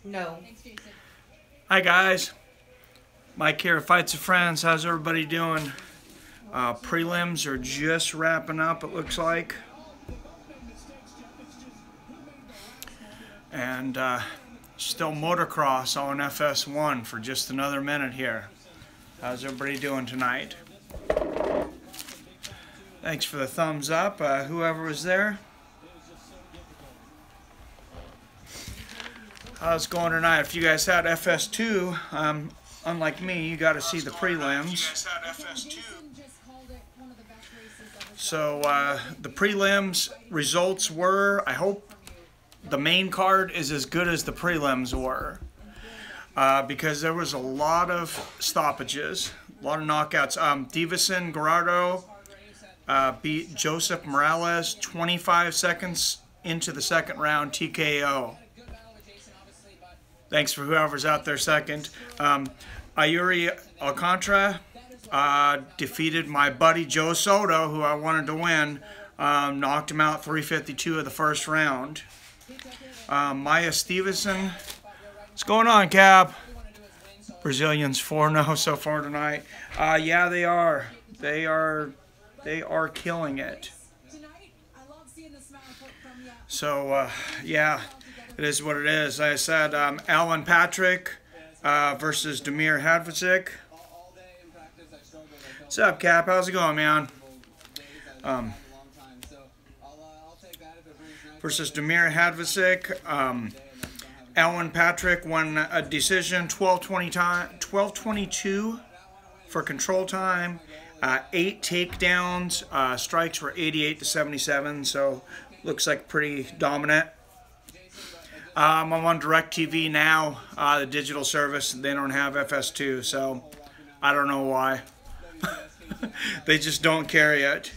No. Hi guys, Mike here, Fights of Friends. How's everybody doing? Prelims are just wrapping up, it looks like. And still motocross on FS1 for just another minute here. How's everybody doing tonight? Thanks for the thumbs up, whoever was there. How's it going tonight? If you guys had FS2, unlike me, you got to see the prelims. So the prelims results were, I hope the main card is as good as the prelims were, because there was a lot of stoppages, a lot of knockouts. Davison Guerrero beat Joseph Morales 25 seconds into the second round, TKO. Thanks for whoever's out there second. Ayuri Alcantara defeated my buddy Joe Soto, who I wanted to win. Knocked him out 352 of the first round. Maya Stevenson. What's going on, Cap? Brazilians 4-0 so far tonight. Yeah, they are. They are killing it. So, yeah. It is what it is. Like I said, Alan Patrick versus Damir Hadvicic. What's up, Cap? How's it going, man? Versus Damir Hadvicic. Alan Patrick won a decision, 12-22 for control time. 8 takedowns. Strikes were 88-77, so looks like pretty dominant. I'm on DirecTV now, the digital service. They don't have FS2, so I don't know why. They just don't carry it.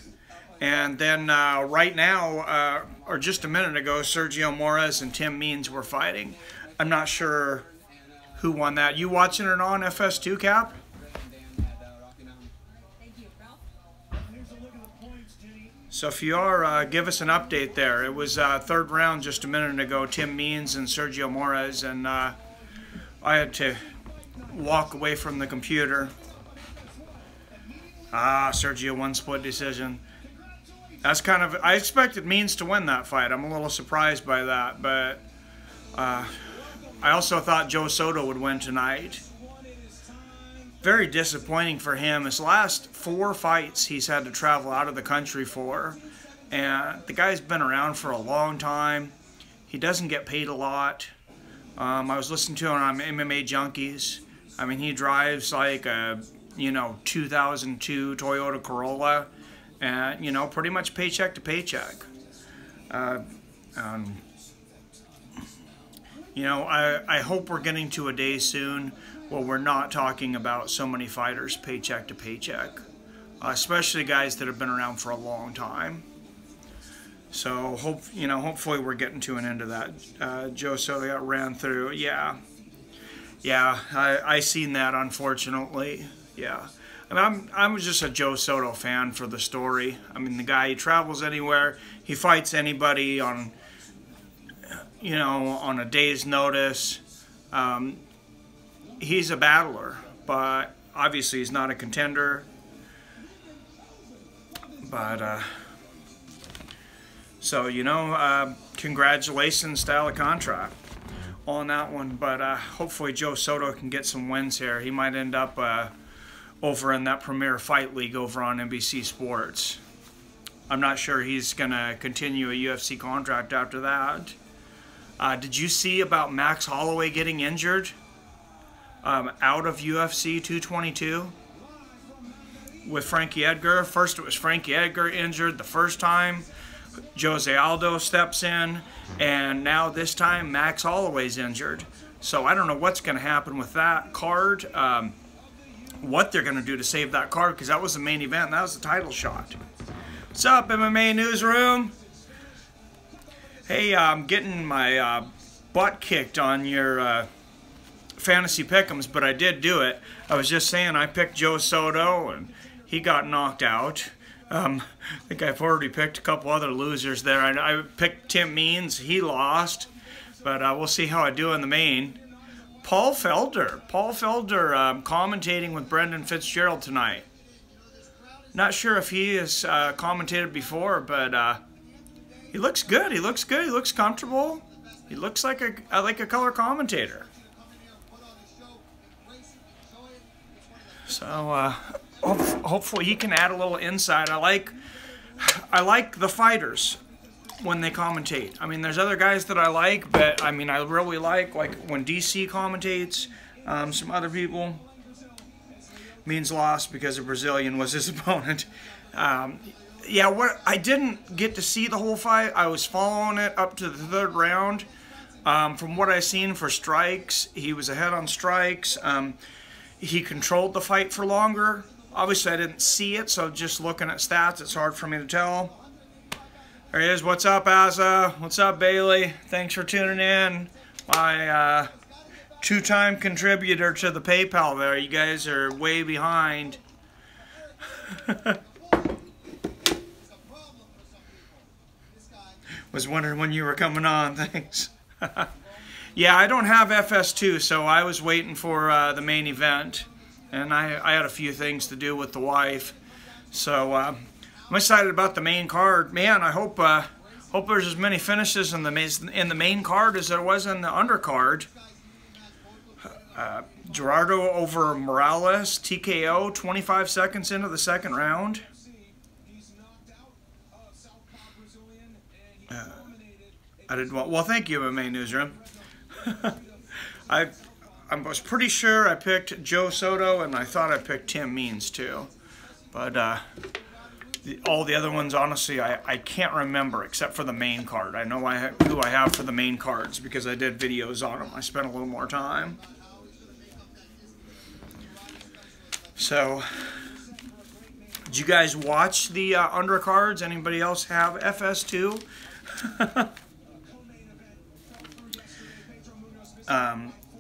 And then right now, or just a minute ago, Sergio Moraes and Tim Means were fighting. I'm not sure who won that. You watching it on FS2, Cap? So if you are, give us an update there. It was third round just a minute ago, Tim Means and Sergio Moraes, and I had to walk away from the computer. Sergio won split decision. That's kind of, I expected Means to win that fight. I'm a little surprised by that, but I also thought Joe Soto would win tonight. Very disappointing for him. His last 4 fights he's had to travel out of the country for. And the guy's been around for a long time. He doesn't get paid a lot. I was listening to him on MMA Junkies. I mean, he drives like a, 2002 Toyota Corolla. And, pretty much paycheck to paycheck. I hope we're getting to a day soon well, we're not talking about so many fighters paycheck to paycheck, especially guys that have been around for a long time. So hopefully we're getting to an end of that. Joe Soto got ran through. Yeah, I seen that, unfortunately. Yeah, I mean, I'm just a Joe Soto fan for the story. I mean, the guy, he travels anywhere, he fights anybody on, on a day's notice. He's a battler, but obviously he's not a contender. But, so, congratulations to Alcantara on that one. But hopefully Joe Soto can get some wins here. He might end up over in that Premier Fight League over on NBC Sports. I'm not sure he's going to continue a UFC contract after that. Did you see about Max Holloway getting injured? Out of UFC 222 with Frankie Edgar. First it was Frankie Edgar injured the first time. Jose Aldo steps in, and now this time Max Holloway's injured. So I don't know what's going to happen with that card, what they're going to do to save that card, because that was the main event, and that was the title shot. What's up, MMA Newsroom? Hey, I'm getting my butt kicked on your fantasy pick'ems, but I did do it. I was just saying I picked Joe Soto, and he got knocked out. I think I've already picked a couple other losers there. I picked Tim Means. He lost. But we'll see how I do in the main. Paul Felder. Paul Felder commentating with Brendan Fitzgerald tonight. Not sure if he has commentated before, but he looks good. He looks good. He looks comfortable. He looks like a color commentator. So hopefully he can add a little insight. I like the fighters when they commentate. I mean, there's other guys that I like, but I mean, I really like when DC commentates. Some other people. Means lost because a Brazilian was his opponent. Yeah, I didn't get to see the whole fight. I was following it up to the third round. From what I've seen for strikes, he was ahead on strikes. He controlled the fight for longer. Obviously, I didn't see it, so just looking at stats, it's hard for me to tell. There he is. What's up, Asa? What's up, Bailey? Thanks for tuning in. My two-time contributor to the PayPal there. You guys are way behind. Was wondering when you were coming on. Thanks. Yeah, I don't have FS2, so I was waiting for the main event. And I had a few things to do with the wife. So I'm excited about the main card. Man, I hope there's as many finishes in the main card as there was in the undercard. Gerardo over Morales, TKO, 25 seconds into the second round. Well, thank you, MMA Newsroom. I was pretty sure I picked Joe Soto, and I thought I picked Tim Means too. But all the other ones, honestly, I can't remember except for the main card. I know who I have for the main cards because I did videos on them. I spent a little more time. So, did you guys watch the undercards? Anybody else have FS2?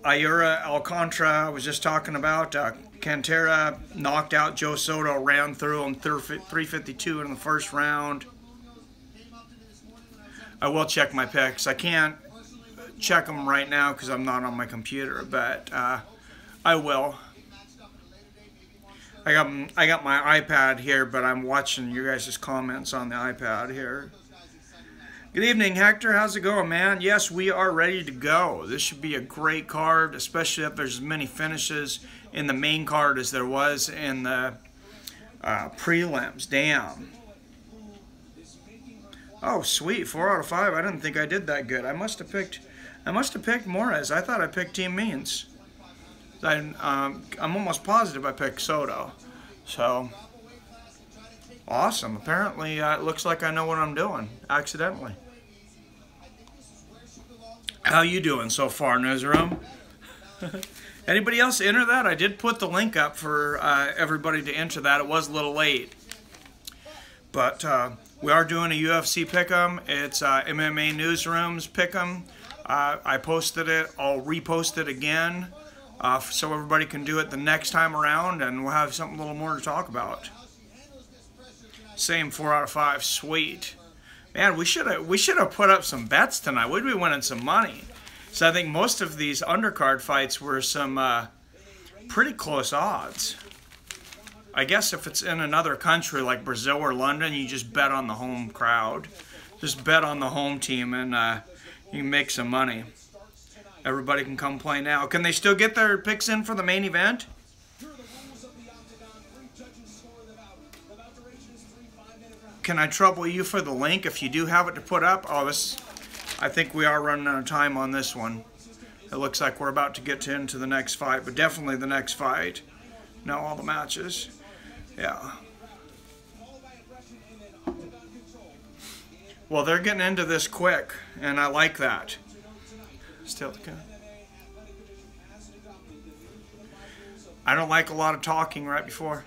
Ayura Alcantara, I was just talking about. Cantera knocked out Joe Soto, ran through him 352 in the first round. I will check my picks. I can't check them right now because I'm not on my computer, but I will. I got my iPad here, but I'm watching you guys' comments on the iPad here. Good evening, Hector. How's it going, man? Yes, we are ready to go. This should be a great card, especially if there's as many finishes in the main card as there was in the prelims. Damn. Oh, sweet. 4 out of 5. I didn't think I did that good. I must have picked Morez. I thought I picked Team Means. I'm almost positive I picked Soto. So, awesome. Apparently, it looks like I know what I'm doing, accidentally. How you doing so far, Newsroom? Anybody else enter that? I did put the link up for everybody to enter that. It was a little late. But we are doing a UFC Pick'em. It's MMA Newsroom's Pick'em. I posted it. I'll repost it again. So everybody can do it the next time around, and we'll have something a little more to talk about. Same 4 out of 5. Sweet. Man, we should have put up some bets tonight. We'd be winning some money. So I think most of these undercard fights were some pretty close odds. I guess if it's in another country like Brazil or London, you just bet on the home crowd. Just bet on the home team, and you can make some money. Everybody can come play now. Can they still get their picks in for the main event? Can I trouble you for the link if you do have it to put up? Oh, I think we are running out of time on this one. It looks like we're about to get into the next fight, but definitely the next fight. No, all the matches. Yeah. Well, they're getting into this quick, and I like that. Still, I don't like a lot of talking right before.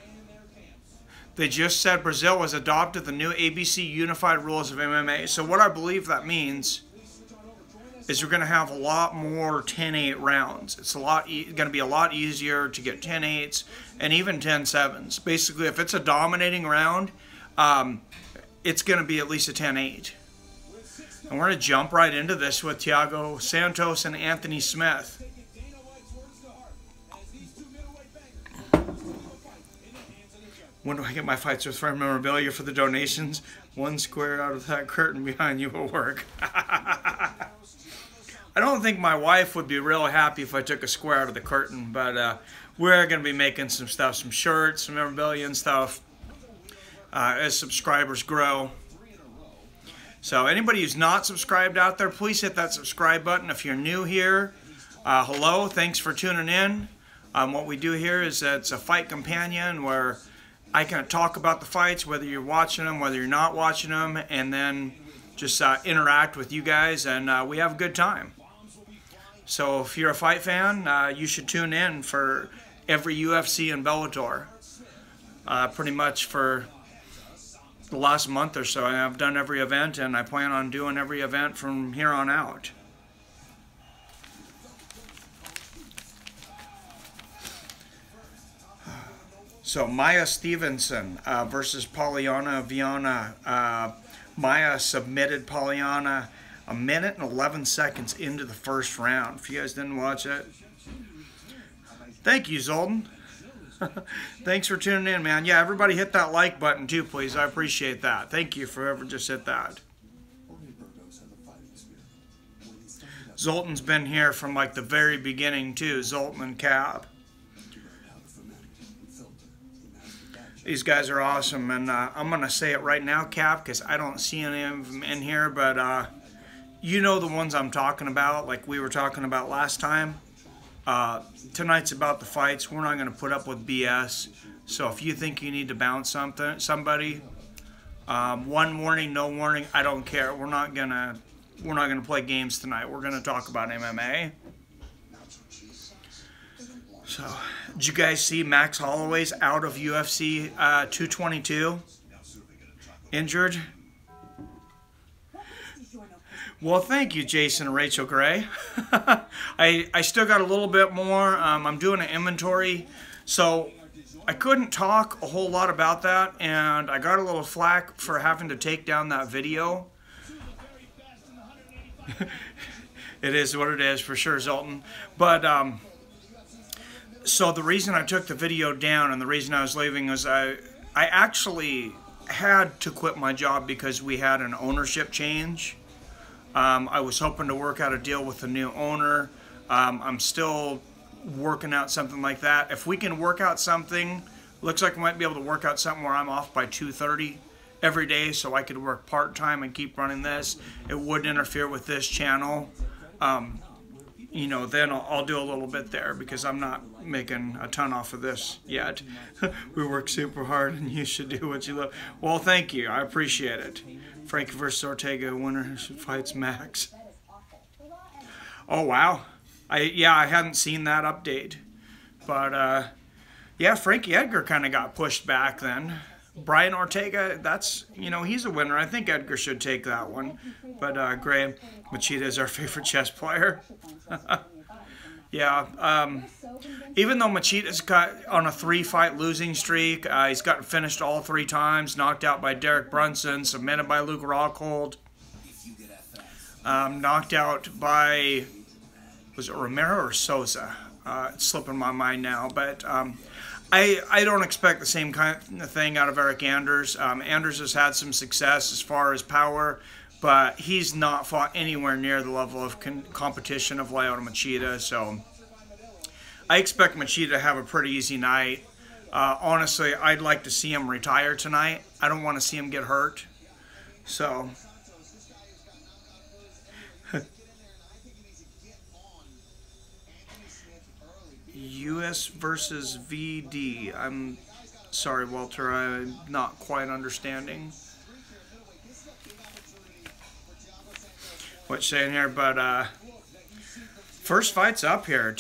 They just said Brazil has adopted the new ABC Unified Rules of MMA. So what I believe that means is we're going to have a lot more 10-8 rounds. It's going to be a lot easier to get 10-8s and even 10-7s. Basically, if it's a dominating round, it's going to be at least a 10-8. And we're going to jump right into this with Thiago Santos and Anthony Smith. When do I get my Fights with Friend memorabilia for the donations? One square out of that curtain behind you will work. I don't think my wife would be real happy if I took a square out of the curtain, but we're going to be making some stuff, some shirts, some memorabilia and stuff as subscribers grow. So anybody who's not subscribed out there, please hit that subscribe button. If you're new here, hello, thanks for tuning in. What we do here is it's a fight companion where I can talk about the fights, whether you're watching them, whether you're not watching them, and then just interact with you guys, and we have a good time. So if you're a fight fan, you should tune in for every UFC and Bellator. Pretty much for the last month or so, I've done every event, and I plan on doing every event from here on out. So Maya Stevenson versus Polyana Viana. Maya submitted Polyana a minute and 11 seconds into the first round. If you guys didn't watch it, thank you, Zoltan. Thanks for tuning in, man. Yeah, everybody hit that like button too, please. I appreciate that. Thank you for whoever just hit that. Zoltan's been here from like the very beginning too, Zoltan and Cab. These guys are awesome, and I'm going to say it right now, Cap, because I don't see any of them in here, but you know the ones I'm talking about, like we were talking about last time. Tonight's about the fights. We're not going to put up with BS. So if you think you need to bounce somebody, one warning, no warning, I don't care. We're not gonna play games tonight. We're going to talk about MMA. So, did you guys see Max Holloway's out of UFC 222? Injured? Well, thank you, Jason and Rachel Gray. I still got a little bit more. I'm doing an inventory. So, I couldn't talk a whole lot about that, and I got a little flack for having to take down that video. It is what it is, for sure, Zoltan. But, so the reason I took the video down and the reason I was leaving was I actually had to quit my job because we had an ownership change. I was hoping to work out a deal with the new owner. I'm still working out something like that. If we can work out something, looks like we might be able to work out something where I'm off by 2:30 every day so I could work part-time and keep running this. It wouldn't interfere with this channel. You know, then I'll do a little bit there because I'm not making a ton off of this yet. We work super hard and you should do what you love. Well, thank you. I appreciate it. Frankie versus Ortega, winner fights Max. Oh, wow. I hadn't seen that update. But, yeah, Frankie Edgar kind of got pushed back then. Brian Ortega, that's, you know, he's a winner. I think Edgar should take that one. But Graham Machida is our favorite chess player. Yeah, even though Machida's got on a 3-fight losing streak, he's gotten finished all 3 times, knocked out by Derek Brunson, submitted by Luke Rockhold, knocked out by, was it Romero or Souza? It's slipping my mind now, but I don't expect the same kind of thing out of Eryk Anders. Anders has had some success as far as power, but he's not fought anywhere near the level of competition of Lyoto Machida. So I expect Machida to have a pretty easy night. Honestly, I'd like to see him retire tonight. I don't want to see him get hurt. So US versus VD. I'm sorry, Walter, I'm not quite understanding what you're saying here, but first fight's up here.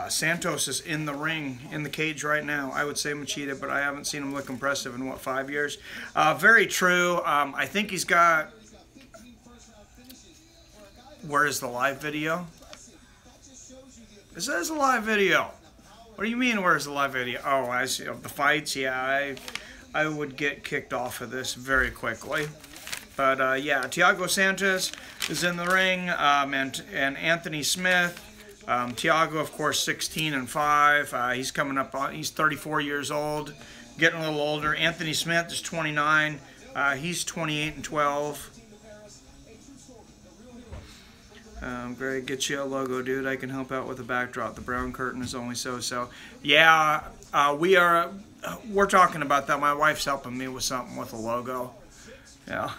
Santos is in the ring, in the cage right now. I would say Machida, but I haven't seen him look impressive in, what, 5 years? Very true. I think he's got... Where is the live video? This is a live video. What do you mean, where's the live video? Oh, I see. Of the fights? Yeah, I would get kicked off of this very quickly. But, yeah, Thiago Santos is in the ring, and Anthony Smith. Thiago, of course, 16-5. He's coming up on, he's 34 years old, getting a little older. Anthony Smith is 29. He's 28-12. Greg, get you a logo, dude. I can help out with the backdrop. The brown curtain is only so-so. Yeah, we're talking about that. My wife's helping me with something with a logo. Yeah.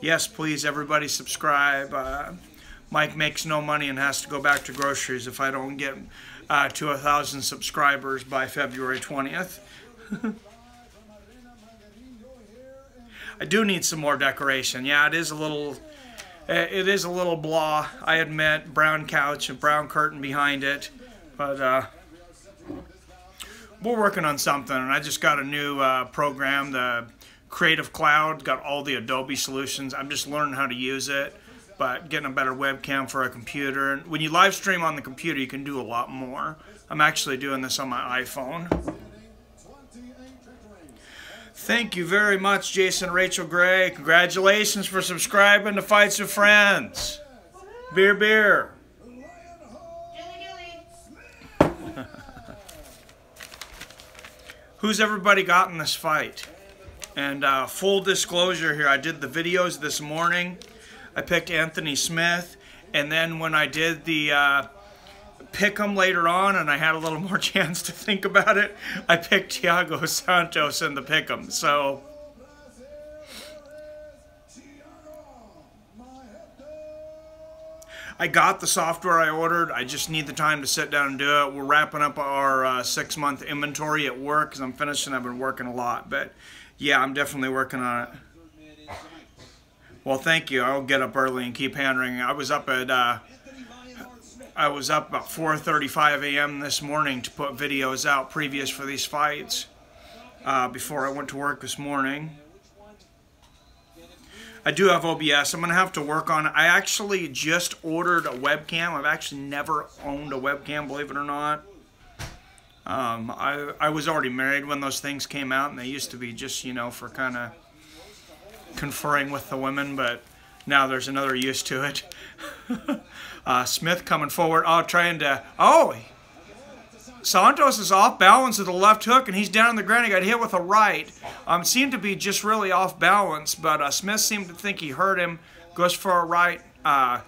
Yes, please, everybody subscribe. Mike makes no money and has to go back to groceries if I don't get to 1,000 subscribers by February 20th. I do need some more decoration. Yeah, it is a little blah, I admit. Brown couch and brown curtain behind it, but we're working on something. And I just got a new program, the Creative Cloud, got all the Adobe solutions. I'm just learning how to use it, but getting a better webcam for a computer. And when you live stream on the computer, you can do a lot more. I'm actually doing this on my iPhone. Thank you very much, Jason Rachel Gray. Congratulations for subscribing to Fights with Friends. Beer, beer. Who's everybody got in this fight? And full disclosure here, I did the videos this morning. I picked Anthony Smith, and then when I did the pick 'em later on, and I had a little more chance to think about it, I picked Thiago Santos in the pick 'em. So I got the software I ordered. I just need the time to sit down and do it. We're wrapping up our 6-month inventory at work because I'm finishing. I've been working a lot, but yeah, I'm definitely working on it. Well, thank you. I'll get up early and keep hand-wringing. I was up about 4:35 a.m. this morning to put videos out previous for these fights before I went to work this morning. I do have OBS. I'm going to have to work on it. I actually just ordered a webcam. I've actually never owned a webcam, believe it or not. I was already married when those things came out, and they used to be just, you know, for kind of conferring with the women, but now there's another use to it. Smith coming forward. Oh, trying to... Oh! Santos is off balance with a left hook, and he's down on the ground. He got hit with a right. Seemed to be just really off balance, but Smith seemed to think he hurt him. Goes for a right. A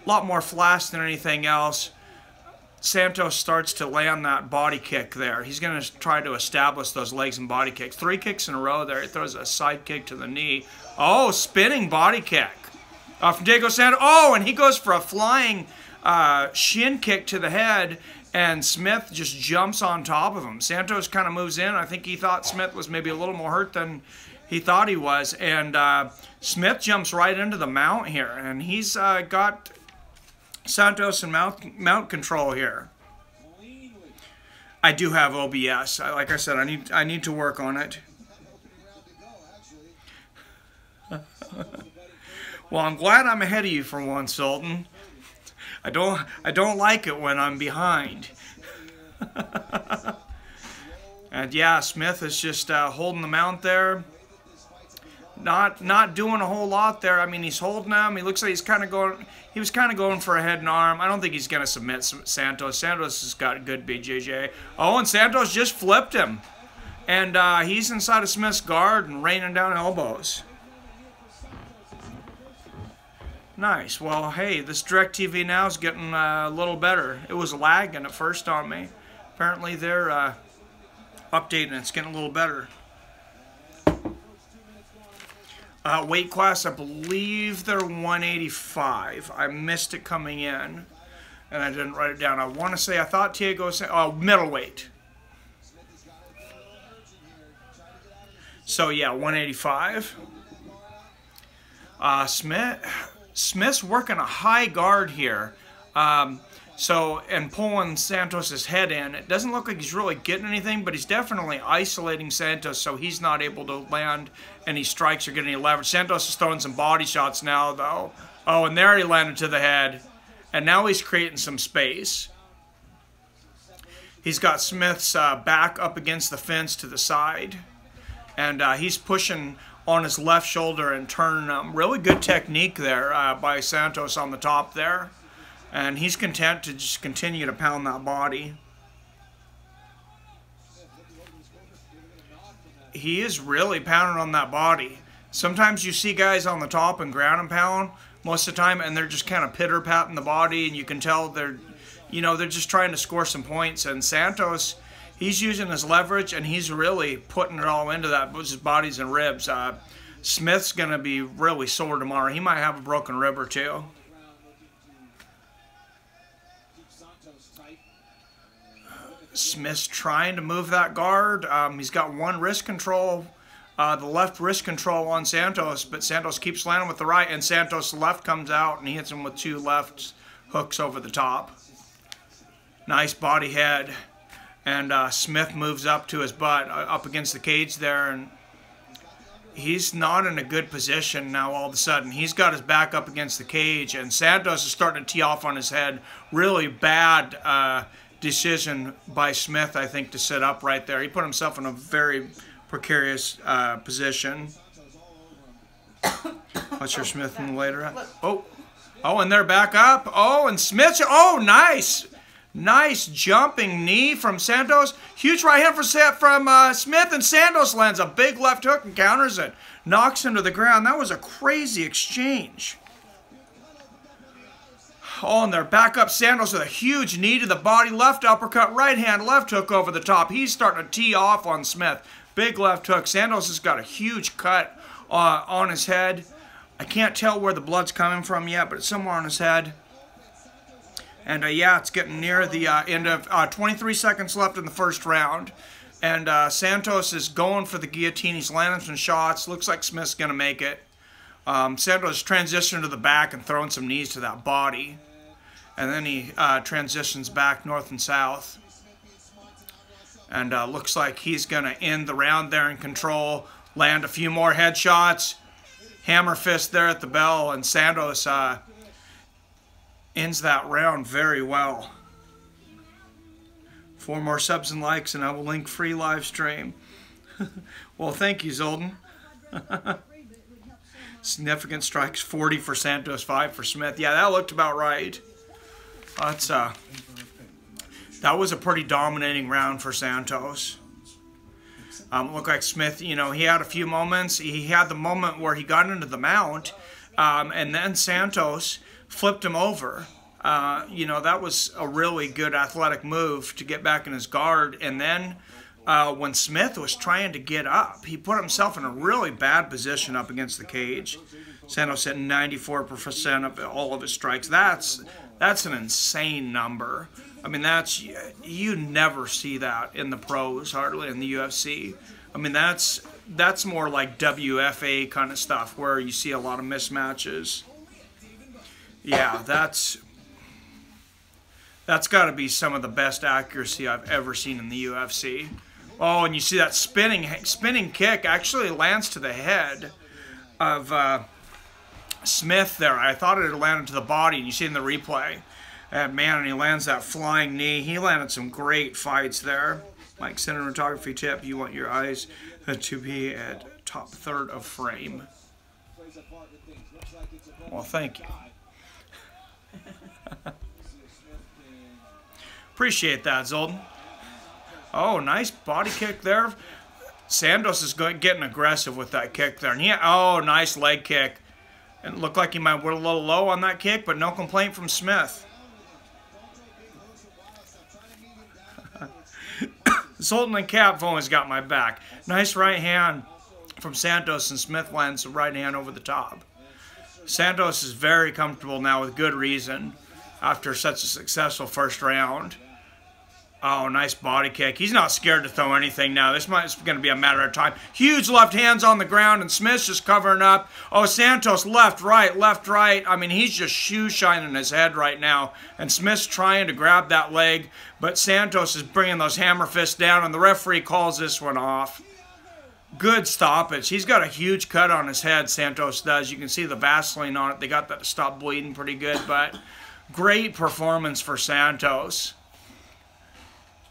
lot more flash than anything else. Santos starts to land that body kick there. He's going to try to establish those legs and body kicks. 3 kicks in a row there. He throws a side kick to the knee. Oh, spinning body kick from Thiago Santos. Oh, and he goes for a flying shin kick to the head, and Smith just jumps on top of him. Santos kind of moves in. I think he thought Smith was maybe a little more hurt than he thought he was, and Smith jumps right into the mount here, and he's got Santos in mount control here. I do have OBS. Like I said, I need to work on it. Well, I'm glad I'm ahead of you for once, Sultan. I don't like it when I'm behind. And yeah, Smith is just holding the mount there. Not doing a whole lot there. I mean, he's holding him. He looks like he's kind of going. He was kind of going for a head and arm. I don't think he's going to submit Santos. Santos has got a good BJJ. Oh, and Santos just flipped him. And he's inside of Smith's guard and raining down elbows. Nice. Well, hey, this DirecTV now is getting a little better. It was lagging at first on me. Apparently they're updating. It's getting a little better. Weight class, I believe they're 185. I missed it coming in, and I didn't write it down. I want to say, I thought Thiago said, oh, middleweight. So, yeah, 185. Smith's working a high guard here. And pulling Santos' head in. It doesn't look like he's really getting anything, but he's definitely isolating Santos so he's not able to land any strikes or get any leverage. Santos is throwing some body shots now, though. Oh, and there he landed to the head. And now he's creating some space. He's got Smith's back up against the fence to the side. And he's pushing on his left shoulder and turning. Really good technique there by Santos on the top there. And he's content to just continue to pound that body. He is really pounding on that body. Sometimes you see guys on the top and ground and pound most of the time, and they're just kind of pitter-patting the body, and you can tell they're just trying to score some points. And Santos, he's using his leverage, and he's really putting it all into that, his bodies and ribs. Smith's going to be really sore tomorrow. He might have a broken rib or two. Smith's trying to move that guard. He's got one wrist control, the left wrist control on Santos, but Santos keeps landing with the right, and Santos' left comes out, and he hits him with two left hooks over the top. Nice body head. And Smith moves up to his butt, up against the cage there, and he's not in a good position now all of a sudden. He's got his back up against the cage, and Santos is starting to tee off on his head. Really bad decision by Smith, I think, to sit up right there. He put himself in a very precarious position. Watch your Smith in the later. Oh, and they're back up. Oh, and Smith. Oh, nice. Nice jumping knee from Santos. Huge right hand from Smith, and Santos lands a big left hook and counters it. Knocks him to the ground. That was a crazy exchange. Oh, and they're back up. Santos with a huge knee to the body. Left uppercut, right hand, left hook over the top. He's starting to tee off on Smith. Big left hook. Santos has got a huge cut on his head. I can't tell where the blood's coming from yet, but it's somewhere on his head. And yeah, it's getting near the end of 23 seconds left in the first round. And Santos is going for the guillotine. He's landing some shots. Looks like Smith's going to make it. Santos transitioned to the back and throwing some knees to that body. And then he transitions back north and south. And looks like he's going to end the round there in control. Land a few more headshots. Hammer fist there at the bell. And Santos ends that round very well. 4 more subs and likes, and I will link free live stream. Well, thank you, Zolden. Significant strikes, 40 for Santos, 5 for Smith. Yeah, that looked about right. That's that was a pretty dominating round for Santos. Looked like Smith, he had a few moments. He had the moment where he got into the mount, and then Santos flipped him over. That was a really good athletic move to get back in his guard. And then when Smith was trying to get up, he put himself in a really bad position up against the cage. Santos hit 94% of all of his strikes. That's an insane number. I mean, you never see that in the pros, hardly in the UFC. I mean, that's more like WFA kind of stuff where you see a lot of mismatches. Yeah, that's got to be some of the best accuracy I've ever seen in the UFC. Oh, and you see that spinning kick actually lands to the head of Smith there. I thought it had landed to the body, and you see in the replay. And man, and he lands that flying knee. He landed some great fights there. Mike, cinematography tip, you want your eyes to be at top third of frame. Well, thank you. Appreciate that, Zolden. Oh, nice body kick there. Santos is getting aggressive with that kick there. And oh, nice leg kick. It looked like he might went a little low on that kick, but no complaint from Smith. Zolden and Cap have always got my back. Nice right hand from Santos, and Smith lands the right hand over the top. Santos is very comfortable now with good reason after such a successful first round. Oh, nice body kick. He's not scared to throw anything now. This is going to be a matter of time. Huge left hands on the ground, and Smith's just covering up. Oh, Santos left, right, left, right. I mean, he's just shoe shining his head right now. And Smith's trying to grab that leg, but Santos is bringing those hammer fists down, and the referee calls this one off. Good stoppage. He's got a huge cut on his head, Santos does. You can see the Vaseline on it. They got that to stop bleeding pretty good, but great performance for Santos.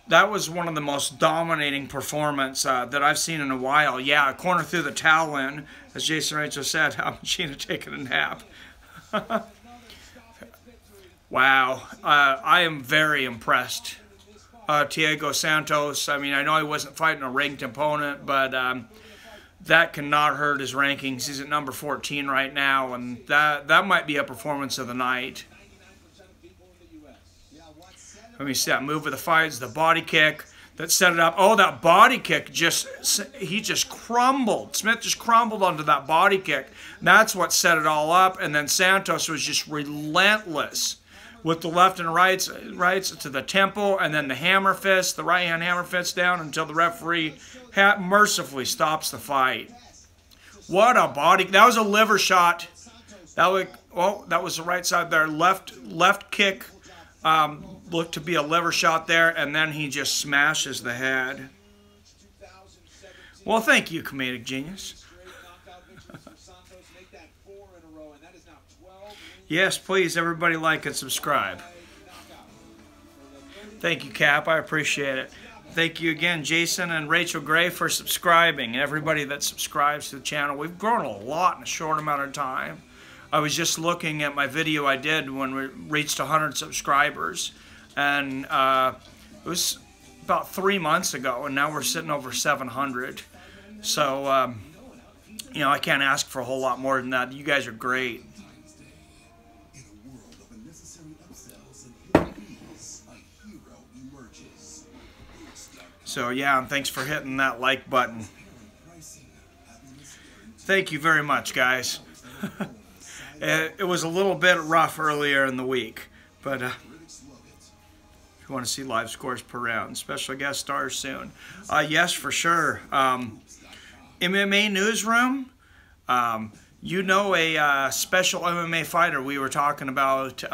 That was one of the most dominating performances that I've seen in a while. Yeah, a corner through the towel in, as Jason Rachel said, Machida taking a nap. Wow, I am very impressed. Thiago Santos, I mean, I know he wasn't fighting a ranked opponent, but that cannot hurt his rankings. He's at number 14 right now, and that might be a performance of the night. Let me see that move of the fights, the body kick that set it up. Oh, that body kick he just crumbled. Smith just crumbled onto that body kick. That's what set it all up. And then Santos was just relentless with the left and rights to the temple, and then the hammer fist, the right hand hammer fist down until the referee mercifully stops the fight. What a body! That was a liver shot. That was the right side there. Left kick. Looked to be a liver shot there, and then he just smashes the head. Well, thank you, comedic genius. Yes, please, everybody like and subscribe. Thank you, Cap. I appreciate it. Thank you again, Jason and Rachel Gray, for subscribing, and everybody that subscribes to the channel. We've grown a lot in a short amount of time. I was just looking at my video I did when we reached 100 subscribers, and it was about 3 months ago, and now we're sitting over 700. So, you know, I can't ask for a whole lot more than that. You guys are great. So, yeah, and thanks for hitting that like button. Thank you very much, guys. It was a little bit rough earlier in the week, but if you want to see live scores per round, special guest stars soon. Yes, for sure. MMA Newsroom, you know, a special MMA fighter we were talking about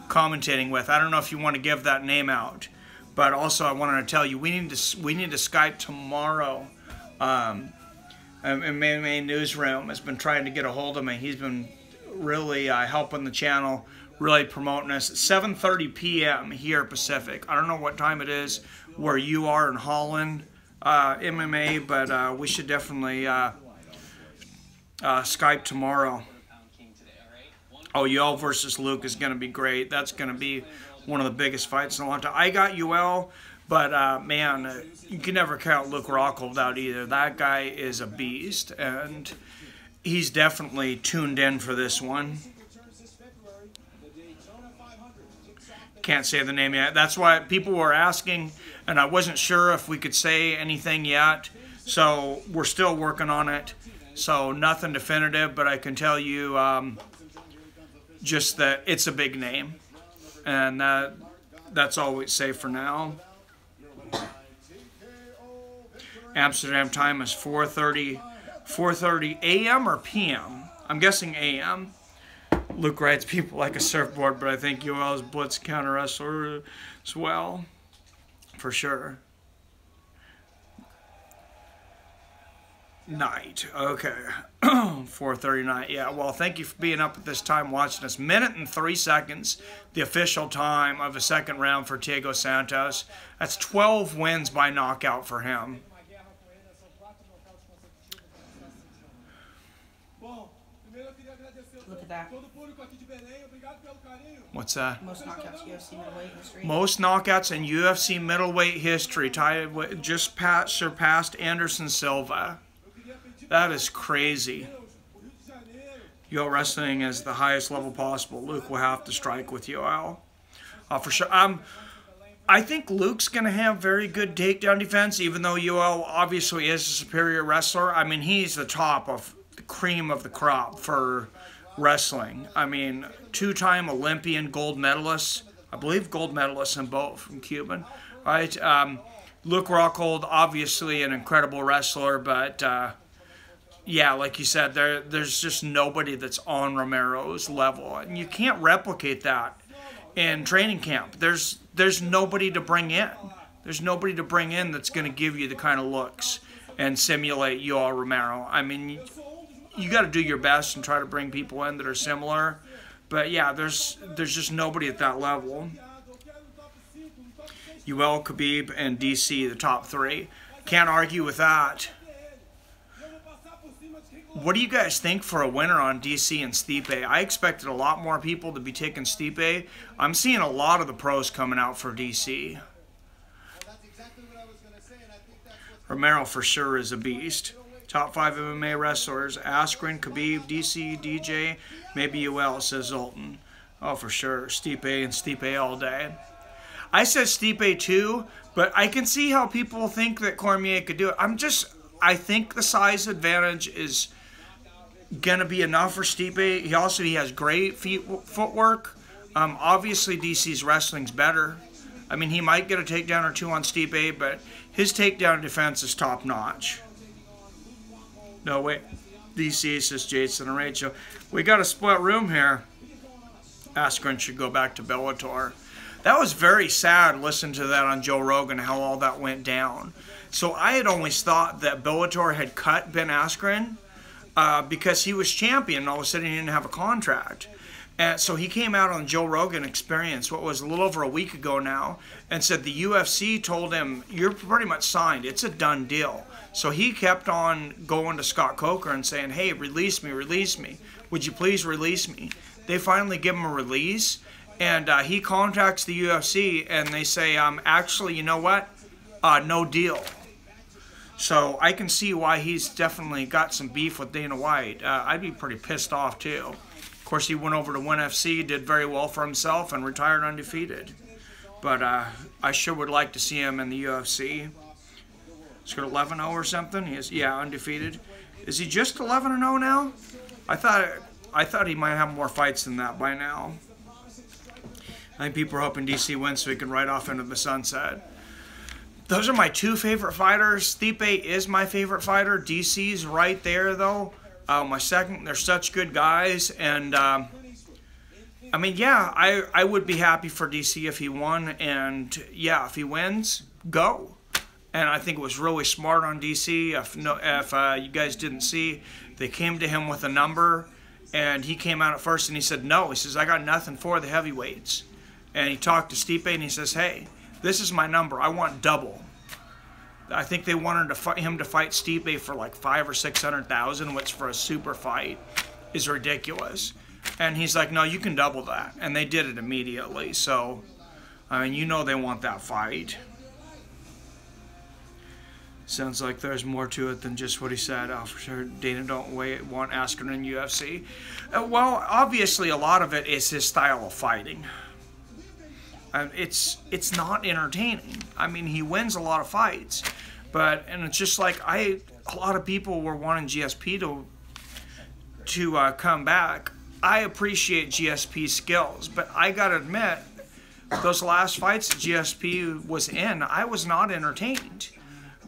commentating with. I don't know if you want to give that name out, but also I wanted to tell you we need to Skype tomorrow. MMA Newsroom has been trying to get a hold of me. He's been really helping the channel, really promoting us. At 7:30 p.m. here Pacific. I don't know what time it is where you are in Holland, MMA, but we should definitely Skype tomorrow. Oh, Yoel versus Luke is going to be great. That's going to be one of the biggest fights in a long time. I got Yoel, but man, you can never count Luke Rockhold out either. That guy is a beast, and he's definitely tuned in for this one. Can't say the name yet. That's why people were asking, and I wasn't sure if we could say anything yet. So we're still working on it. So nothing definitive, but I can tell you just that it's a big name. And that's all we say for now. Amsterdam time is 4:30 a.m. or p.m. I'm guessing a.m. Luke rides people like a surfboard, but I think Yoel is blitz counter wrestler as well, for sure. Night, okay. 4:30 night, yeah. Well, thank you for being up at this time watching us. Minute and 3 seconds, the official time of the second round for Thiago Santos. That's 12 wins by knockout for him. Look at that. What's that? Most knockouts UFC middleweight history. Most knockouts in UFC middleweight history, tied with, just surpassed Anderson Silva. That is crazy. Yoel wrestling is the highest level possible. Luke will have to strike with Yoel. For sure. I think Luke's going to have very good takedown defense, even though Yoel obviously is a superior wrestler. I mean, he's the top of the cream of the crop for wrestling. I mean, two-time Olympian gold medalist. I believe gold medalist in both from Cuban. Right? Luke Rockhold, obviously an incredible wrestler, but yeah, like you said, there's just nobody that's on Romero's level. And you can't replicate that in training camp. There's nobody to bring in. There's nobody to bring in that's going to give you the kind of looks and simulate Yoel Romero. I mean, you got to do your best and try to bring people in that are similar. But yeah, there's just nobody at that level. UL, Khabib, and DC, the top 3. Can't argue with that. What do you guys think for a winner on DC and Stipe? I expected a lot more people to be taking Stipe. I'm seeing a lot of the pros coming out for DC. Romero for sure is a beast. Top 5 MMA wrestlers: Askren, Khabib, DC, DJ, maybe UL, says Zoltan. Oh, for sure. Stipe and Stipe all day. I said Stipe too, but I can see how people think that Cormier could do it. I think the size advantage is going to be enough for Stipe. He has great footwork. Obviously, DC's wrestling's better. I mean, he might get a takedown or 2 on Stipe, but his takedown defense is top-notch. No, wait. DC, says Jason and Rachel. We got a split room here. Askren should go back to Bellator. That was very sad listening to that on Joe Rogan, how all that went down. So I had always thought that Bellator had cut Ben Askren because he was champion and all of a sudden he didn't have a contract. And so he came out on Joe Rogan Experience, what was a little over a week ago now, and said the UFC told him, you're pretty much signed. It's a done deal. So he kept on going to Scott Coker and saying, hey, release me, release me. Would you please release me? They finally give him a release, and he contacts the UFC, and they say, actually, you know what? No deal. So I can see why he's definitely got some beef with Dana White. I'd be pretty pissed off, too. Of course, he went over to Win FC, did very well for himself, and retired undefeated. But I sure would like to see him in the UFC. He's got 11-0 or something. He is, yeah, undefeated. Is he just 11-0 now? I thought he might have more fights than that by now. I think people are hoping DC wins so he can ride off into the sunset. Those are my 2 favorite fighters. Stipe is my favorite fighter. DC's right there, though. My second. They're such good guys. And, I mean, yeah, I would be happy for DC if he won. And, yeah, if he wins, go. And I think it was really smart on DC. If you guys didn't see, they came to him with a number. And he came out at first and he said, no. He says, I got nothing for the heavyweights. And he talked to Stipe and he says, hey, this is my number. I want double. I think they wanted him to fight Stipe for like $500,000 or $600,000, which for a super fight is ridiculous. And he's like, no, you can double that. And they did it immediately. So, I mean, you know they want that fight. Sounds like there's more to it than just what he said. Oh, for sure, Dana don't want Askren in UFC. Well, obviously a lot of it is his style of fighting. It's not entertaining. I mean, he wins a lot of fights, and it's just like a lot of people were wanting GSP to come back. I appreciate GSP's skills, but I gotta admit, those last fights that GSP was in, I was not entertained.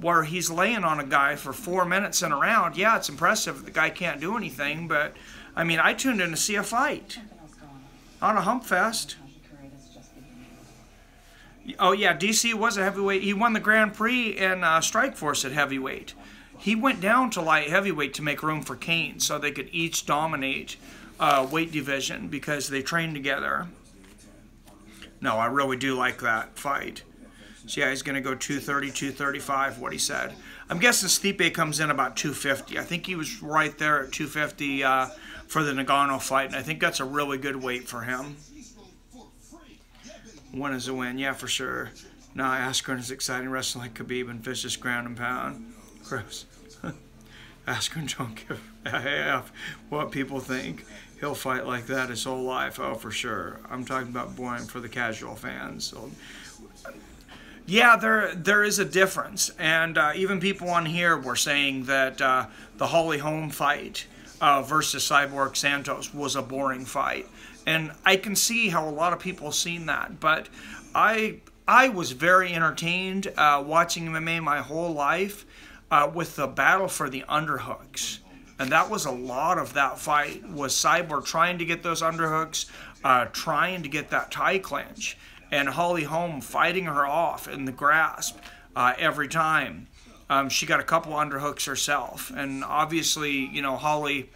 Where he's laying on a guy for 4 minutes in a round, yeah, it's impressive. The guy can't do anything, but I mean, I tuned in to see a fight, not a hump fest. Oh yeah, DC was a heavyweight. He won the Grand Prix in Strikeforce at heavyweight. He went down to light heavyweight to make room for Kane, so they could each dominate weight division because they trained together. No, I really do like that fight. So yeah, he's going to go 230, 235, what he said. I'm guessing Stipe comes in about 250. I think he was right there at 250 for the Nagano fight, and I think that's a really good weight for him. Win is a win, yeah, for sure. No, Askren is exciting, wrestling like Khabib and vicious ground and pound. Gross. Askren don't give a F what people think. He'll fight like that his whole life. Oh, for sure. I'm talking about boring for the casual fans. So, yeah, there is a difference. And even people on here were saying that the Holly Holm fight versus Cyborg Santos was a boring fight. And I can see how a lot of people have seen that. But I was very entertained watching MMA my whole life with the battle for the underhooks. And that was a lot of that fight, was Cyborg trying to get those underhooks, trying to get that tie clinch. And Holly Holm fighting her off in the grasp every time. She got a couple underhooks herself. And obviously, you know, Holly,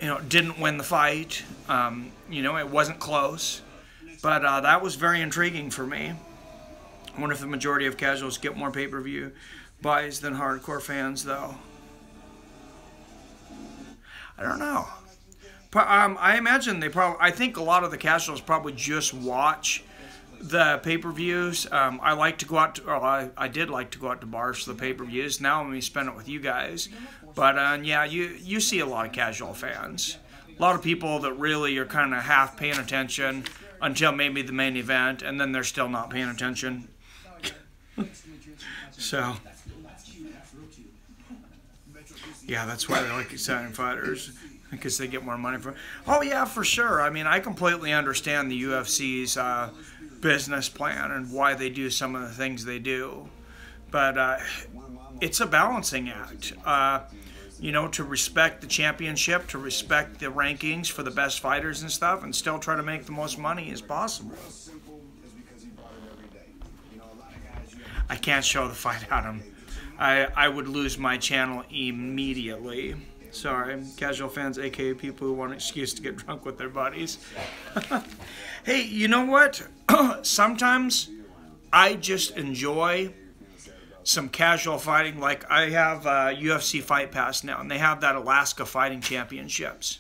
didn't win the fight. It wasn't close. But that was very intriguing for me. I wonder if the majority of casuals get more pay-per-view buys than hardcore fans, though. I don't know. I imagine they probably. I think a lot of the casuals probably just watch the pay-per-views. I like to go out. I did like to go out to bars for the pay-per-views. Now I'm going to spend it with you guys. But yeah, you see a lot of casual fans. A lot of people that really are kind of half paying attention until maybe the main event, and then they're still not paying attention. So, yeah, that's why they like exciting fighters, because they get more money for it. Oh, yeah, for sure. I mean, I completely understand the UFC's business plan and why they do some of the things they do. But it's a balancing act. You know, to respect the championship, to respect the rankings for the best fighters and stuff, and still try to make the most money as possible. I can't show the fight, Adam. I would lose my channel immediately. Sorry, casual fans, aka people who want an excuse to get drunk with their buddies. Hey, you know what? Sometimes I just enjoy some casual fighting. Like, I have UFC Fight Pass now, and they have that Alaska Fighting Championships.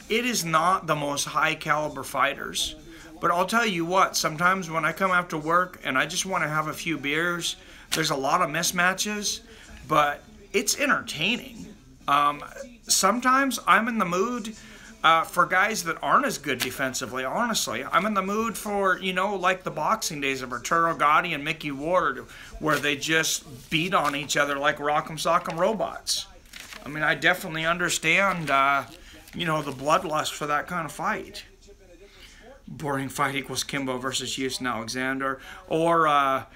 It is not the most high caliber fighters, but I'll tell you what, sometimes when I come after work and I just want to have a few beers, there's a lot of mismatches, but it's entertaining. Sometimes I'm in the mood for guys that aren't as good defensively, honestly. I'm in the mood for, you know, like the boxing days of Arturo Gatti and Mickey Ward, where they just beat on each other like rock'em sock'em robots. I mean, I definitely understand, you know, the bloodlust for that kind of fight. Boring fight equals Kimbo versus Houston Alexander, or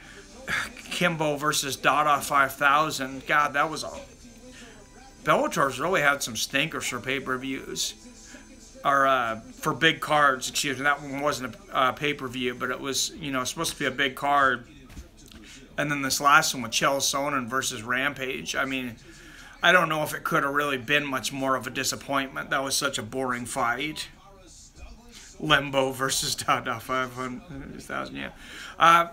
Kimbo versus Dada 5000. God, that was a... Bellator's really had some stinkers for pay-per-views. Or for big cards, excuse me. That one wasn't a pay-per-view, but it was, you know, supposed to be a big card. And then this last one with Chael Sonnen versus Rampage. I mean, I don't know if it could have really been much more of a disappointment. That was such a boring fight. Limbo versus Dada 500,000, yeah.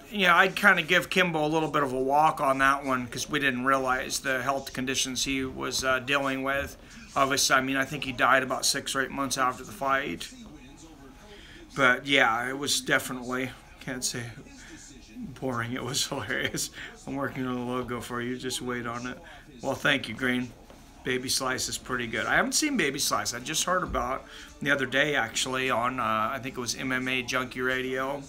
Yeah, I'd kind of give Kimbo a little bit of a walk on that one because we didn't realize the health conditions he was dealing with. Obviously, I mean, I think he died about 6 or 8 months after the fight. But yeah, it was definitely, can't say boring, it was hilarious. I'm working on a logo for you, just wait on it. Well, thank you, Green. Baby Slice is pretty good. I haven't seen Baby Slice. I just heard about the other day, actually, on, I think it was MMA Junkie Radio.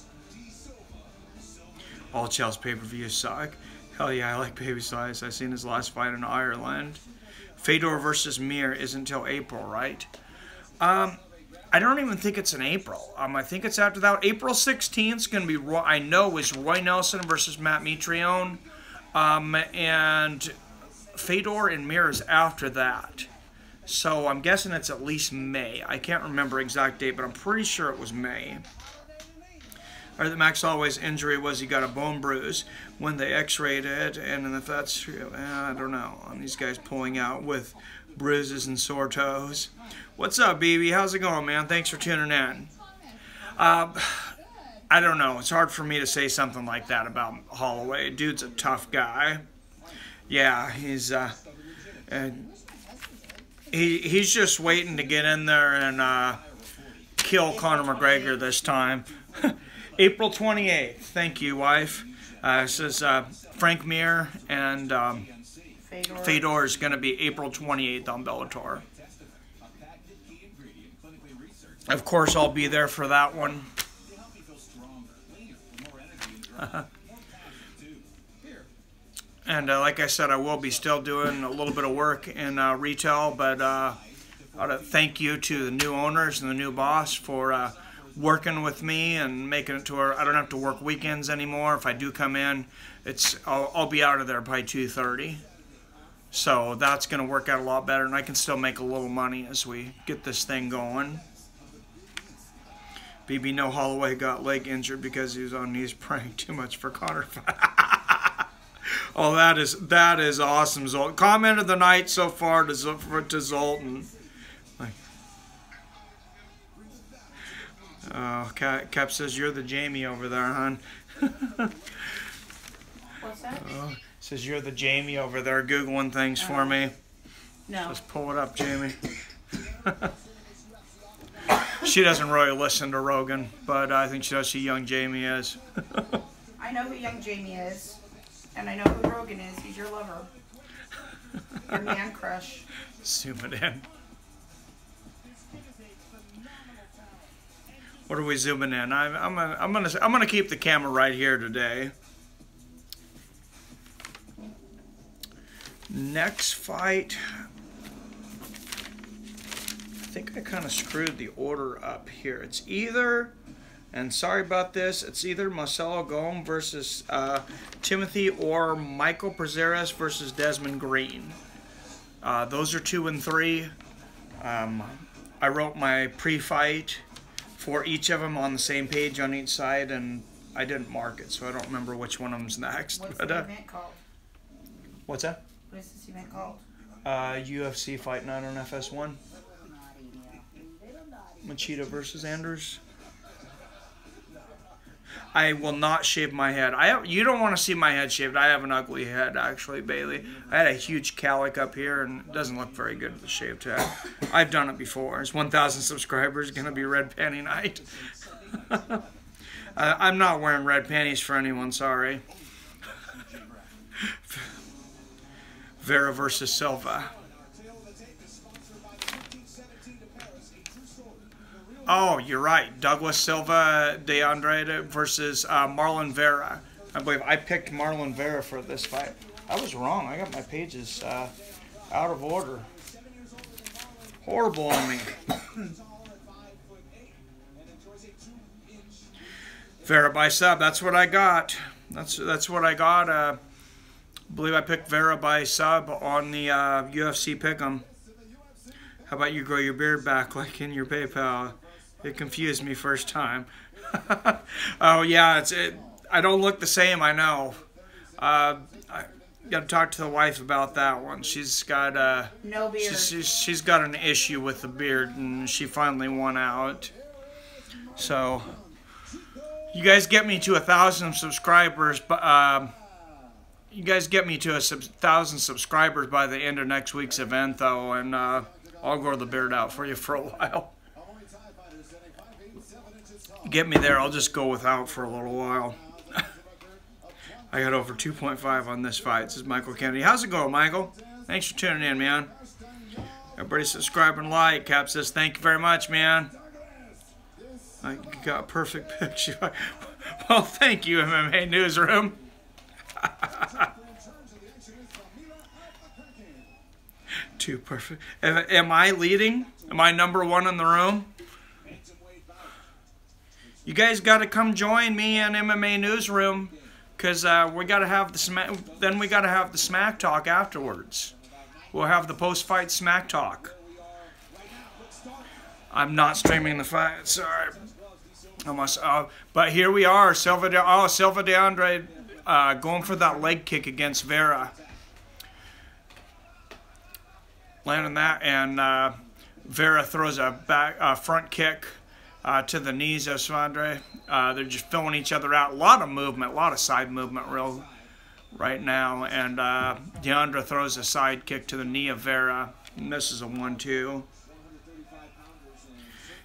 All Chael's pay-per-views suck. Hell yeah, I like Baby Slice. I seen his last fight in Ireland. Fedor versus Mir isn't until April, right? I don't even think it's in April. I think it's after that. April 16th is going to be, I know, is Roy Nelson versus Matt Mitrione. And Fedor and Mir is after that. So I'm guessing it's at least May. I can't remember exact date, but I'm pretty sure it was May. Or that Max Holloway's injury was he got a bone bruise when they x-rayed it, and if that's true, I don't know. These guys pulling out with bruises and sore toes. What's up, BB? How's it going, man? Thanks for tuning in. I don't know. It's hard for me to say something like that about Holloway. Dude's a tough guy. Yeah, he's just waiting to get in there and kill Conor McGregor this time. April 28th. Thank you, wife. This is Frank Mir and Fedor is going to be April 28th on Bellator. Of course, I'll be there for that one. And like I said, I will be still doing a little bit of work in retail, but I want to thank you to the new owners and the new boss for working with me and making it to where I don't have to work weekends anymore. If I do come in, I'll be out of there by 2:30. So that's going to work out a lot better, and I can still make a little money as we get this thing going. BB, no, Holloway got leg injured because he was on knees praying too much for Conor. Oh, that is awesome, Zoltan. Comment of the night so far to Zoltan. Oh, Cap says you're the Jamie over there, hon. What's that? Says you're the Jamie over there Googling things for me. No. Just pull it up, Jamie. She doesn't really listen to Rogan, but I think she knows who young Jamie is. I know who young Jamie is, and I know who Rogan is. He's your lover. Your man crush. Zoom it in. What are we zooming in? I'm gonna keep the camera right here today. Next fight. I think I kind of screwed the order up here. It's either, and sorry about this, it's either Marcelo Golm versus Timothy or Michael Prazeres versus Desmond Green. Those are 2 and 3. I wrote my pre-fight for each of them on the same page on each side, and I didn't mark it, so I don't remember which one of them's next. What's the event called? What's that? What is this event called? UFC Fight Night on FS1. Machida versus Anders. I will not shave my head. You don't want to see my head shaved. I have an ugly head, actually, Bailey. I had a huge cowlick up here, and it doesn't look very good with a shaved head. I've done it before. It's 1,000 subscribers. Going to be red panty night. I'm not wearing red panties for anyone. Sorry. Vera versus Silva. Oh, you're right. Douglas Silva de Andrade versus Marlon Vera. I believe I picked Marlon Vera for this fight. I was wrong. I got my pages out of order. Horrible on me. Vera by sub. That's what I got. That's what I got. I believe I picked Vera by sub on the UFC Pick'em. How about you grow your beard back like in your PayPal? It confused me first time. Oh yeah, I don't look the same. I know. I got to talk to the wife about that one. She's got no beard. She's got an issue with the beard, and she finally won out. So you guys get me to 1,000 subscribers, but you guys get me to 1,000 subscribers by the end of next week's event, though, and I'll grow the beard out for you for a while. Get me there, I'll just go without for a little while. I got over 2.5 on this fight. This is Michael Kennedy. How's it going, Michael? Thanks for tuning in, man. Everybody subscribe and like. Cap says, thank you very much, man. I got a perfect picture. Well, thank you, MMA Newsroom. Too perfect. Am I leading? Am I #1 in the room? You guys got to come join me in MMA Newsroom, because we got to have the smack talk afterwards. We'll have the post-fight smack talk. I'm not streaming the fight. Sorry. But here we are. Silva de Andrade going for that leg kick against Vera. Landing that, and Vera throws a front kick to the knees of Andre. They're just filling each other out. A lot of movement, a lot of side movement right now. And Deandra throws a side kick to the knee of Vera. And this is a 1-2.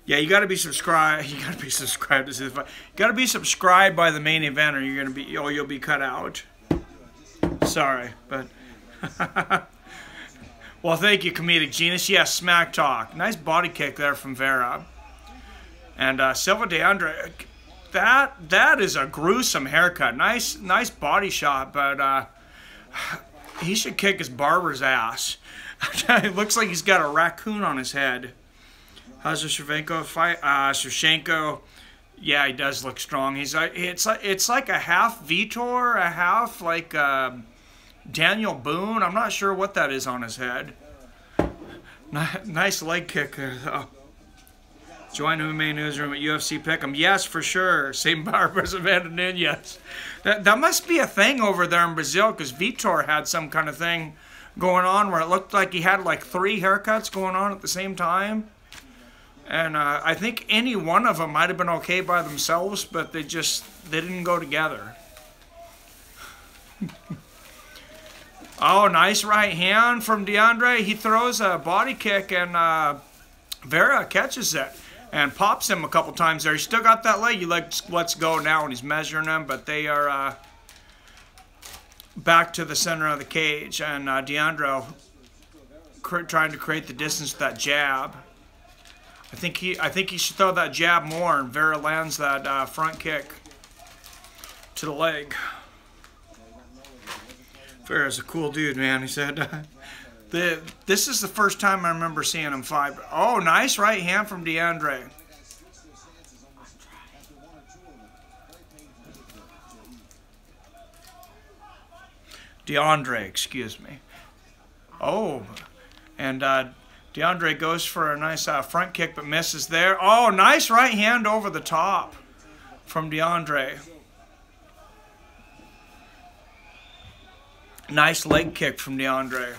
Yeah, you got to be subscribed. You got to be subscribed to see the fight. You got to be subscribed by the main event, or you'll be cut out. Sorry, but. Well, thank you, Comedic Genius. Yes, smack talk. Nice body kick there from Vera. And Silva de Andrade, that is a gruesome haircut. Nice body shot, but he should kick his barber's ass. It looks like he's got a raccoon on his head. How's the Shevchenko fight? Shevchenko, yeah, he does look strong. It's like a half Vitor, a half like Daniel Boone. I'm not sure what that is on his head. Nice leg kick there, though. Join MMA Newsroom at UFC Pick'em. Yes, for sure. Same barber as Amanda Nunez. That must be a thing over there in Brazil, because Vitor had some kind of thing going on where it looked like he had like 3 haircuts going on at the same time. And I think any one of them might have been okay by themselves, but they didn't go together. Oh, nice right hand from DeAndre. He throws a body kick, and Vera catches it and pops him a couple times there. He's still got that leg. He lets go now when he's measuring him, but they are back to the center of the cage, and DeAndre trying to create the distance with that jab. I think he should throw that jab more, and Vera lands that front kick to the leg. Vera's a cool dude, man. He said, this is the first time I remember seeing him fight. Oh, nice right hand from DeAndre. DeAndre, excuse me. Oh, and DeAndre goes for a nice front kick, but misses there. Oh, nice right hand over the top from DeAndre. Nice leg kick from DeAndre.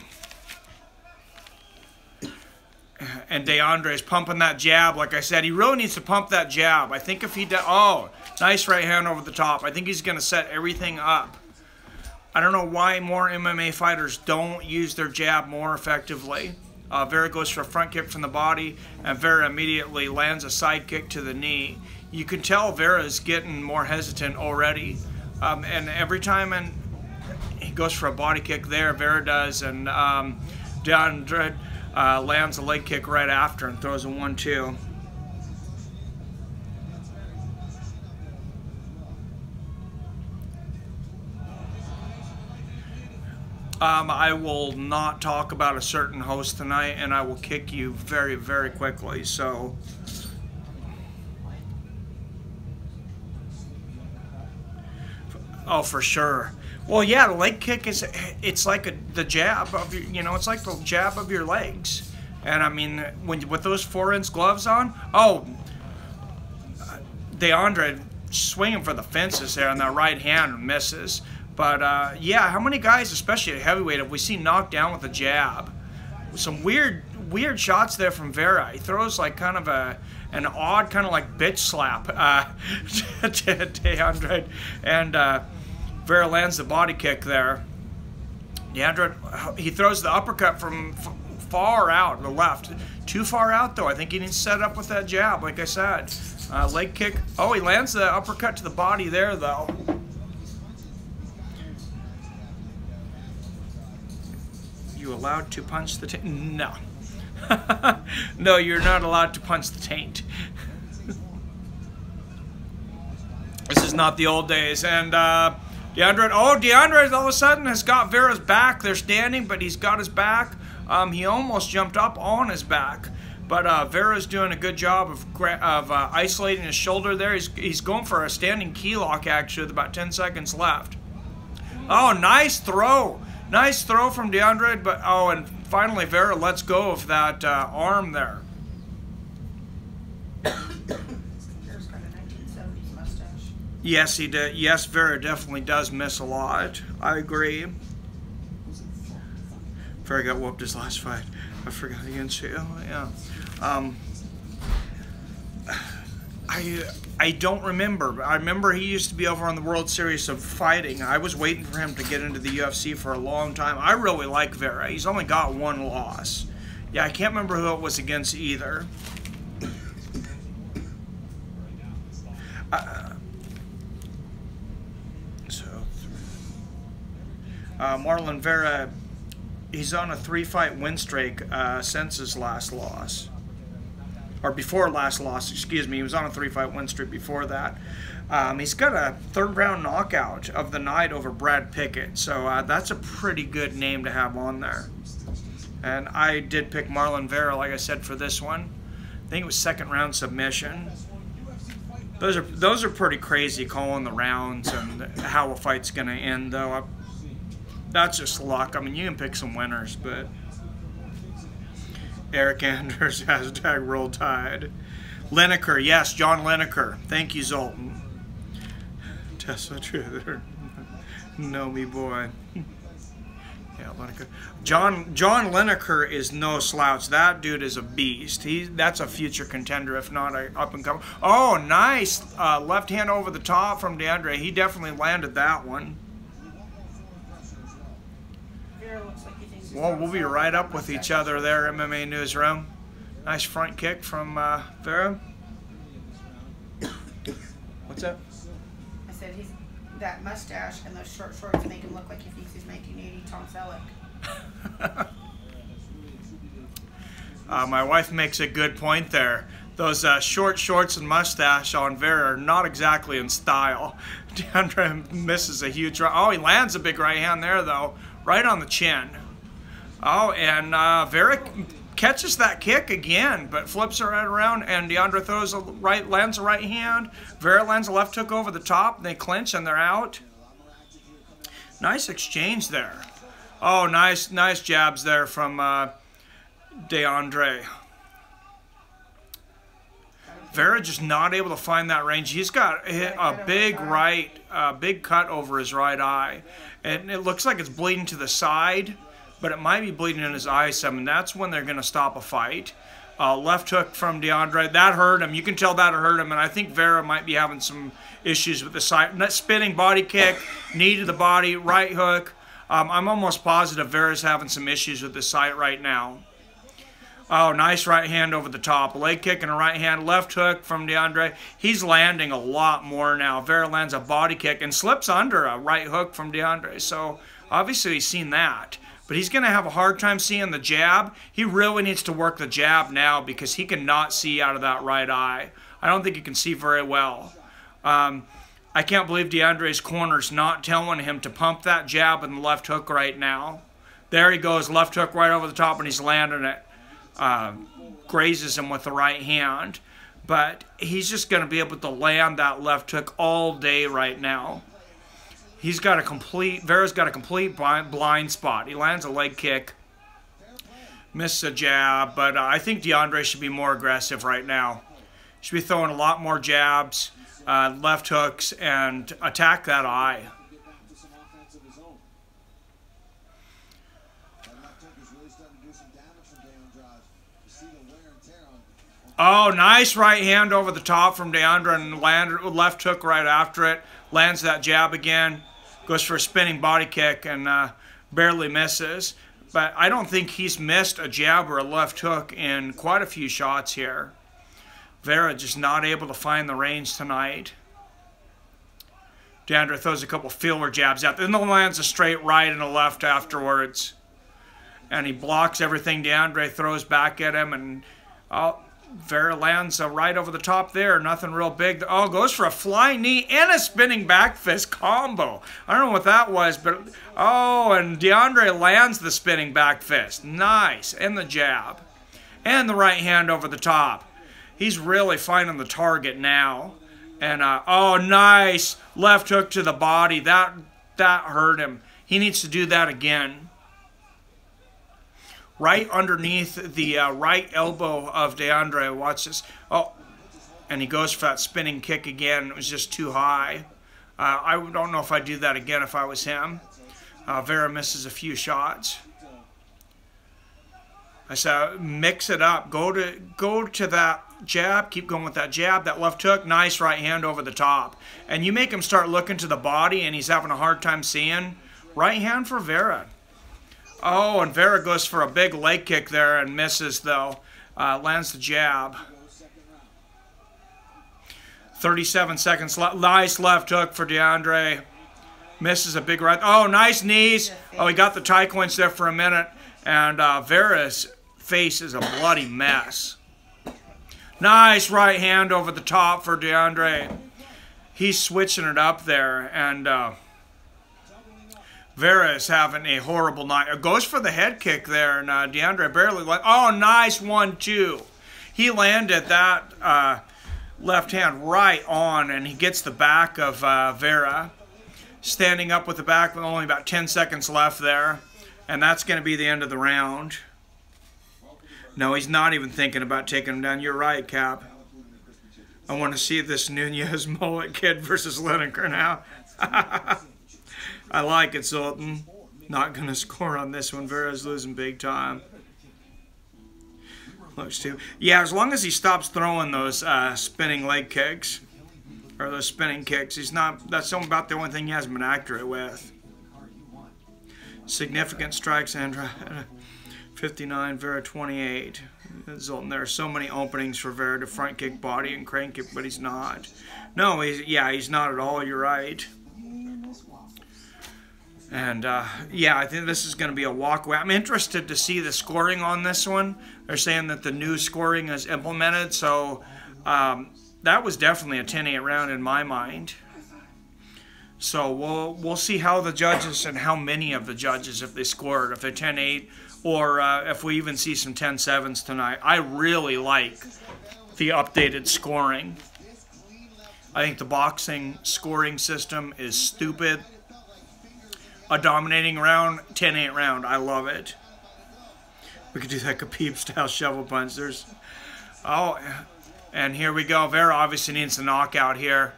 And DeAndre's pumping that jab. Like I said, he really needs to pump that jab. I think if he does... Oh, nice right hand over the top. I think he's going to set everything up. I don't know why more MMA fighters don't use their jab more effectively. Vera goes for a front kick from the body, and Vera immediately lands a side kick to the knee. You can tell Vera is getting more hesitant already. And every time he goes for a body kick there, Vera does, and DeAndre lands a leg kick right after and throws a 1-2. I will not talk about a certain host tonight, and I will kick you very, very quickly. So, oh, for sure. Well, yeah, the leg kick it's like the jab of your, it's like the jab of your legs. And I mean, with those 4-inch gloves on, oh, DeAndre swinging for the fences there on that right hand misses. But, yeah, how many guys, especially at heavyweight, have we seen knocked down with a jab? Some weird shots there from Vera. He throws like kind of an odd kind of like bitch slap to DeAndre. And Vera lands the body kick there. DeAndre, he throws the uppercut from far out, the left. Too far out, though. I think he needs to set up with that jab, like I said. Leg kick. Oh, he lands the uppercut to the body there, though. You allowed to punch the taint? No. No, you're not allowed to punch the taint. This is not the old days. And DeAndre all of a sudden has got Vera's back. They're standing, but he's got his back. He almost jumped up on his back. But Vera's doing a good job of isolating his shoulder there. He's going for a standing key lock, actually, with about 10 seconds left. Oh, nice throw. Nice throw from DeAndre, but oh, and finally Vera lets go of that arm there. Vera's got a 1970s mustache. Yes, he did. Yes, Vera definitely does miss a lot. I agree. Vera got whooped his last fight. I forgot against you. Yeah. I don't remember. I remember he used to be over on the World Series of Fighting. I was waiting for him to get into the UFC for a long time. I really like Vera. He's only got one loss. Yeah, I can't remember who it was against either. Marlon Vera, he's on a 3-fight win streak since his last loss. Or before last loss, excuse me. He was on a 3-fight win streak before that. He's got a 3rd-round knockout of the night over Brad Pickett. So that's a pretty good name to have on there. And I did pick Marlon Vera, like I said, for this one. I think it was 2nd-round submission. Those are pretty crazy, calling the rounds and how a fight's going to end, though. That's just luck. I mean, you can pick some winners, but... Eryk Anders, hashtag Roll Tide. Lineker, yes, John Lineker. Thank you, Zoltan. Tesla Truther. Know me, boy. Yeah, Lineker. John Lineker is no slouch. That dude is a beast. That's a future contender, if not a up-and-comer. Oh, nice. Left hand over the top from DeAndre. He definitely landed that one. Well, we'll be right up with each other there, MMA Newsroom. Nice front kick from Vera. What's that? I said that mustache and those short shorts make him look like he thinks he's 1980 Tom Selleck. My wife makes a good point there. Those short shorts and mustache on Vera are not exactly in style. DeAndre misses a huge right. Oh, he lands a big right hand there, though. Right on the chin. Oh, and Vera catches that kick again, but flips it right around, and DeAndre throws lands a right hand. Vera lands a left hook over the top. They clinch, and they're out. Nice exchange there. Oh, nice jabs there from DeAndre. Vera just not able to find that range. He's got a big cut over his right eye, and it looks like it's bleeding to the side, but it might be bleeding in his eye some, and that's when they're going to stop a fight. Left hook from DeAndre. That hurt him. You can tell that hurt him, and I think Vera might be having some issues with the side. That spinning body kick, knee to the body, right hook. I'm almost positive Vera's having some issues with the sight right now. Oh, nice right hand over the top. Leg kick and a right hand. Left hook from DeAndre. He's landing a lot more now. Vera lands a body kick and slips under a right hook from DeAndre. So, obviously, he's seen that. But he's going to have a hard time seeing the jab. He really needs to work the jab now because he cannot see out of that right eye. I don't think he can see very well. I can't believe DeAndre's corner's not telling him to pump that jab and the left hook right now. There he goes, left hook right over the top, and he's landing it. Grazes him with the right hand, but he's just going to be able to land that left hook all day right now. Vera's got a complete blind spot. He lands a leg kick, misses a jab, but I think DeAndre should be more aggressive right now. Should be throwing a lot more jabs, left hooks, and attack that eye. Oh, nice right hand over the top from DeAndre and left hook right after it. Lands that jab again. Goes for a spinning body kick and barely misses. But I don't think he's missed a jab or a left hook in quite a few shots here. Vera just not able to find the range tonight. DeAndre throws a couple feeler jabs out. Then lands a straight right and a left afterwards. And he blocks everything DeAndre throws back at him, and Vera lands a right over the top there. Nothing real big. Oh, goes for a flying knee and a spinning back fist combo. I don't know what that was, but oh, and DeAndre lands the spinning back fist. Nice. And the jab. And the right hand over the top. He's really finding the target now. And, oh, nice. Left hook to the body. That hurt him. He needs to do that again. Right underneath the right elbow of DeAndre. Watch this. Oh, and he goes for that spinning kick again. It was just too high. I don't know if I'd do that again if I was him. Vera misses a few shots. I said, mix it up. Go to that jab. Keep going with that jab. That left hook. Nice right hand over the top. And you make him start looking to the body, and he's having a hard time seeing. Right hand for Vera. Oh, and Vera goes for a big leg kick there and misses, though. Lands the jab. 37 seconds left. Nice left hook for DeAndre. Misses a big right. Oh, nice knees. Oh, he got the tie clinch there for a minute. And Vera's face is a bloody mess. Nice right hand over the top for DeAndre. He's switching it up there. And Vera is having a horrible night. Goes for the head kick there, and DeAndre barely let. Oh, nice 1-2. He landed that left hand right on, and he gets the back of Vera. Standing up with the back with only about 10 seconds left there, and that's going to be the end of the round. No, he's not even thinking about taking him down. You're right, Cap. I want to see this Nunez mullet kid versus Lineker now. I like it, Sultan. Not going to score on this one. Vera's losing big time. Looks too. Yeah, as long as he stops throwing those spinning leg kicks, or those spinning kicks, he's not. That's about the only thing he hasn't been accurate with. Significant strikes, Andra 59, Vera 28. Resulting there are so many openings for Vera to front kick, body, and crank kick, but he's not. No, he's not at all. You're right. And yeah, I think this is going to be a walkaway. I'm interested to see the scoring on this one. They're saying that the new scoring is implemented, so that was definitely a 10-8 round in my mind. So we'll see how the judges and how many of the judges, if they scored, if they're 10-8, or if we even see some 10-7s tonight. I really like the updated scoring. I think the boxing scoring system is stupid. A dominating round, 10-8 round. I love it. We could do that Khabib-style shovel punch. Oh, and here we go. Vera obviously needs a knockout here.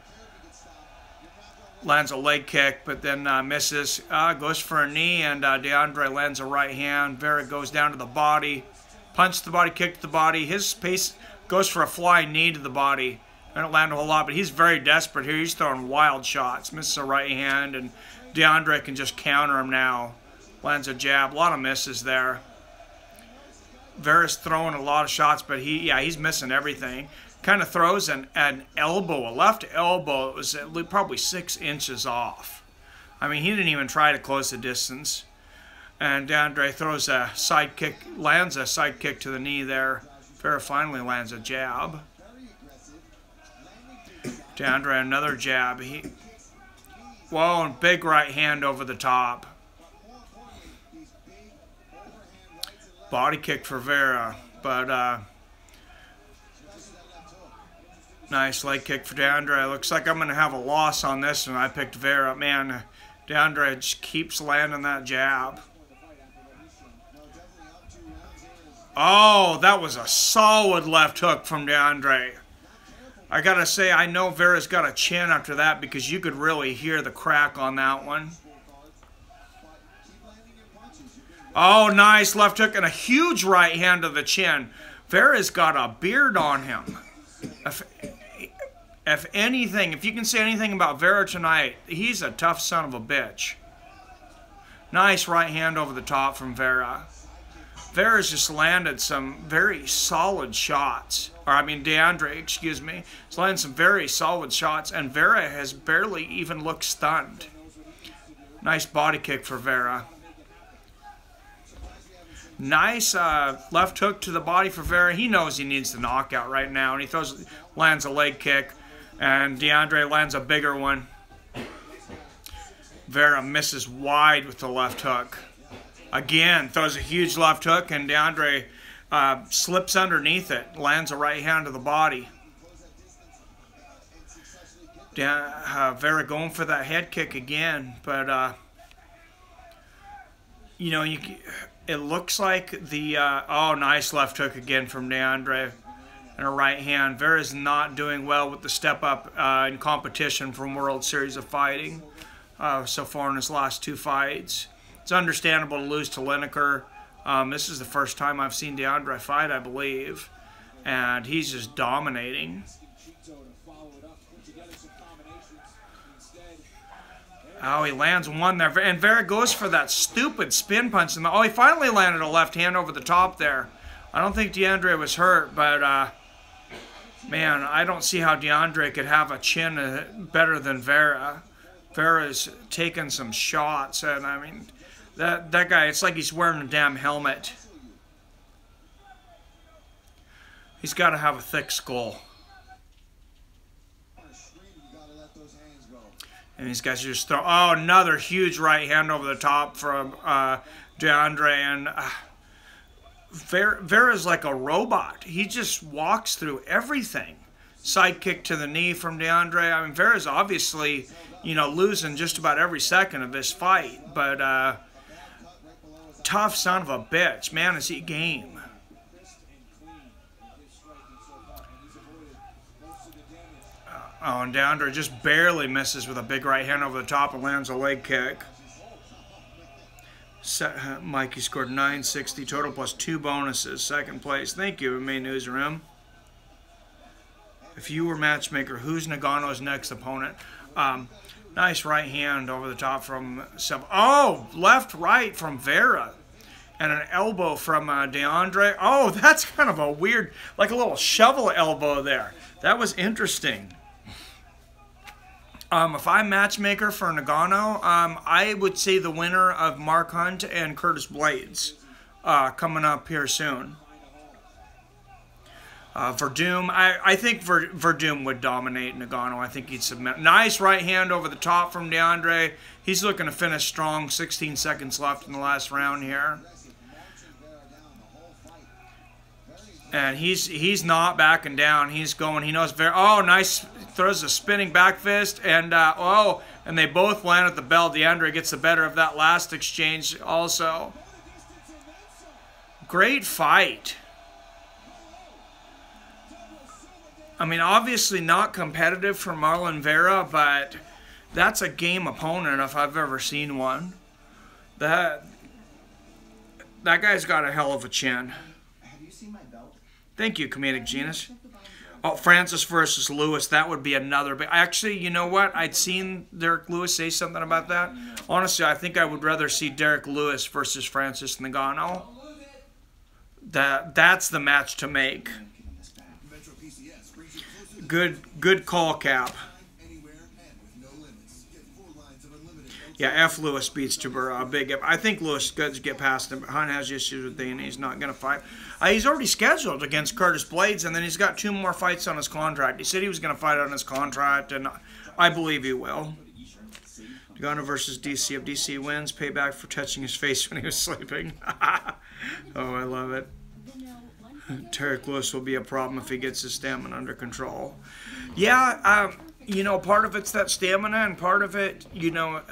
Lands a leg kick, but then misses. Goes for a knee, and DeAndre lands a right hand. Vera goes down to the body. Punch to the body, kick to the body. His pace goes for a flying knee to the body. I don't land a whole lot, but he's very desperate here. He's throwing wild shots. Misses a right hand, and DeAndre can just counter him now. Lands a jab. A lot of misses there. Vera's throwing a lot of shots, but he's missing everything. Kind of throws an elbow, a left elbow. It was probably 6 inches off. I mean, he didn't even try to close the distance. And DeAndre throws a side kick, lands a side kick to the knee there. Vera finally lands a jab. DeAndre another jab. Whoa, and big right hand over the top. Body kick for Vera, but nice leg kick for DeAndre. Looks like I'm going to have a loss on this one. I picked Vera. Man, DeAndre just keeps landing that jab. Oh, that was a solid left hook from DeAndre. I got to say, I know Vera's got a chin after that because you could really hear the crack on that one. Oh, nice left hook and a huge right hand to the chin. Vera's got a beard on him. If anything, if you can say anything about Vera tonight, he's a tough son of a bitch. Nice right hand over the top from Vera. Vera's just landed some very solid shots. Or, I mean, DeAndre, excuse me. He's landed some very solid shots, and Vera has barely even looked stunned. Nice body kick for Vera. Nice left hook to the body for Vera. He knows he needs the knockout right now, and he lands a leg kick, and DeAndre lands a bigger one. Vera misses wide with the left hook. Again, throws a huge left hook, and DeAndre slips underneath it, lands a right hand to the body. Vera going for that head kick again, but you know, it looks like the oh, nice left hook again from DeAndre and a right hand. Vera's not doing well with the step up in competition from World Series of Fighting so far in his last 2 fights. It's understandable to lose to Lineker. This is the first time I've seen DeAndre fight, I believe, and he's just dominating. Oh, he lands one there, and Vera goes for that stupid spin punch. Oh, he finally landed a left hand over the top there. I don't think DeAndre was hurt, but man, I don't see how DeAndre could have a chin better than Vera. Vera's taken some shots, and I mean, that guy, it's like he's wearing a damn helmet. He's got to have a thick skull. And these guys just throw, oh, another huge right hand over the top from DeAndre. And Vera's like a robot. He just walks through everything. Side kick to the knee from DeAndre. I mean, Vera's obviously, you know, losing just about every second of this fight. But tough son of a bitch. Man, is he game. Oh, and DeAndre just barely misses with a big right hand over the top and lands a leg kick. Mikey scored 960 total plus 2 bonuses. Second place. Thank you, main newsroom. If you were matchmaker, who's Nagano's next opponent? Nice right hand over the top from oh, left, right from Vera. And an elbow from DeAndre. Oh, that's kind of a weird, like a little shovel elbow there. That was interesting. If I'm matchmaker for Nagano, I would say the winner of Mark Hunt and Curtis Blades coming up here soon. Verdum, I think Verdum would dominate Nagano. I think he'd submit. Nice right hand over the top from DeAndre. He's looking to finish strong. 16 seconds left in the last round here. And he's not backing down. He's going. He knows very. Oh, nice. Throws a spinning back fist. And, and they both land at the bell. DeAndre gets the better of that last exchange also. Great fight. I mean, obviously not competitive for Marlon Vera, but that's a game opponent if I've ever seen one. That guy's got a hell of a chin. Thank you, Comedic Genius. Oh, Francis versus Lewis. That would be another. But actually, you know what? I'd seen Derek Lewis say something about that. Honestly, I think I would rather see Derek Lewis versus Francis Ngannou. That's the match to make. Good call, Cap. Yeah, F. Lewis beats Tibura. Big F. I think Lewis could get past him. Hunt has issues with Dana. He's not going to fight. He's already scheduled against Curtis Blades, and then he's got 2 more fights on his contract. He said he was going to fight on his contract, and I believe he will. Ngannou versus DC. If DC wins, payback for touching his face when he was sleeping. Oh, I love it. Derek Lewis will be a problem if he gets his stamina under control. Yeah, you know, part of it's that stamina, and part of it, you know,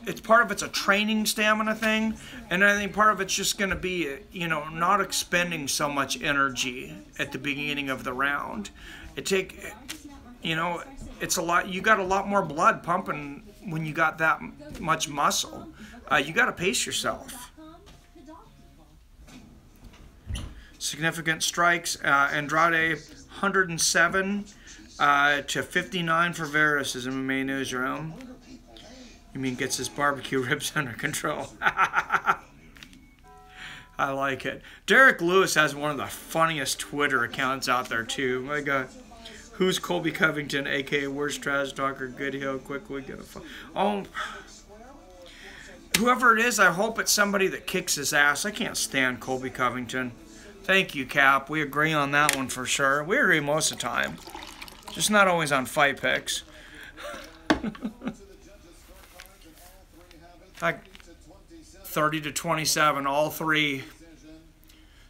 it's a training stamina thing, and I think part of it's just going to be, you know, not expending so much energy at the beginning of the round. You know, it's a lot. You got a lot more blood pumping when you got that much muscle. You got to pace yourself. Significant strikes. Andrade 107. To 59 for Varys is MMA Newsroom. You mean gets his barbecue ribs under control. I like it. Derek Lewis has one of the funniest Twitter accounts out there, too. My God. Who's Colby Covington, a.k.a. worst trash talker, Goodhill, quickly gonna fight? Oh, whoever it is, I hope it's somebody that kicks his ass. I can't stand Colby Covington. Thank you, Cap. We agree on that one for sure. We agree most of the time. Just not always on fight picks. Like 30-27, all 3.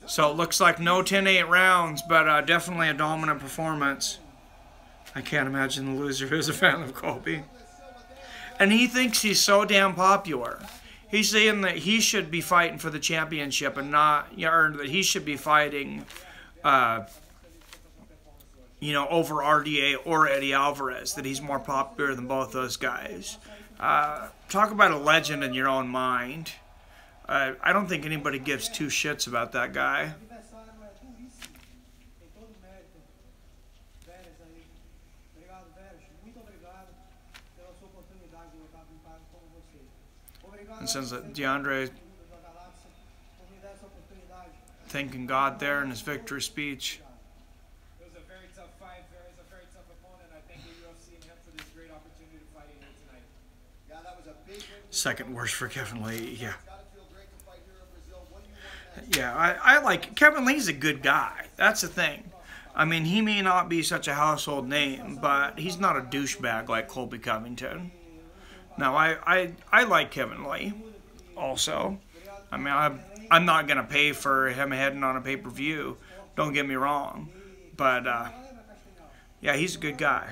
So it looks like no 10-8 rounds, but definitely a dominant performance. I can't imagine the loser who's a fan of Colby. And he thinks he's so damn popular. He's saying that he should be fighting for the championship and not, or that he should be fighting, you know, over RDA or Eddie Alvarez, that he's more popular than both those guys. Talk about a legend in your own mind. I don't think anybody gives 2 shits about that guy. And since DeAndre thanking God there in his victory speech. Second worst for Kevin Lee, yeah. Yeah, I like Kevin Lee's a good guy. That's the thing. I mean, he may not be such a household name, but he's not a douchebag like Colby Covington. No, I like Kevin Lee also. I mean, I'm not going to pay for him heading on a pay-per-view. Don't get me wrong. But, yeah, he's a good guy.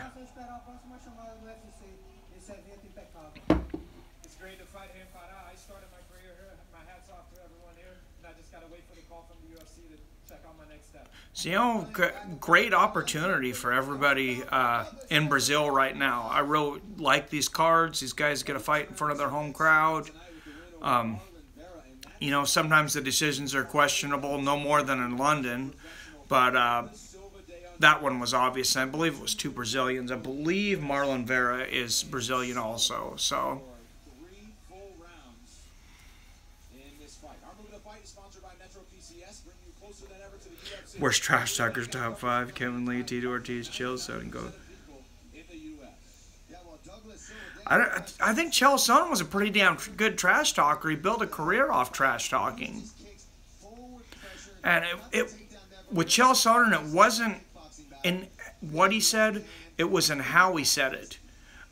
So, you know, great opportunity for everybody in Brazil right now. I really like these cards. These guys get a fight in front of their home crowd. You know, sometimes the decisions are questionable, no more than in London. But that one was obvious. And I believe it was 2 Brazilians. I believe Marlon Vera is Brazilian also. So. Where's Trash Talkers top 5? Kevin Lee, Tito Ortiz, Chael Sonnen go. I think Chael Sonnen was a pretty damn good trash talker. He built a career off trash talking. And with Chael Sonnen, it wasn't in what he said, it was in how he said it.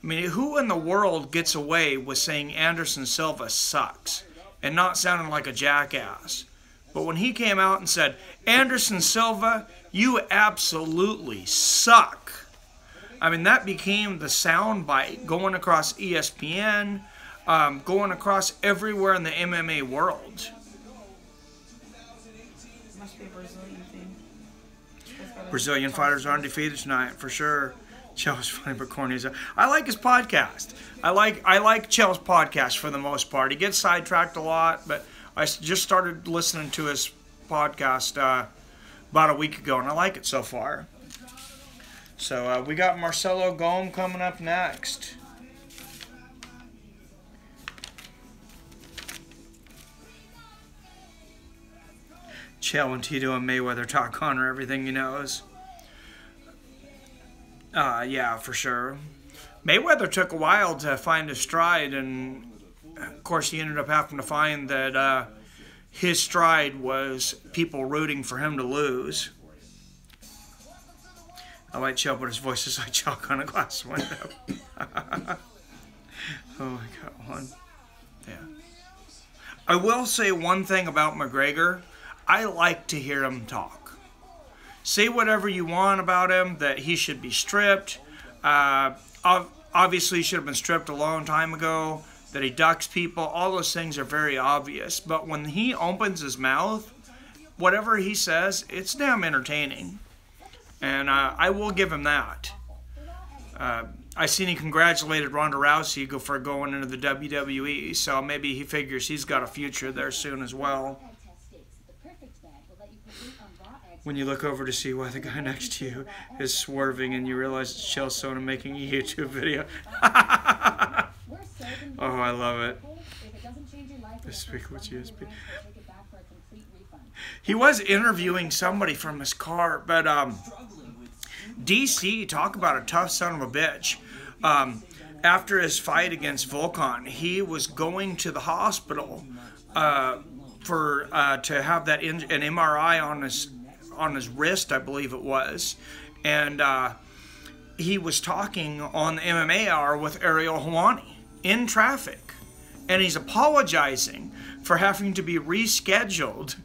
I mean, who in the world gets away with saying Anderson Silva sucks and not sounding like a jackass? But when he came out and said, Anderson Silva, you absolutely suck. I mean, that became the soundbite going across ESPN, going across everywhere in the MMA world. Must be a Brazilian thing. Brazilian fighters are undefeated tonight, for sure. Chael's funny, but corny as hell. I like his podcast. I like Chael's podcast for the most part. He gets sidetracked a lot, but I just started listening to his podcast about a week ago, and I like it so far. So we got Marcelo Golm coming up next. Chael and Tito and Mayweather talk Conor everything he knows. Yeah, for sure. Mayweather took a while to find his stride, and of course he ended up having to find that his stride was people rooting for him to lose. I like Chael, but his voice is like chalk on a glass window. Oh my God, one. Yeah. I will say one thing about McGregor. I like to hear him talk. Say whatever you want about him, that he should be stripped. Obviously, he should have been stripped a long time ago. That he ducks people. All those things are very obvious. But when he opens his mouth, whatever he says, it's damn entertaining. And I will give him that. I seen he congratulated Ronda Rousey for going into the WWE, so maybe he figures he's got a future there soon as well. When you look over to see why the guy next to you is swerving and you realize it's Chael Sonnen making a YouTube video. Oh, I love it. He was interviewing somebody from his car, but DC, talk about a tough son of a bitch. After his fight against Volkan, he was going to the hospital to have that an MRI on his wrist, I believe it was, and he was talking on the MMA Hour with Ariel Helwani in traffic, and he's apologizing for having to be rescheduled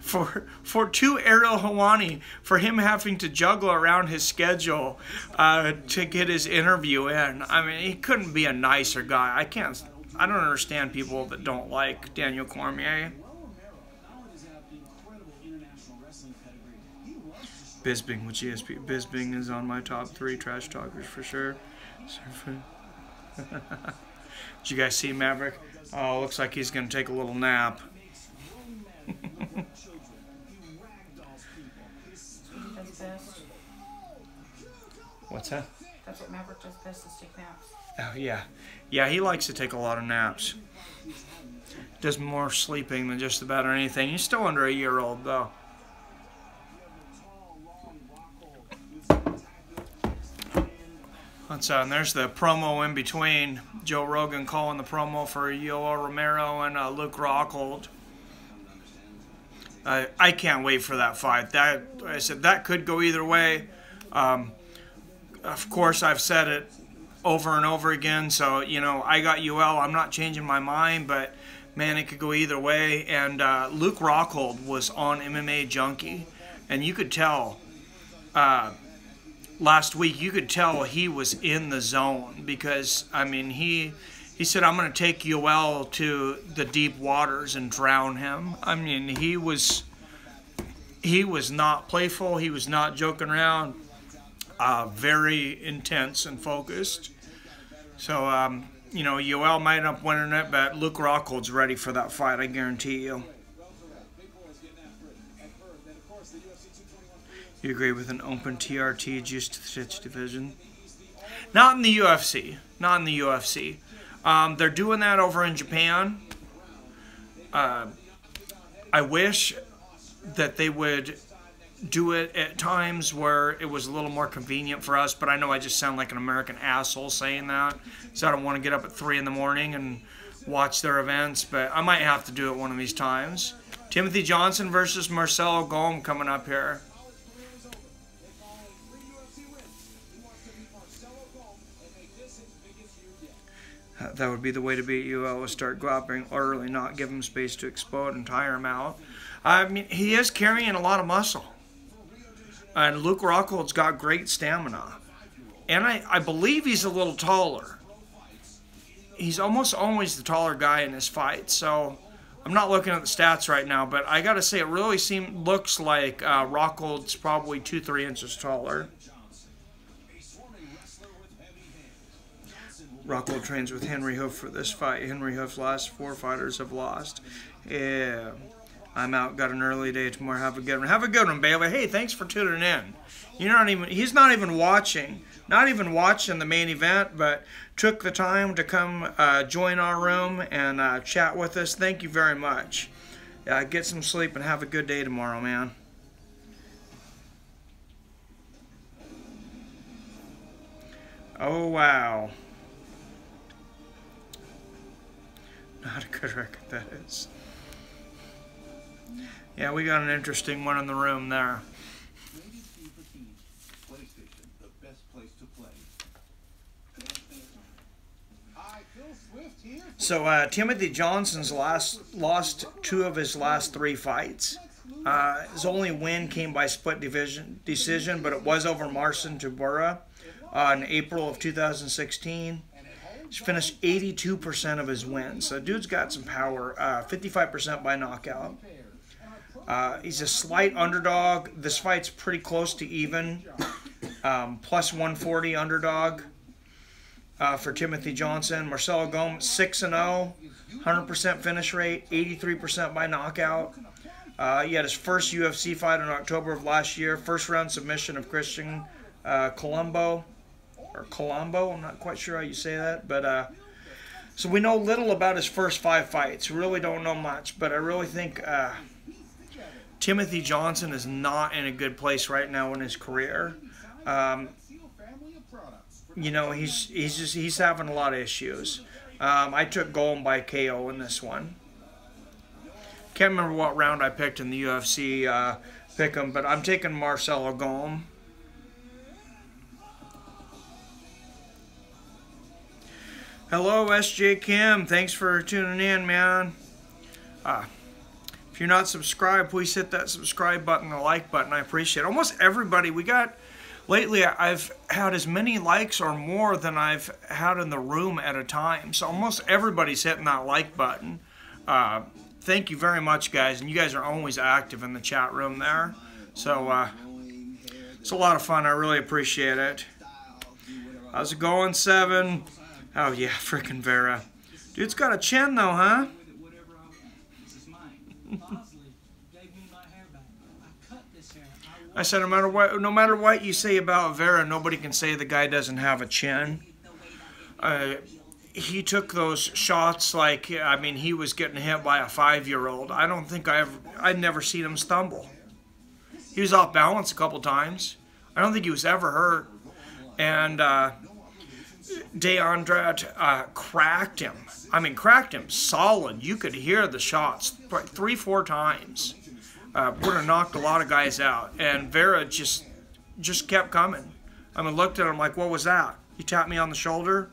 to Ariel Helwani, for him having to juggle around his schedule to get his interview in. I mean, he couldn't be a nicer guy. I don't understand people that don't like Daniel Cormier. Bisping with GSP. Bisping is on my top 3 trash talkers for sure. Did you guys see Maverick? Oh, looks like he's going to take a little nap. What's that? That's what Maverick does best, is take naps. Oh, yeah. Yeah, he likes to take a lot of naps. Does more sleeping than just about anything. He's still under a year-old, though. And there's the promo in between. Joe Rogan calling the promo for Yoel Romero and Luke Rockhold. I can't wait for that fight. I said that could go either way. Of course, I've said it over and over again. So, you know, I got Yoel. I'm not changing my mind, but man, it could go either way. And Luke Rockhold was on MMA Junkie, and you could tell last week, you could tell he was in the zone because, I mean, he said, I'm going to take Yoel to the deep waters and drown him. I mean, he was not playful. He was not joking around. Very intense and focused. So, you know, Yoel might end up winning it, but Luke Rockhold's ready for that fight, I guarantee you. You agree with an open TRT juice to the stitch division? Not in the UFC. Not in the UFC. They're doing that over in Japan. I wish that they would do it at times where it was a little more convenient for us, but I know I just sound like an American asshole saying that, so I don't want to get up at 3 in the morning and watch their events, but I might have to do it one of these times. Timothy Johnson versus Marcelo Golm coming up here. That would be the way to beat you. Always start grappling early, not give him space to explode and tire him out. I mean, he is carrying a lot of muscle. And Luke Rockhold's got great stamina. And I believe he's a little taller. He's almost always the taller guy in his fight. So I'm not looking at the stats right now, but I got to say it really looks like Rockhold's probably 2-3 inches taller. Rockhold trains with Henry Hoof for this fight. Henry Hoof's last 4 fighters have lost. Yeah. I'm out. Got an early day tomorrow. Have a good one. Have a good one, Bailey. Hey, thanks for tuning in. He's not even watching the main event, but took the time to come join our room and chat with us. Thank you very much. Get some sleep and have a good day tomorrow, man. Oh, wow. Not a good record, that is. Yeah, we got an interesting one in the room there. So Timothy Johnson's lost 2 of his last 3 fights. His only win came by split decision, but it was over Marcin Tybura in April of 2016. He's finished 82% of his wins. So dude's got some power. 55% by knockout. He's a slight underdog. This fight's pretty close to even. Plus 140 underdog for Timothy Johnson. Marcelo Golm, 6-0. 100% finish rate. 83% by knockout. He had his first UFC fight in October of last year. First round submission of Christian Colombo. Or Colombo, I'm not quite sure how you say that, but so we know little about his first 5 fights. We really don't know much, but I really think Timothy Johnson is not in a good place right now in his career. You know, he's having a lot of issues. I took Golm by KO in this one. Can't remember what round I picked in the UFC pick'em, but I'm taking Marcelo Golm. Hello, SJ Kim. Thanks for tuning in, man. If you're not subscribed, please hit that subscribe button, the like button. I appreciate it. Almost everybody lately, I've had as many likes or more than I've had in the room at a time. So almost everybody's hitting that like button. Thank you very much, guys. And you guys are always active in the chat room there. So it's a lot of fun. I really appreciate it. How's it going, 7? Oh, yeah, frickin' Vera. Dude's got a chin, though, huh? I said, no matter what you say about Vera, nobody can say the guy doesn't have a chin. He took those shots like, I mean, he was getting hit by a 5-year-old. I don't think I'd never seen him stumble. He was off balance a couple times. I don't think he was ever hurt. And DeAndre cracked him. I mean, cracked him solid. You could hear the shots 3-4 times. Would have knocked a lot of guys out. And Vera just kept coming. I mean, looked at him like, what was that? He tapped me on the shoulder.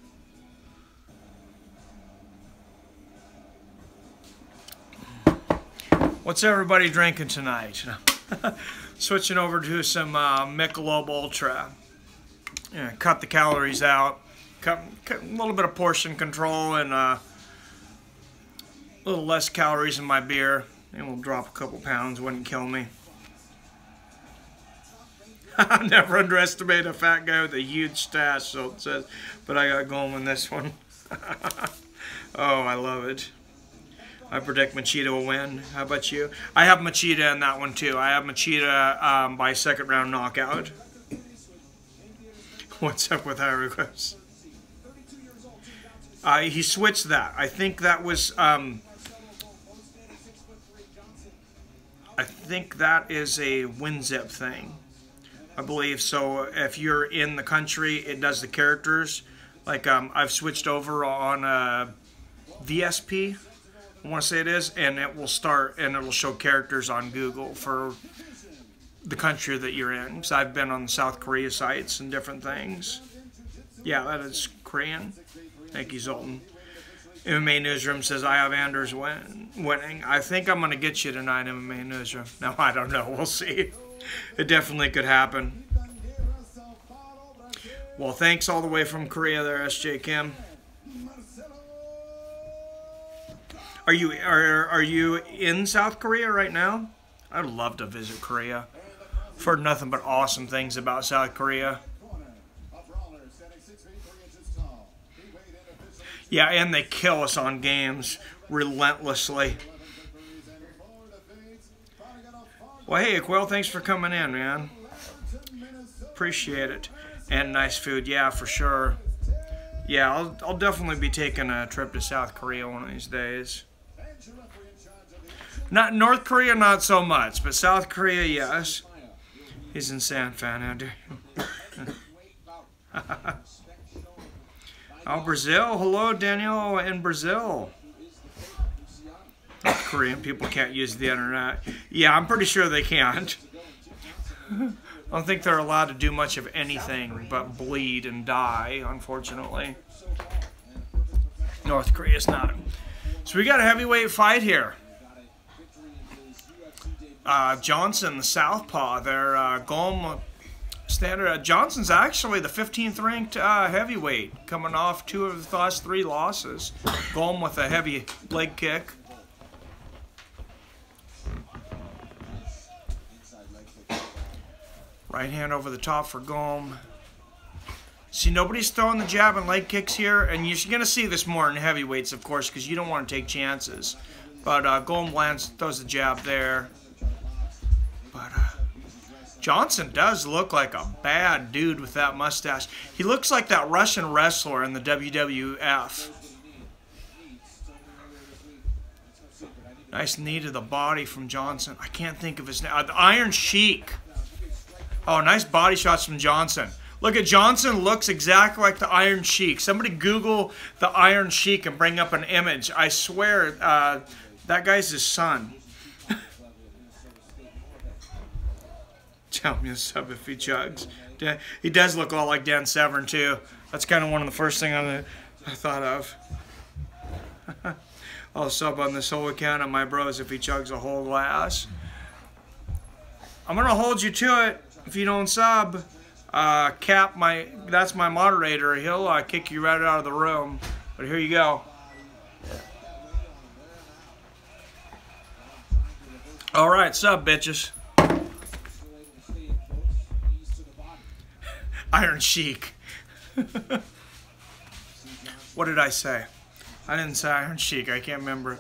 What's everybody drinking tonight? Switching over to some Michelob Ultra. Yeah, cut the calories out. Cut a little bit of portion control and a little less calories in my beer. And we'll drop a couple pounds. Wouldn't kill me. Never underestimate a fat guy with a huge stash, so it says. But I got going in this one. Oh, I love it. I predict Machida will win. How about you? I have Machida in that one too. I have Machida by second round knockout. What's up with Eryk? He switched that. I think that was. I think that is a WinZip thing. I believe so. If you're in the country, it does the characters. Like I've switched over on VSP. I want to say it is, and it will start and it will show characters on Google for the country that you're in. Because I've been on South Korea sites and different things. Yeah, that is Korean. Thank you, Zoltan. MMA Newsroom says I have Anders winning. I think I'm going to get you tonight, MMA Newsroom. No, I don't know. We'll see. It definitely could happen. Well, thanks all the way from Korea there, SJ Kim. Are you in South Korea right now? I'd love to visit Korea. I've heard nothing but awesome things about South Korea. Yeah, and they kill us on games relentlessly. Well, hey, Aquil, thanks for coming in, man. Appreciate it. And nice food, yeah, for sure. Yeah, I'll definitely be taking a trip to South Korea one of these days. Not North Korea, not so much, but South Korea, yes. He's in San Fan, how dare you? Oh, Brazil. Hello, Daniel in Brazil. North Korean people can't use the internet. Yeah, I'm pretty sure they can't. I don't think they're allowed to do much of anything but bleed and die, unfortunately. North Korea's not. So we got a heavyweight fight here. Johnson, the southpaw there, Golm standard. Johnson's actually the 15th ranked heavyweight, coming off 2 of the last 3 losses. Golm with a heavy leg kick. Right hand over the top for Golm. See, nobody's throwing the jab and leg kicks here, and you're going to see this more in heavyweights, of course, because you don't want to take chances. But Golm throws the jab there. But Johnson does look like a bad dude with that mustache. He looks like that Russian wrestler in the WWF. Nice knee to the body from Johnson. I can't think of his name. The Iron Sheik. Oh, nice body shots from Johnson. Look at Johnson, looks exactly like the Iron Sheik. Somebody Google the Iron Sheik and bring up an image. I swear, that guy's his son. Tell me a sub if he chugs. He does look a lot like Dan Severn, too. That's kind of one of the first things I thought of. I'll sub on this whole account of my bros if he chugs a whole glass. I'm going to hold you to it if you don't sub. Cap, that's my moderator. He'll kick you right out of the room. But here you go. All right, sub, bitches. Iron Sheik. What did I say? I didn't say Iron Sheik. I can't remember.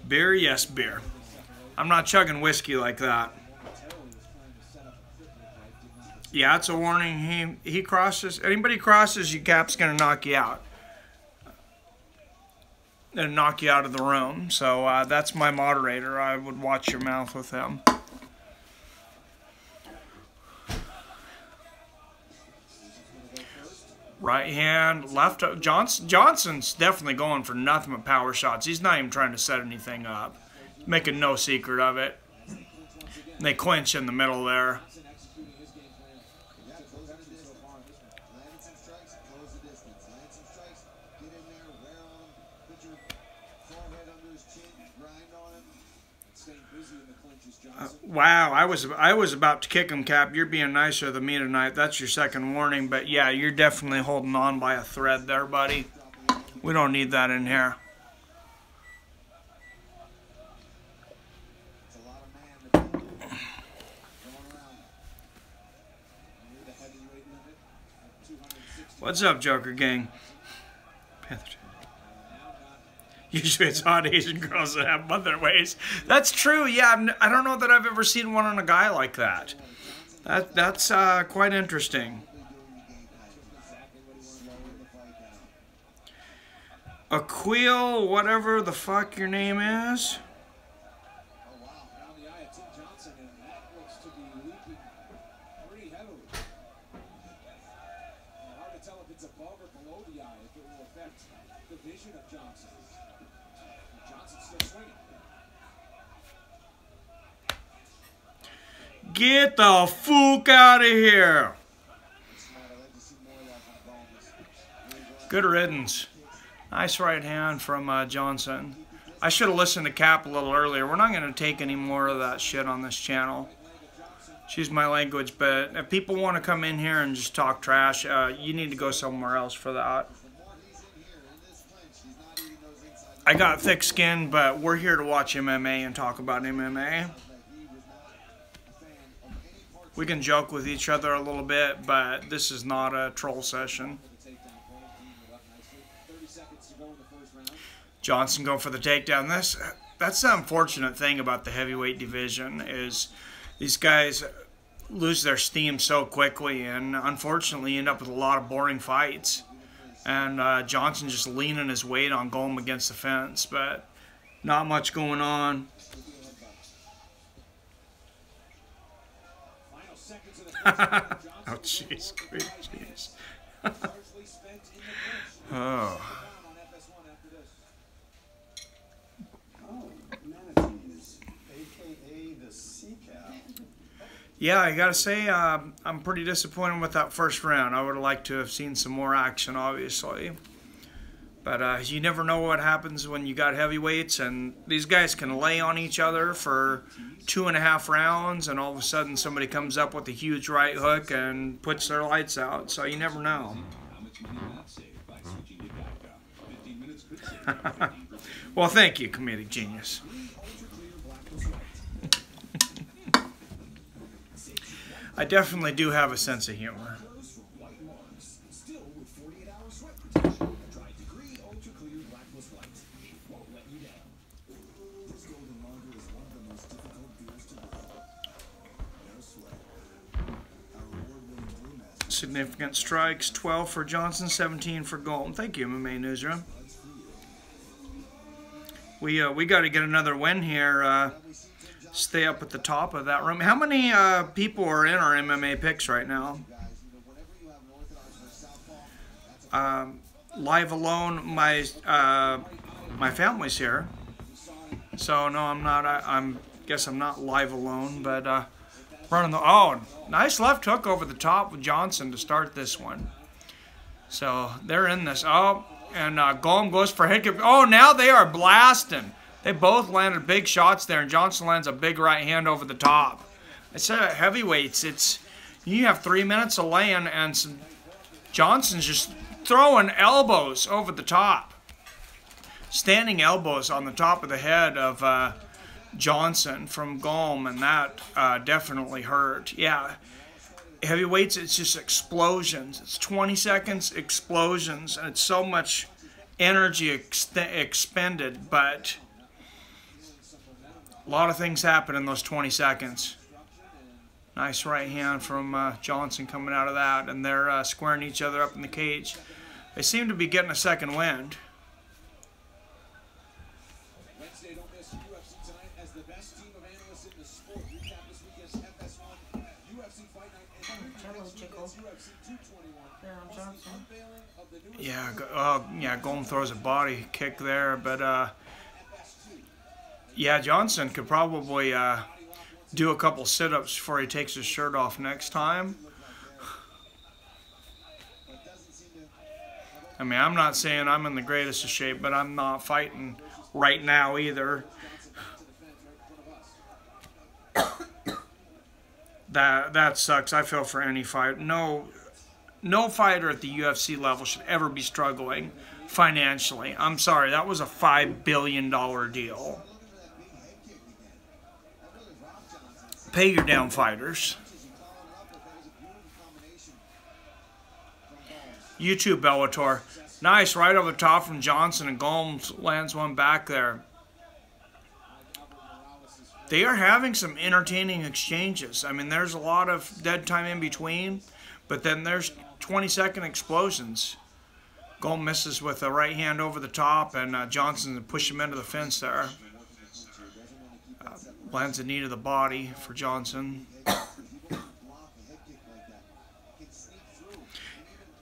Beer? Yes, beer. I'm not chugging whiskey like that. Yeah, it's a warning. He crosses. Anybody crosses you, Cap's going to knock you out. And knock you out of the room. So that's my moderator. I would watch your mouth with him. Right hand, left. Johnson's definitely going for nothing but power shots. He's not even trying to set anything up. He's making no secret of it. And they clinch in the middle there. Wow, I was about to kick him, Cap. You're being nicer than me tonight. That's your second warning. But yeah, you're definitely holding on by a thread there, buddy. We don't need that in here. What's up, Joker Gang? Usually it's hot Asian girls that have mother ways. That's true, yeah. I don't know that I've ever seen one on a guy like that. That's quite interesting. Aquil, whatever the fuck your name is. Get the fuck out of here. Good riddance. Nice right hand from Johnson. I should have listened to Cap a little earlier. We're not going to take any more of that shit on this channel. Excuse my language, but if people want to come in here and just talk trash, you need to go somewhere else for that. I got thick skin, but we're here to watch MMA and talk about MMA. We can joke with each other a little bit, but this is not a troll session. Johnson going for the takedown. That's the unfortunate thing about the heavyweight division is these guys lose their steam so quickly, and unfortunately end up with a lot of boring fights. And Johnson just leaning his weight on Golm against the fence, but not much going on. Oh, jeez. Jeez. Oh. Yeah, I gotta say, I'm pretty disappointed with that first round. I would have liked to have seen some more action, obviously. But you never know what happens when you got heavyweights, and these guys can lay on each other for 2.5 rounds, and all of a sudden somebody comes up with a huge right hook and puts their lights out. So you never know. Well, thank you, comedic genius. I definitely do have a sense of humor. Significant strikes, 12 for Johnson, 17 for Golm. Thank you, MMA Newsroom. We got to get another win here. Stay up at the top of that room. How many people are in our MMA picks right now? Live alone, my family's here. So no, I'm not. I guess I'm not live alone, but running the. Oh, nice left hook over the top with Johnson to start this one. So they're in this. Oh, and Golm goes for head kick. Oh, now they are blasting. They both landed big shots there, and Johnson lands a big right hand over the top. I said heavyweights, you have 3 minutes of laying, and Johnson's just throwing elbows over the top. Standing elbows on the top of the head of Johnson from Golm, and that definitely hurt. Yeah, heavyweights, it's just explosions. It's 20 seconds, explosions, and it's so much energy expended, but a lot of things happen in those 20 seconds. Nice right hand from Johnson coming out of that, and they're squaring each other up in the cage. They seem to be getting a second wind. Wednesday, don't miss UFC tonight as the best team of analysts in the sport recap this weekend's FS1 UFC Fight Night and UFC 221. Yeah, Golm throws a body kick there, but yeah, Johnson could probably do a couple sit-ups before he takes his shirt off next time. I mean, I'm not saying I'm in the greatest of shape, but I'm not fighting right now either. That sucks. I feel for any fight. No fighter at the UFC level should ever be struggling financially. I'm sorry, that was a $5 billion deal. Pay your damn fighters. YouTube Bellator. Nice, right over the top from Johnson, and Gomes lands one back there. They are having some entertaining exchanges. I mean, there's a lot of dead time in between, but then there's 20-second explosions. Gomes misses with a right hand over the top, and Johnson pushed him into the fence there. Lands a knee to the body for Johnson.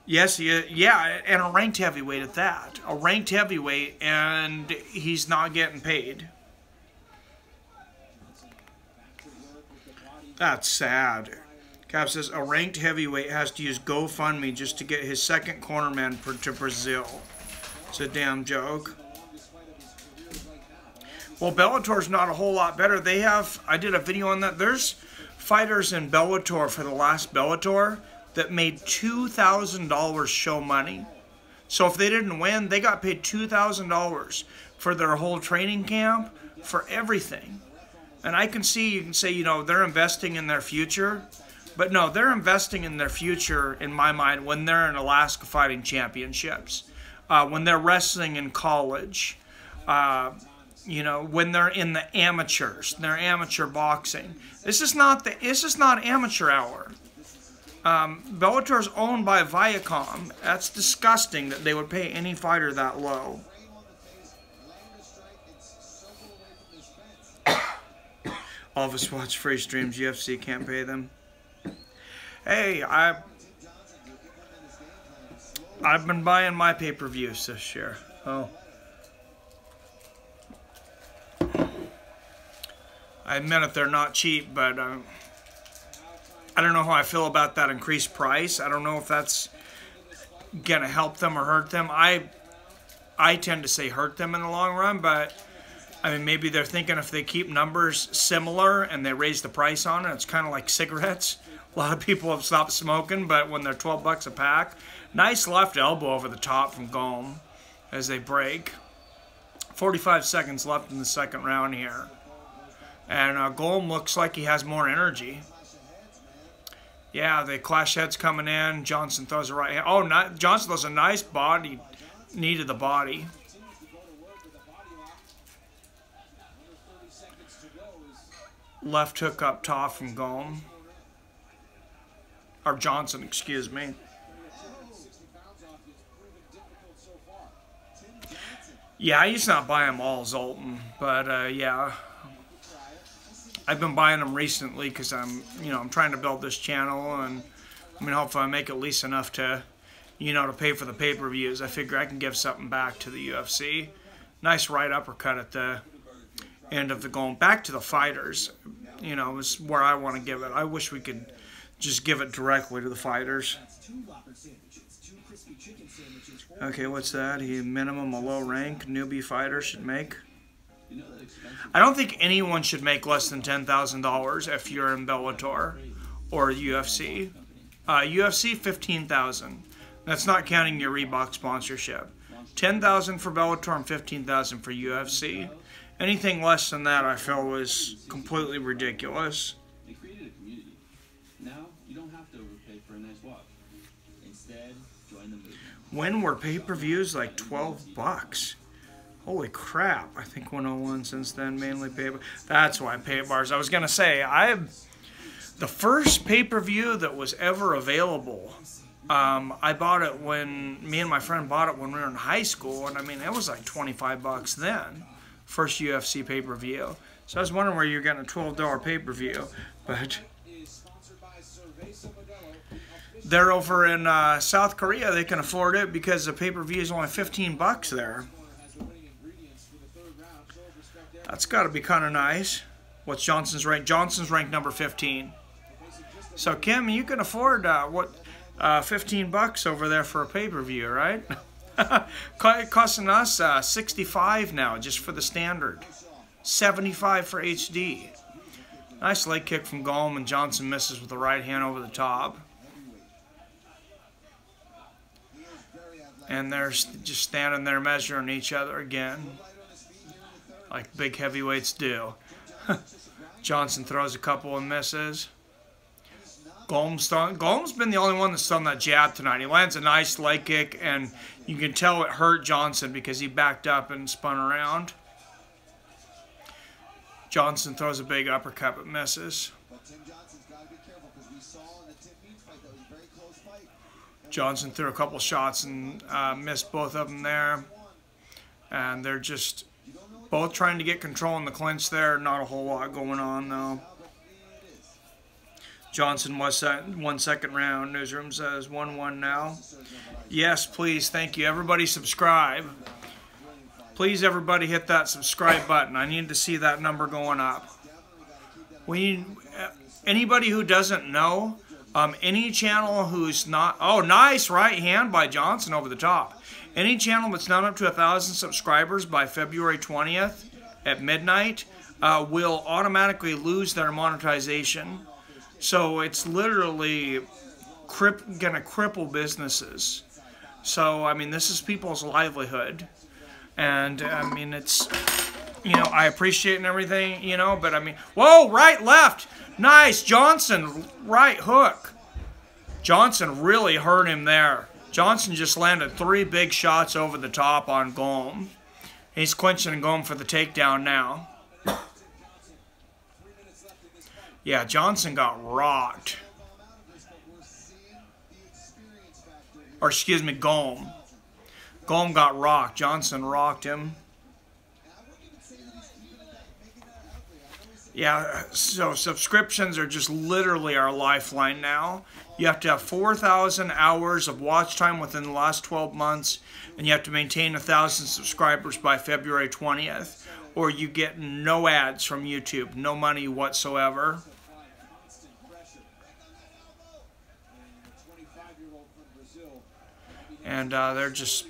Yes, yeah, and a ranked heavyweight at that. A ranked heavyweight, and he's not getting paid. That's sad. Cap says a ranked heavyweight has to use GoFundMe just to get his second cornerman to Brazil. It's a damn joke. Well, Bellator's not a whole lot better. They have, I did a video on that. There's fighters in Bellator for the last Bellator that made $2,000 show money. So if they didn't win, they got paid $2,000 for their whole training camp, for everything. And I can see, you can say, you know, they're investing in their future. But no, they're investing in their future, in my mind, when they're in Alaska Fighting Championships. When they're wrestling in college. You know, when they're in the amateurs. They're amateur boxing. This is not amateur hour. Bellator's owned by Viacom. That's disgusting that they would pay any fighter that low. All of us watch free streams. UFC can't pay them. Hey, I've been buying my pay-per-views this year. Oh. I admit it, they're not cheap, but I don't know how I feel about that increased price. I don't know if that's going to help them or hurt them. I tend to say hurt them in the long run, but I mean, maybe they're thinking if they keep numbers similar and they raise the price on it, it's kind of like cigarettes. A lot of people have stopped smoking, but when they're 12 bucks a pack. Nice left elbow over the top from Gomes as they break. 45 seconds left in the second round here. And Gomes looks like he has more energy. Yeah, the clash heads coming in. Johnson throws a right hand. Oh, Johnson throws a nice body knee to the body. Left hook up top from Gomes. Or Johnson, excuse me. Yeah, I used to not buy them all, Zoltan. But, yeah. I've been buying them recently because I'm trying to build this channel, and I mean, hopefully I make at least enough to, to pay for the pay-per-views. I figure I can give something back to the UFC. Nice right uppercut at the end of the Gomes. Back to the fighters, is where I want to give it. I wish we could just give it directly to the fighters. Okay, what's that? Minimum a low rank newbie fighter should make. I don't think anyone should make less than $10,000 if you're in Bellator or UFC. UFC, $15,000. That's not counting your Reebok sponsorship. $10,000 for Bellator and $15,000 for UFC. Anything less than that, I feel, was completely ridiculous. They created a community. Now you don't have to overpay for a nice walk. Instead, join the movement. When were pay-per-views like 12 bucks? Holy crap, I think 101 since then, mainly pay. That's why pay bars. I was going to say, the first pay-per-view that was ever available, I bought it when, me and my friend bought it when we were in high school, and I mean, it was like 25 bucks then, first UFC pay-per-view. So I was wondering where you're getting a $12 pay-per-view, but they're over in South Korea, they can afford it because the pay-per-view is only 15 bucks there. That's got to be kind of nice. What's Johnson's rank? Johnson's ranked number 15. So Kim, you can afford 15 bucks over there for a pay-per-view, right? Costing us 65 now just for the standard. 75 for HD. Nice leg kick from Gomes, and Johnson misses with the right hand over the top. And they're just standing there measuring each other again, like big heavyweights do. Johnson throws a couple and misses. Gomes been the only one that's thrown that jab tonight. He lands a nice leg kick, and you can tell it hurt Johnson because he backed up and spun around. Johnson throws a big uppercut but misses. Johnson threw a couple shots and missed both of them there. And they're just both trying to get control in the clinch there. Not a whole lot going on, though. Johnson was 1 second round. Newsroom says 1-1 now. Yes, please. Thank you. Everybody subscribe. Please, everybody, hit that subscribe button. I need to see that number going up. Anybody who doesn't know, any channel who's not... Oh, nice right hand by Johnson over the top. Any channel that's not up to 1,000 subscribers by February 20th at midnight will automatically lose their monetization. So it's literally going to cripple businesses. So, I mean, this is people's livelihood. And, I mean, it's, you know, I appreciate and everything, you know, but, I mean, whoa, right, left. Nice, Johnson, right hook. Johnson really hurt him there. Johnson just landed 3 big shots over the top on Gomes. He's clinching and going for the takedown now. Yeah, Johnson got rocked. Or, excuse me, Gomes. Gomes got rocked. Johnson rocked him. Yeah, so subscriptions are just literally our lifeline now. You have to have 4,000 hours of watch time within the last 12 months, and you have to maintain 1,000 subscribers by February 20th, or you get no ads from YouTube, no money whatsoever. And they're just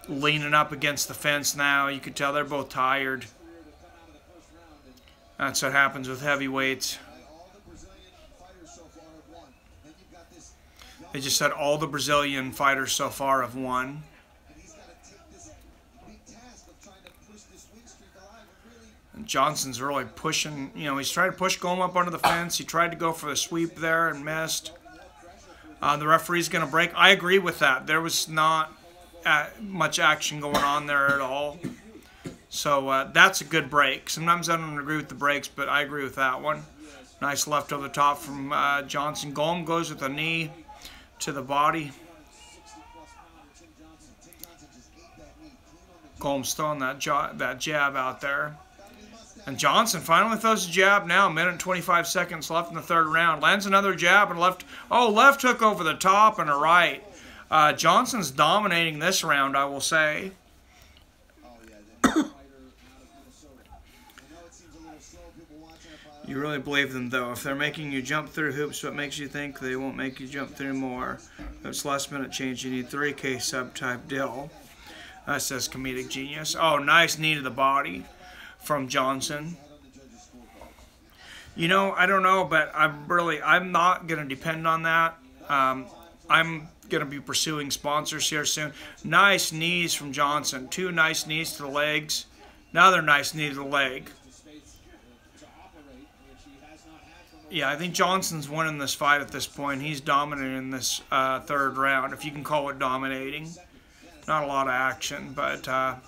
leaning up against the fence now. You can tell they're both tired. That's what happens with heavyweights. They just said all the Brazilian fighters so far have won. And Johnson's really pushing, you know, he's trying to push Gomes up under the fence. He tried to go for the sweep there and missed. The referee's going to break. I agree with that. There was not much action going on there at all. So that's a good break. Sometimes I don't agree with the breaks, but I agree with that one. Nice left over the top from Johnson. Gomes goes with a knee to the body. Gomes throwing that jab out there. And Johnson finally throws a jab now. 1 minute and 25 seconds left in the 3rd round. Lands another jab and left. Oh, left hook over the top and a right. Johnson's dominating this round, I will say. You really believe them, though. If they're making you jump through hoops, what makes you think they won't make you jump through more? If it's last minute change, you need 3K sub-type deal. That says comedic genius. Oh, nice knee to the body from Johnson. You know, I don't know, but I'm not going to depend on that. I'm going to be pursuing sponsors here soon. Nice knees from Johnson. 2 nice knees to the legs. Another nice knee to the leg. Yeah, I think Johnson's winning this fight at this point. He's dominating in this 3rd round, if you can call it dominating. Not a lot of action, but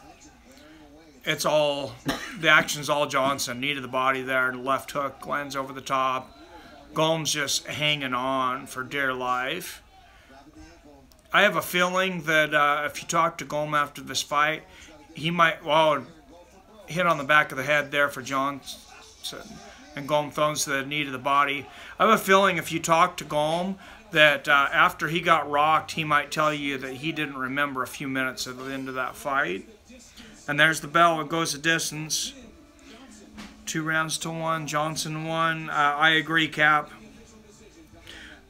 it's all, the action's all Johnson. Knee to the body there, left hook lands over the top. Gomes just hanging on for dear life. I have a feeling that if you talk to Gomes after this fight, he might, well, hit on the back of the head there for Johnson. And Gomes throws the knee to the body. I have a feeling if you talk to Gomes that after he got rocked, he might tell you that he didn't remember a few minutes at the end of that fight. And there's the bell. It goes a distance. 2 rounds to 1. Johnson won. I agree, Cap.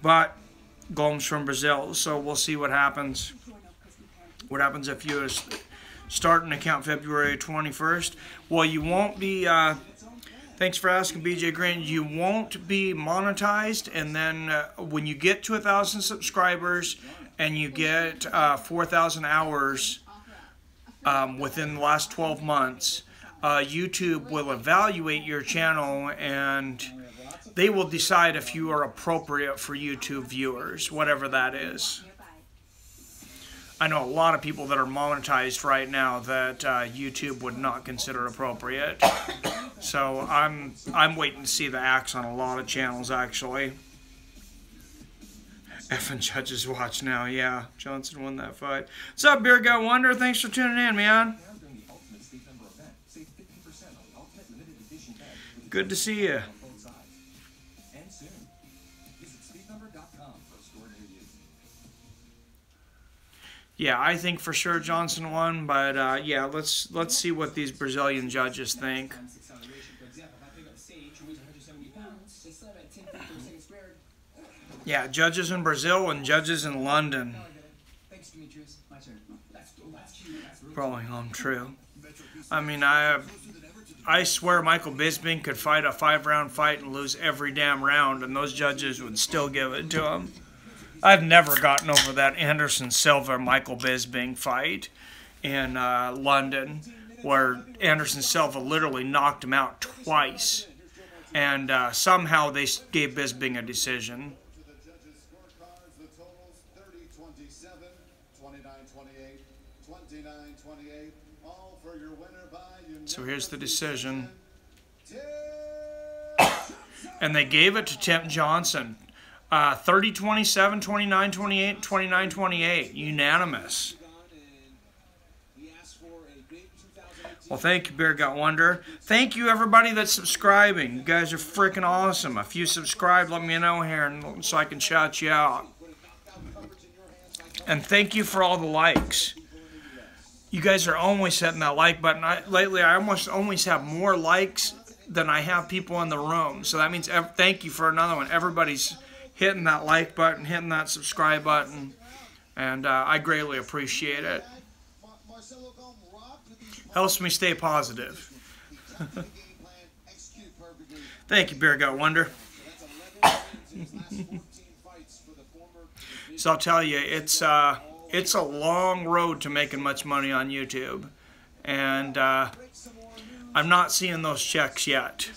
But Gomes from Brazil, so we'll see what happens. What happens if you start an account February 21st? Well, you won't be... Thanks for asking, BJ Green. You won't be monetized, and then when you get to 1,000 subscribers and you get 4,000 hours within the last 12 months, YouTube will evaluate your channel and they will decide if you are appropriate for YouTube viewers, whatever that is. I know a lot of people that are monetized right now that YouTube would not consider appropriate. So I'm waiting to see the axe on a lot of channels, actually. Effing judges watch now, yeah. Johnson won that fight. What's up, Beer Guy Wonder? Thanks for tuning in, man. Good to see you. Yeah, I think for sure Johnson won, but yeah, let's see what these Brazilian judges think. Yeah, judges in Brazil and judges in London. Probably untrue. I mean, I swear Michael Bisping could fight a 5-round fight and lose every damn round, and those judges would still give it to him. I've never gotten over that Anderson Silva-Michael Bisping fight in London, where Anderson Silva literally knocked him out twice, and somehow they gave Bisping a decision. So here's the decision. And they gave it to Tim Johnson. 30-27, 29-28, 29-28. Unanimous. Well, thank you, Beer Gut Wonder. Thank you, everybody that's subscribing. You guys are freaking awesome. If you subscribe, let me know here so I can shout you out. And thank you for all the likes. You guys are always hitting that like button. Lately, I almost always have more likes than I have people in the room. So that means thank you for another one. Everybody's hitting that like button, hitting that subscribe button, and I greatly appreciate it. Helps me stay positive. Thank you, Beer Gut Wonder. So I'll tell you, it's a long road to making much money on YouTube, and I'm not seeing those checks yet.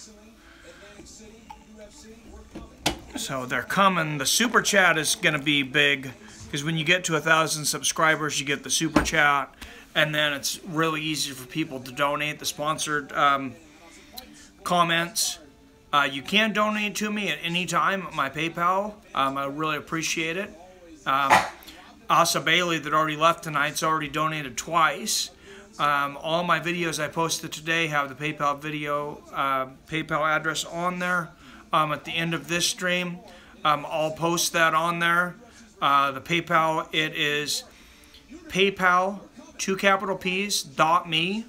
So they're coming. The super chat is going to be big, because when you get to 1,000 subscribers, you get the super chat, and then it's really easy for people to donate. The sponsored comments, you can donate to me at any time at my PayPal. I really appreciate it. Asa Bailey, that already left tonight's already donated twice. All my videos I posted today have the PayPal PayPal address on there. At the end of this stream, I'll post that on there. The PayPal, it is PayPal, 2 capital P's, .me,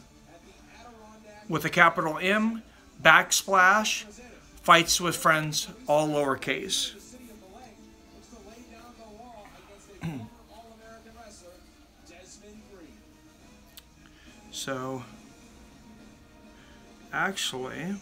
with a capital M, / Fights with Friends, all lowercase. So, actually,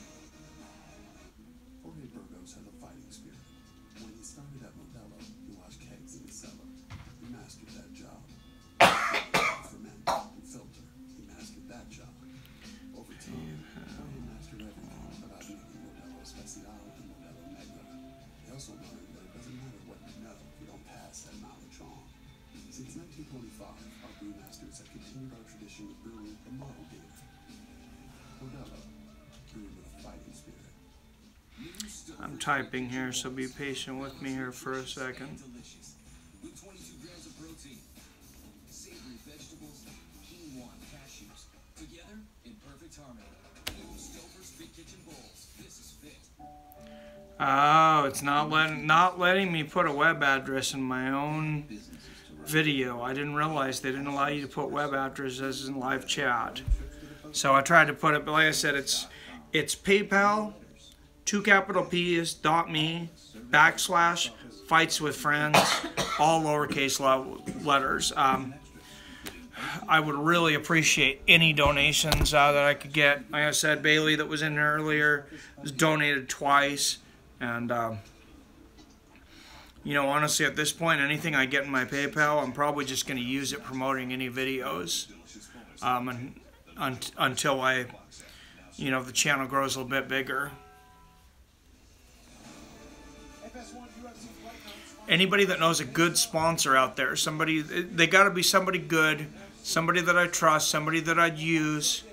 I'm typing here, so be patient with me here for a second. With 22 grams of protein, savory vegetables, quinoa, cashews, together in perfect harmony. Stouffer's Fit Kitchen Bowls. This is fit. Oh, it's not letting me put a web address in my own video. I didn't realize they didn't allow you to put web addresses in live chat. So I tried to put it, but like I said, it's PayPal, 2 capital P's, .me, / Fights with Friends, all lowercase letters. I would really appreciate any donations that I could get. Like I said, Bailey, that was in there earlier, was donated twice. And, you know, honestly, at this point, anything I get in my PayPal, I'm probably just going to use it promoting any videos until the channel grows a little bit bigger. anybody that knows a good sponsor out there, somebody, they got to be somebody good, somebody that I trust, somebody that I'd use.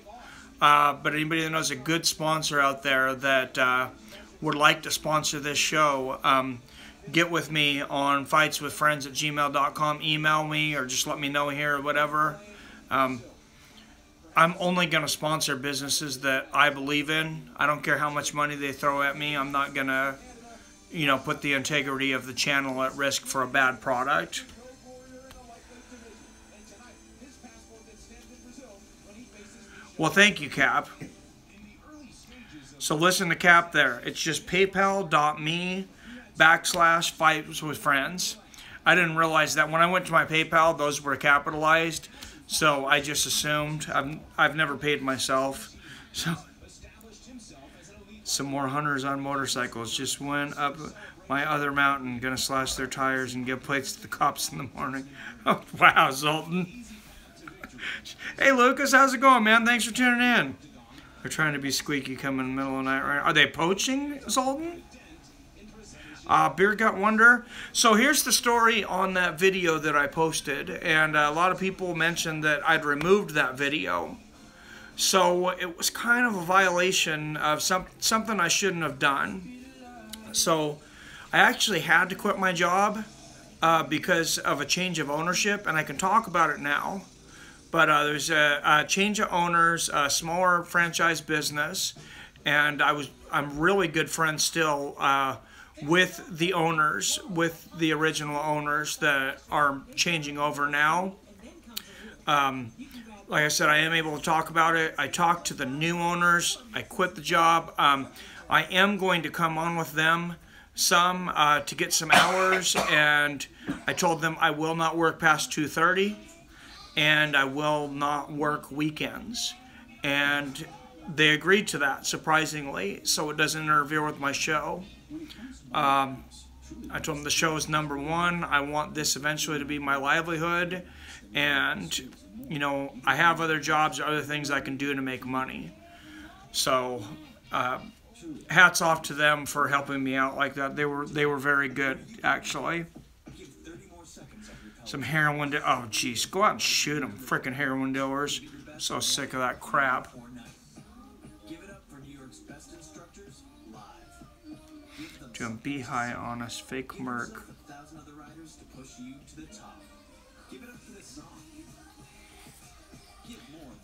But anybody that knows a good sponsor out there that would like to sponsor this show, get with me on fightswithfriends@gmail.com. Email me or just let me know here or whatever. I'm only going to sponsor businesses that I believe in. I don't care how much money they throw at me. I'm not going to, you know, put the integrity of the channel at risk for a bad product. Well, thank you, Cap. So listen to Cap there. It's just paypal.me/fightswithfriends. I didn't realize that when I went to my PayPal, those were capitalized. So I just assumed. I've never paid myself. So some more hunters on motorcycles just went up my other mountain, gonna slash their tires and give plates to the cops in the morning. Oh, wow, Zoltan. Hey Lucas, how's it going, man? Thanks for tuning in. They're trying to be squeaky coming in the middle of the night, right? Are they poaching, Zoltan? Beer Gut Wonder. So here's the story on that video that I posted, and a lot of people mentioned that I'd removed that video. So it was kind of a violation of something I shouldn't have done. So I actually had to quit my job because of a change of ownership, and I can talk about it now. But there's a change of owners, a smaller franchise business, and I'm really good friends still with the owners, with the original owners that are changing over now. Like I said, I am able to talk about it. I talked to the new owners. I quit the job. I am going to come on with them some to get some hours, and I told them I will not work past 2:30, and I will not work weekends. And they agreed to that, surprisingly, so it doesn't interfere with my show. I told them the show is #1. I want this eventually to be my livelihood, and you know, I have other jobs or other things I can do to make money. So hats off to them for helping me out like that. They were very good, actually. Some heroin oh jeez, go out and shoot them, freaking heroin dealers. I'm so sick of that crap. Doing Beehive on us, fake Merc.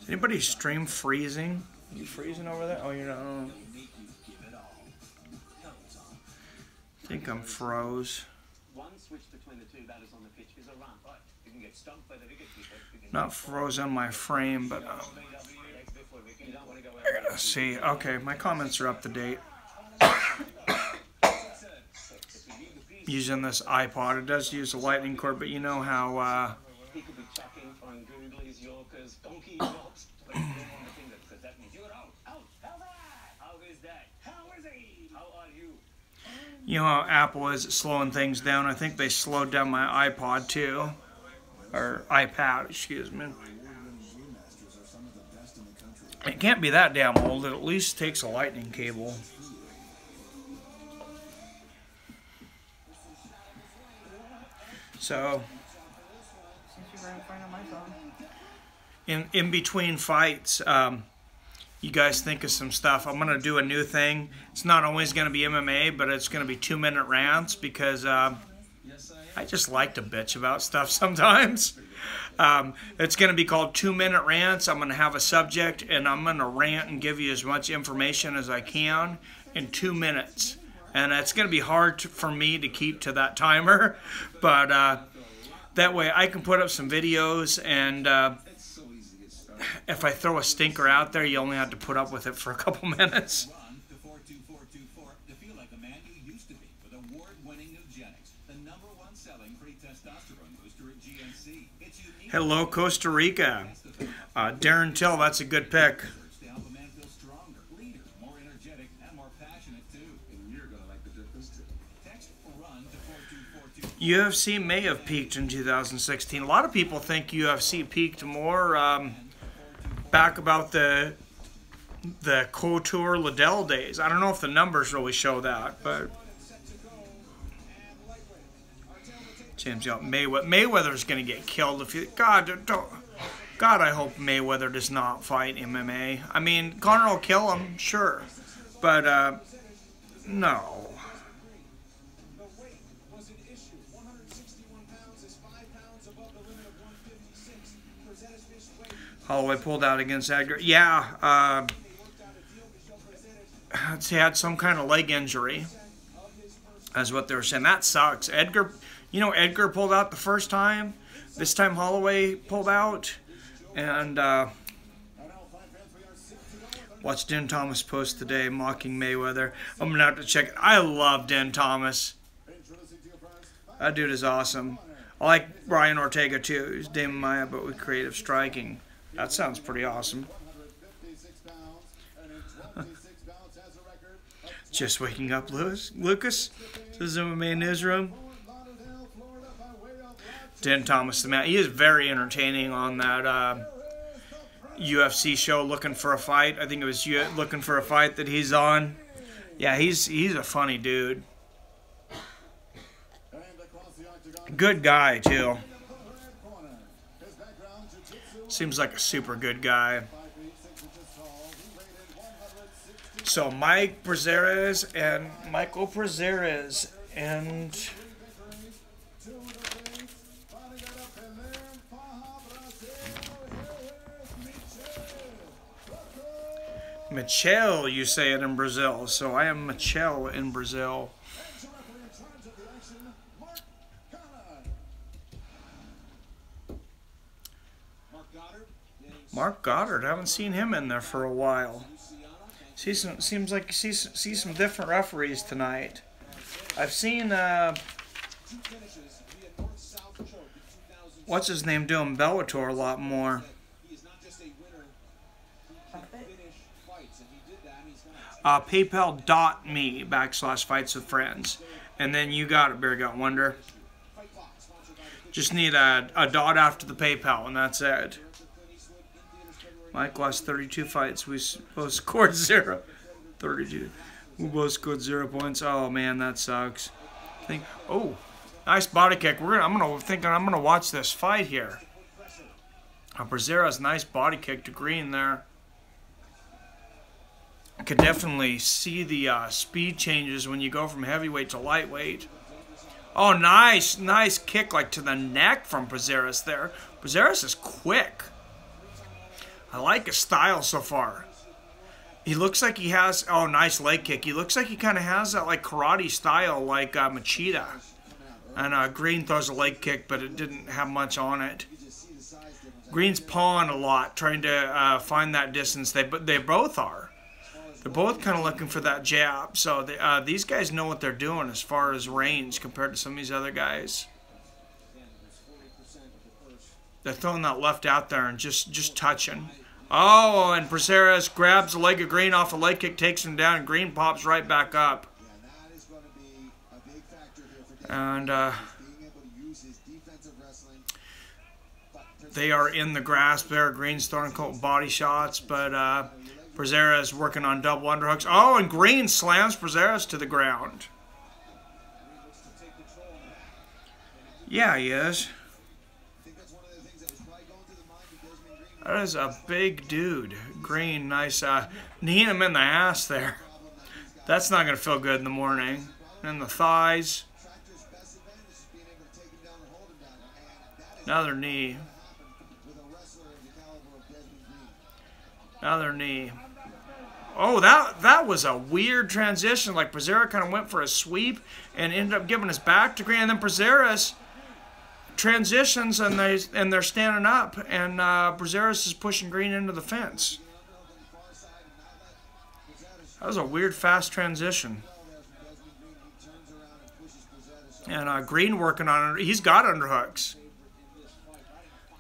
Is anybody stream freezing? You freezing over there? Oh, you're not. Oh. I think I'm froze. Not froze on my frame, but I gotta see. Okay, my comments are up to date. Using this iPod, it does use a lightning cord, but you know how you know how Apple is at slowing things down. I think they slowed down my iPod too, or iPad, excuse me. It can't be that damn old. It at least takes a lightning cable. So, in between fights, you guys think of some stuff. I'm going to do a new thing. It's not always going to be MMA, but it's going to be 2-minute rants because I just like to bitch about stuff sometimes. It's going to be called 2-minute rants. I'm going to have a subject, and I'm going to rant and give you as much information as I can in 2 minutes. And it's going to be hard for me to keep to that timer, but that way I can put up some videos, and if I throw a stinker out there, you only have to put up with it for a couple minutes. Hello, Costa Rica. Darren Till, that's a good pick. UFC may have peaked in 2016. A lot of people think UFC peaked more back about the Couture Liddell days. I don't know if the numbers really show that, but James, Mayweather's going to get killed if you... God, I hope Mayweather does not fight MMA. I mean, Conor will kill him, sure. But, no. Holloway pulled out against Edgar. Yeah, he had some kind of leg injury. That's what they were saying. That sucks. Edgar, Edgar pulled out the first time. This time Holloway pulled out. And watch Den Thomas post today mocking Mayweather. I'm going to have to check it. I love Den Thomas. That dude is awesome. I like Brian Ortega too. He's Damon Maya, but with creative striking. That sounds pretty awesome. Just waking up, Lucas. This is MMA Newsroom. Den Thomas, the man. He is very entertaining on that UFC show, Looking for a Fight. I think it was Looking for a Fight that he's on. Yeah, he's a funny dude. Good guy, too. Seems like a super good guy. So Mike Brazeres and Michael Brazeres and Michelle, you say it in Brazil. So I am Michelle in Brazil. Mark Goddard, haven't seen him in there for a while. Seems like see some different referees tonight. I've seen what's his name doing Bellator a lot more. PayPal.me/fights with friends, and then you got it, Bear Gut Wonder. Just need a dot after the PayPal, and that's it. Mike lost 32 fights. We both scored 0. 32. We both scored 0 points. Oh man, that sucks. Oh, nice body kick. I'm gonna watch this fight here. Brazeres, nice body kick to Green there. I could definitely see the speed changes when you go from heavyweight to lightweight. Oh, nice kick like to the neck from Brazeres there. Brazeres is quick. I like his style so far. He looks like he has... Oh, nice leg kick. He looks like he kind of has that like karate style like Machida. And Green throws a leg kick, but it didn't have much on it. Green's pawing a lot, trying to find that distance. They both are. They're both kind of looking for that jab. So these guys know what they're doing as far as range compared to some of these other guys. They're throwing that left out there and just touching. Oh, and Brazeres grabs the leg of Green off a leg kick, takes him down, and Green pops right back up. And they are in the grasp there. Green's throwing body shots, but Brazeres working on double underhooks. Oh, and Green slams Brazeres to the ground. Yeah, he is. That is a big dude. Green, nice. Kneeing him in the ass there. That's not going to feel good in the morning. And the thighs. Another knee. Another knee. Oh, that was a weird transition. Like Brazeres kind of went for a sweep and ended up giving his back to Green. And then Brazeres transitions and they're standing up, and Brazeres is pushing Green into the fence. That was a weird fast transition. And Green working on it. He's got underhooks.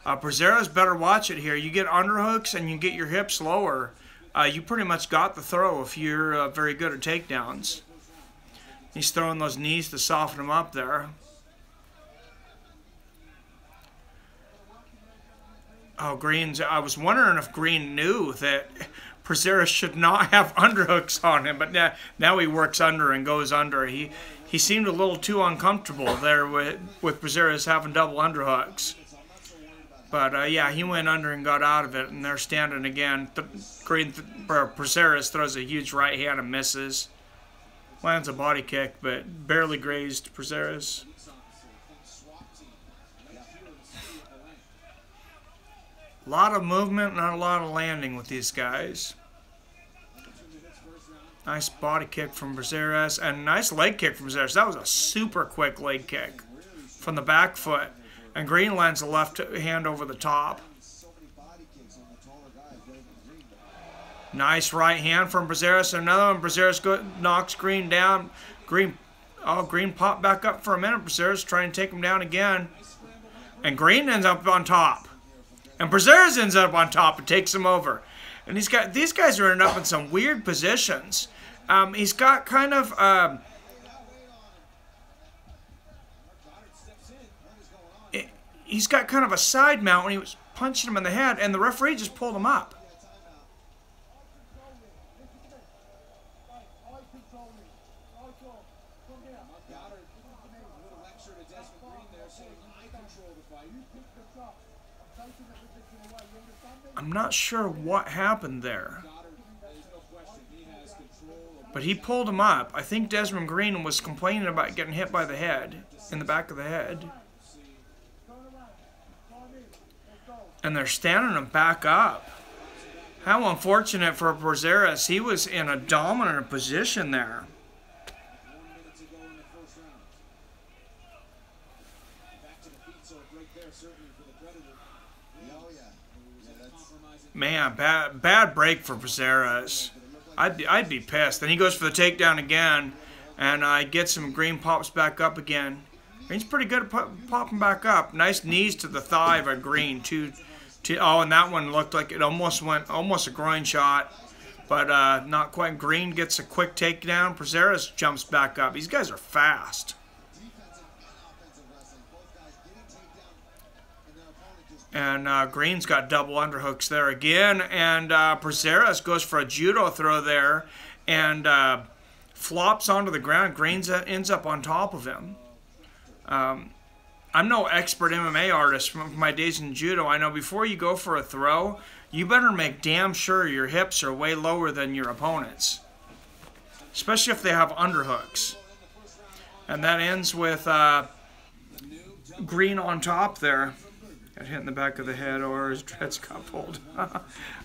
Brazeres better watch it here. You get underhooks and you get your hips lower. You pretty much got the throw if you're very good at takedowns. He's throwing those knees to soften him up there. Oh, I was wondering if Green knew that Brazeres should not have underhooks on him, but now he works under and goes under. He he seemed a little too uncomfortable there with Braceras having double underhooks. But yeah, he went under and got out of it, and they're standing again. Braceras throws a huge right hand and misses. Lands a body kick, but barely grazed Braceras. A lot of movement, not a lot of landing with these guys. Nice body kick from Braceras, and nice leg kick from Braceras. That was a super quick leg kick from the back foot. And Green lands the left hand over the top. Nice right hand from Braceras. Another one. Braceras knocks Green down. Green popped back up for a minute. Braceras trying to take him down again. And Green ends up on top. And Braceras ends up on top and takes him over. And these guys are ending up in some weird positions. He's got kind of... he's got kind of a side mount when he was punching him in the head, and the referee just pulled him up. I'm not sure what happened there, but he pulled him up. I think Desmond Green was complaining about getting hit by the head, in the back of the head. And they're standing him back up. How unfortunate for Braceras. He was in a dominant position there. Man, bad break for Braceras. I'd be pissed. Then he goes for the takedown again, and gets him. Green pops back up again. Green's pretty good at popping back up. Nice knees to the thigh by Green. Oh, and that one looked like it almost a groin shot, but not quite. Green gets a quick takedown. Braceras jumps back up. These guys are fast. And Green's got double underhooks there again. And Braceras goes for a judo throw there and flops onto the ground. Green ends up on top of him. I'm no expert MMA artist from my days in judo. I know before you go for a throw, you better make damn sure your hips are way lower than your opponent's, especially if they have underhooks. And that ends with Green on top there. Got hit in the back of the head, or his dreads got pulled.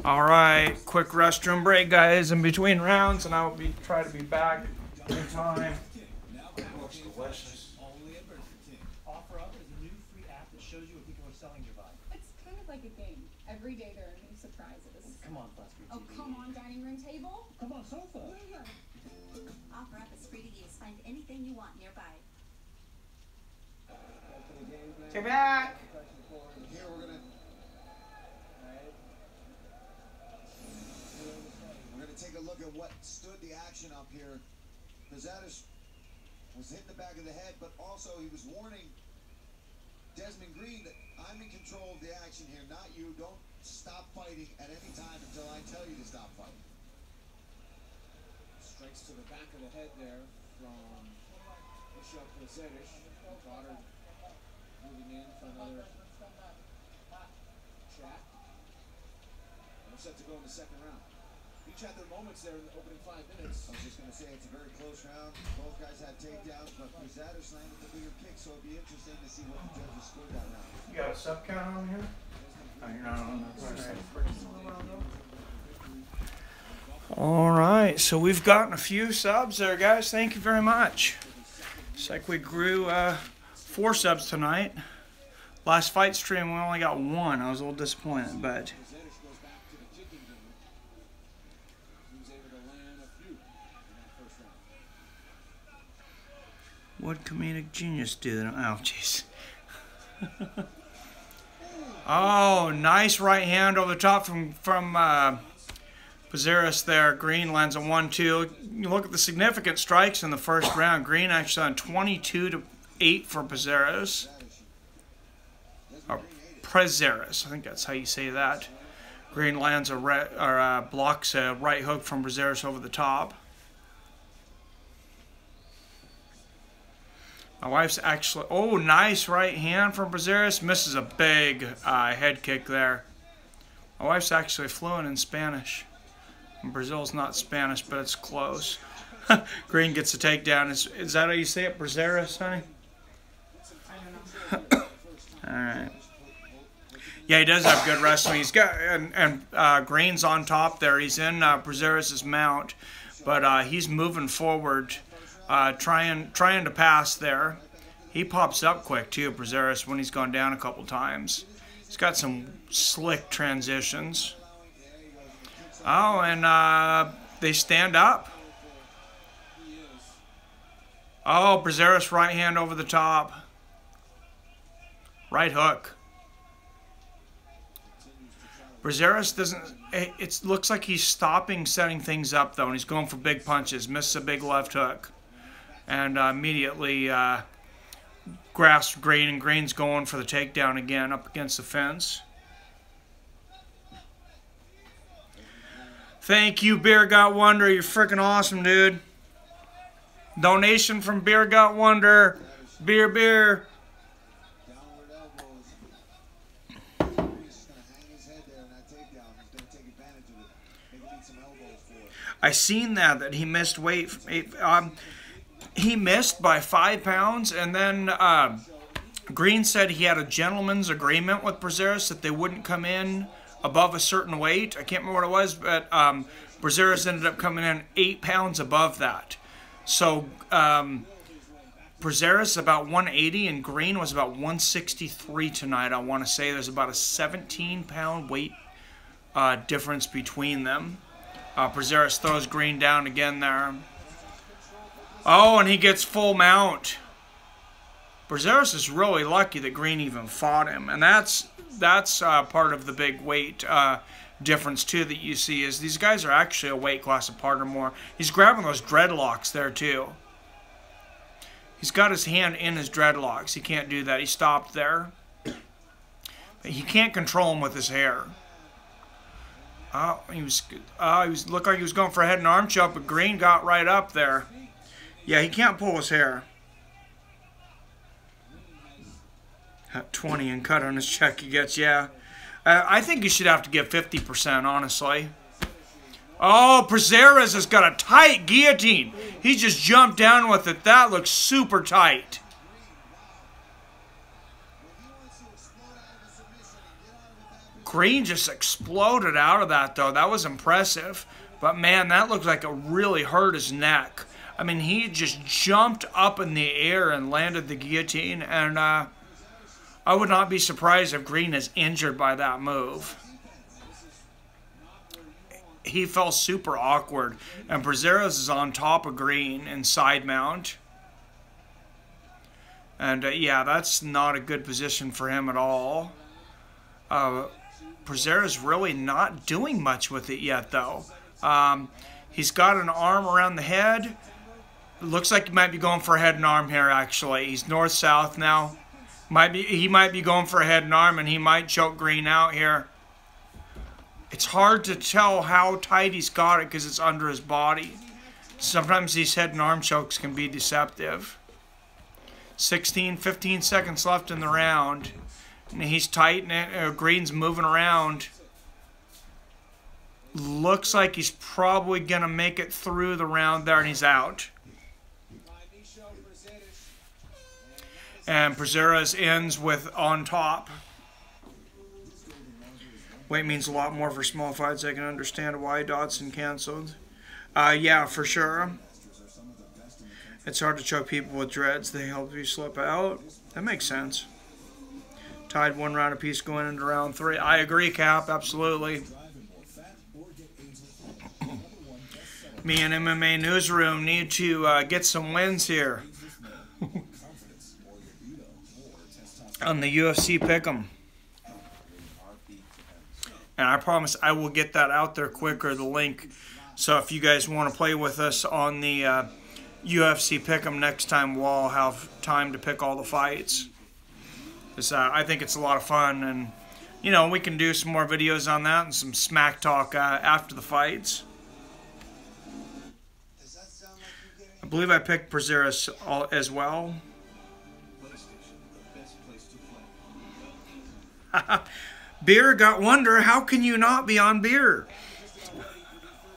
All right, quick restroom break, guys, in between rounds, and I will try to be back in time. Looks delicious. Offer Up is a new free app that shows you what people are selling nearby. It's kind of like a game. Every day there are new surprises. Come on, flat screen TV. Oh, come on, dining room table. Come on, sofa. Offer Up is free to use. Find anything you want nearby. Get back. Here we're gonna take a look at what stood the action up here. Braceras was hit in the back of the head, but also he was warning Desmond Green that I'm in control of the action here, not you. Don't stop fighting at any time until I tell you to stop fighting. Strikes to the back of the head there from Michel Braceras. Goddard moving in for another trap. We're set to go in the second round. Each had their moments there in the opening 5 minutes. I was just going to say it's a very close round. Both guys had takedowns, but Braceras landed the bigger kick, so it'd be interesting to see what the judges scored that round. You got a sub count on here? Oh, you're not on that. All right, so we've gotten a few subs there, guys. Thank you very much. It's like we grew 4 subs tonight. Last fight stream, we only got 1. I was a little disappointed, but... What comedic genius do that? Oh, jeez. Oh, nice right hand over the top from Braceras there. Green lands a 1-2. You look at the significant strikes in the first round. Green actually on 22-8 for Braceras. Or Braceras, I think that's how you say that. Green lands blocks a right hook from Braceras over the top. My wife's actually... Oh, nice right hand from Brazeris. Misses a big head kick there. My wife's actually fluent in Spanish. And Brazil's not Spanish, but it's close. Green gets a takedown. Is that how you say it, Brazeris, honey? I don't know. All right. Yeah, he does have good wrestling. He's got... And Green's on top there. He's in Brazeris' mount. But he's moving forward, trying to pass there. He pops up quick, too, Brazeris, when he's gone down a couple times. He's got some slick transitions. Oh, and they stand up. Oh, Brazeris right hand over the top. Right hook. Brazeris doesn't... It looks like he's stopping setting things up, though, and he's going for big punches. Misses a big left hook. And immediately grasps Green, and Green's going for the takedown again up against the fence. Thank you, Beer Got Wonder. You're freaking awesome, dude. Donation from Beer Got Wonder. Beer, beer. I seen that he missed weight. He missed by 5 pounds, and then Green said he had a gentleman's agreement with Brazeris that they wouldn't come in above a certain weight. I can't remember what it was, but Brazeris ended up coming in 8 pounds above that. So Brazeris about 180, and Green was about 163 tonight. I want to say there's about a 17-pound weight difference between them. Brazeris throws Green down again there. Oh, and he gets full mount. Brazeris is really lucky that Green even fought him. And that's part of the big weight difference, too, that you see is these guys are actually a weight class apart or more. He's grabbing those dreadlocks there, too. He's got his hand in his dreadlocks. He can't do that. He stopped there. But he can't control him with his hair. He looked like he was going for a head and arm choke, but Green got right up there. Yeah, he can't pull his hair. 20 and cut on his check he gets, yeah. I think you should have to give 50%, honestly. Oh, Brazeris has got a tight guillotine. He just jumped down with it. That looks super tight. Green just exploded out of that, though. That was impressive. But, man, that looked like it really hurt his neck. I mean, he just jumped up in the air and landed the guillotine. And I would not be surprised if Green is injured by that move. He fell super awkward. And Brazeris is on top of Green in side mount. And, yeah, that's not a good position for him at all. Brazeris really not doing much with it yet, though. He's got an arm around the head. It looks like he might be going for a head and arm here, actually. He's north-south now. He might be going for a head and arm, and he might choke Green out here. It's hard to tell how tight he's got it because it's under his body. Sometimes these head and arm chokes can be deceptive. 15 seconds left in the round. And he's tight, and Green's moving around. Looks like he's probably going to make it through the round there, and he's out. And Brazeris ends with on top. Weight means a lot more for small fights. I can understand why Dodson canceled. Yeah, for sure. It's hard to choke people with dreads. They help you slip out. That makes sense. Tied 1 round apiece going into round 3. I agree, Cap. Absolutely. Me and MMA Newsroom need to get some wins here. On the UFC Pick'em. And I promise I will get that out there quicker, the link. So if you guys want to play with us on the UFC Pick'em next time, we'll all have time to pick all the fights. I think it's a lot of fun, and you know, we can do some more videos on that and some smack talk after the fights. I believe I picked Brazeris as well. Beer got wonder. How can you not be on beer?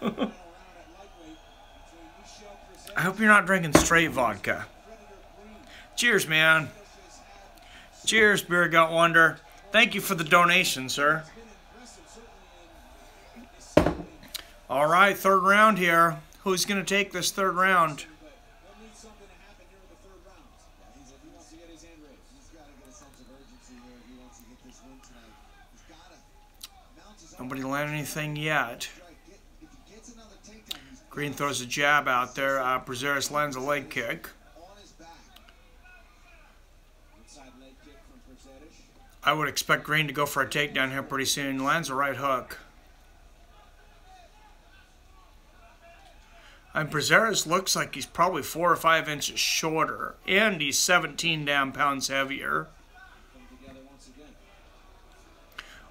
I hope you're not drinking straight vodka. Cheers, man. Cheers, Beer got wonder. Thank you for the donation, sir. All right, third round here. Who's going to take this third round? Nobody landed anything yet. Green throws a jab out there. Brazeris lands a leg kick. I would expect Green to go for a takedown here pretty soon. Lands a right hook. And Brazeris looks like he's probably 4 or 5 inches shorter. And he's 17 damn pounds heavier.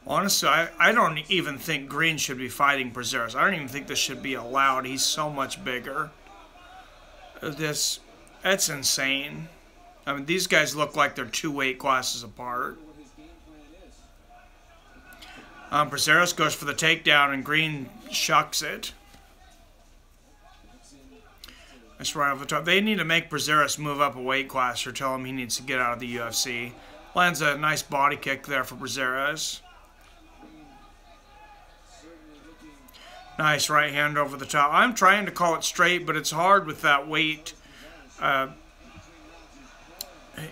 Honestly, I don't even think Green should be fighting Brazeris. I don't even think this should be allowed. He's so much bigger. That's insane. I mean, these guys look like they're 2 weight classes apart. Brazeris goes for the takedown, and Green shucks it. That's right off the top. They need to make Brazeris move up a weight class or tell him he needs to get out of the UFC. Lands a nice body kick there for Brazeris. Nice right hand over the top. I'm trying to call it straight, but it's hard with that weight,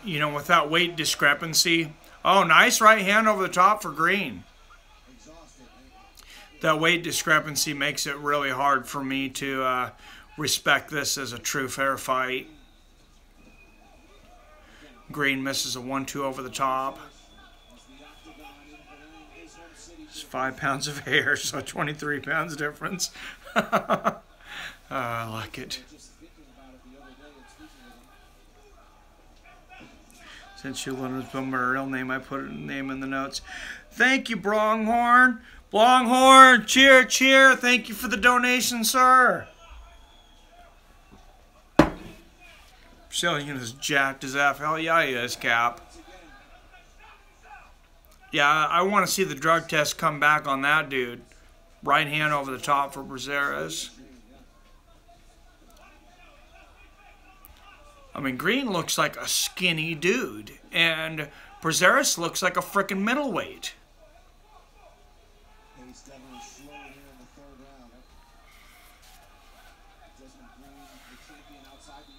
you know, with that weight discrepancy. Oh, nice right hand over the top for Green. That weight discrepancy makes it really hard for me to respect this as a true fair fight. Green misses a 1-2 over the top. It's 5 pounds of hair, so 23 pounds difference. I like it. Since you learned my real name, I put a name in the notes. Thank you, Bronghorn. Longhorn, cheer, cheer. Thank you for the donation, sir. Brazilian is jacked as F. Hell yeah, he is, Cap. Yeah, I want to see the drug test come back on that dude. Right hand over the top for Brazeris. I mean, Green looks like a skinny dude, and Brazeris looks like a frickin' middleweight.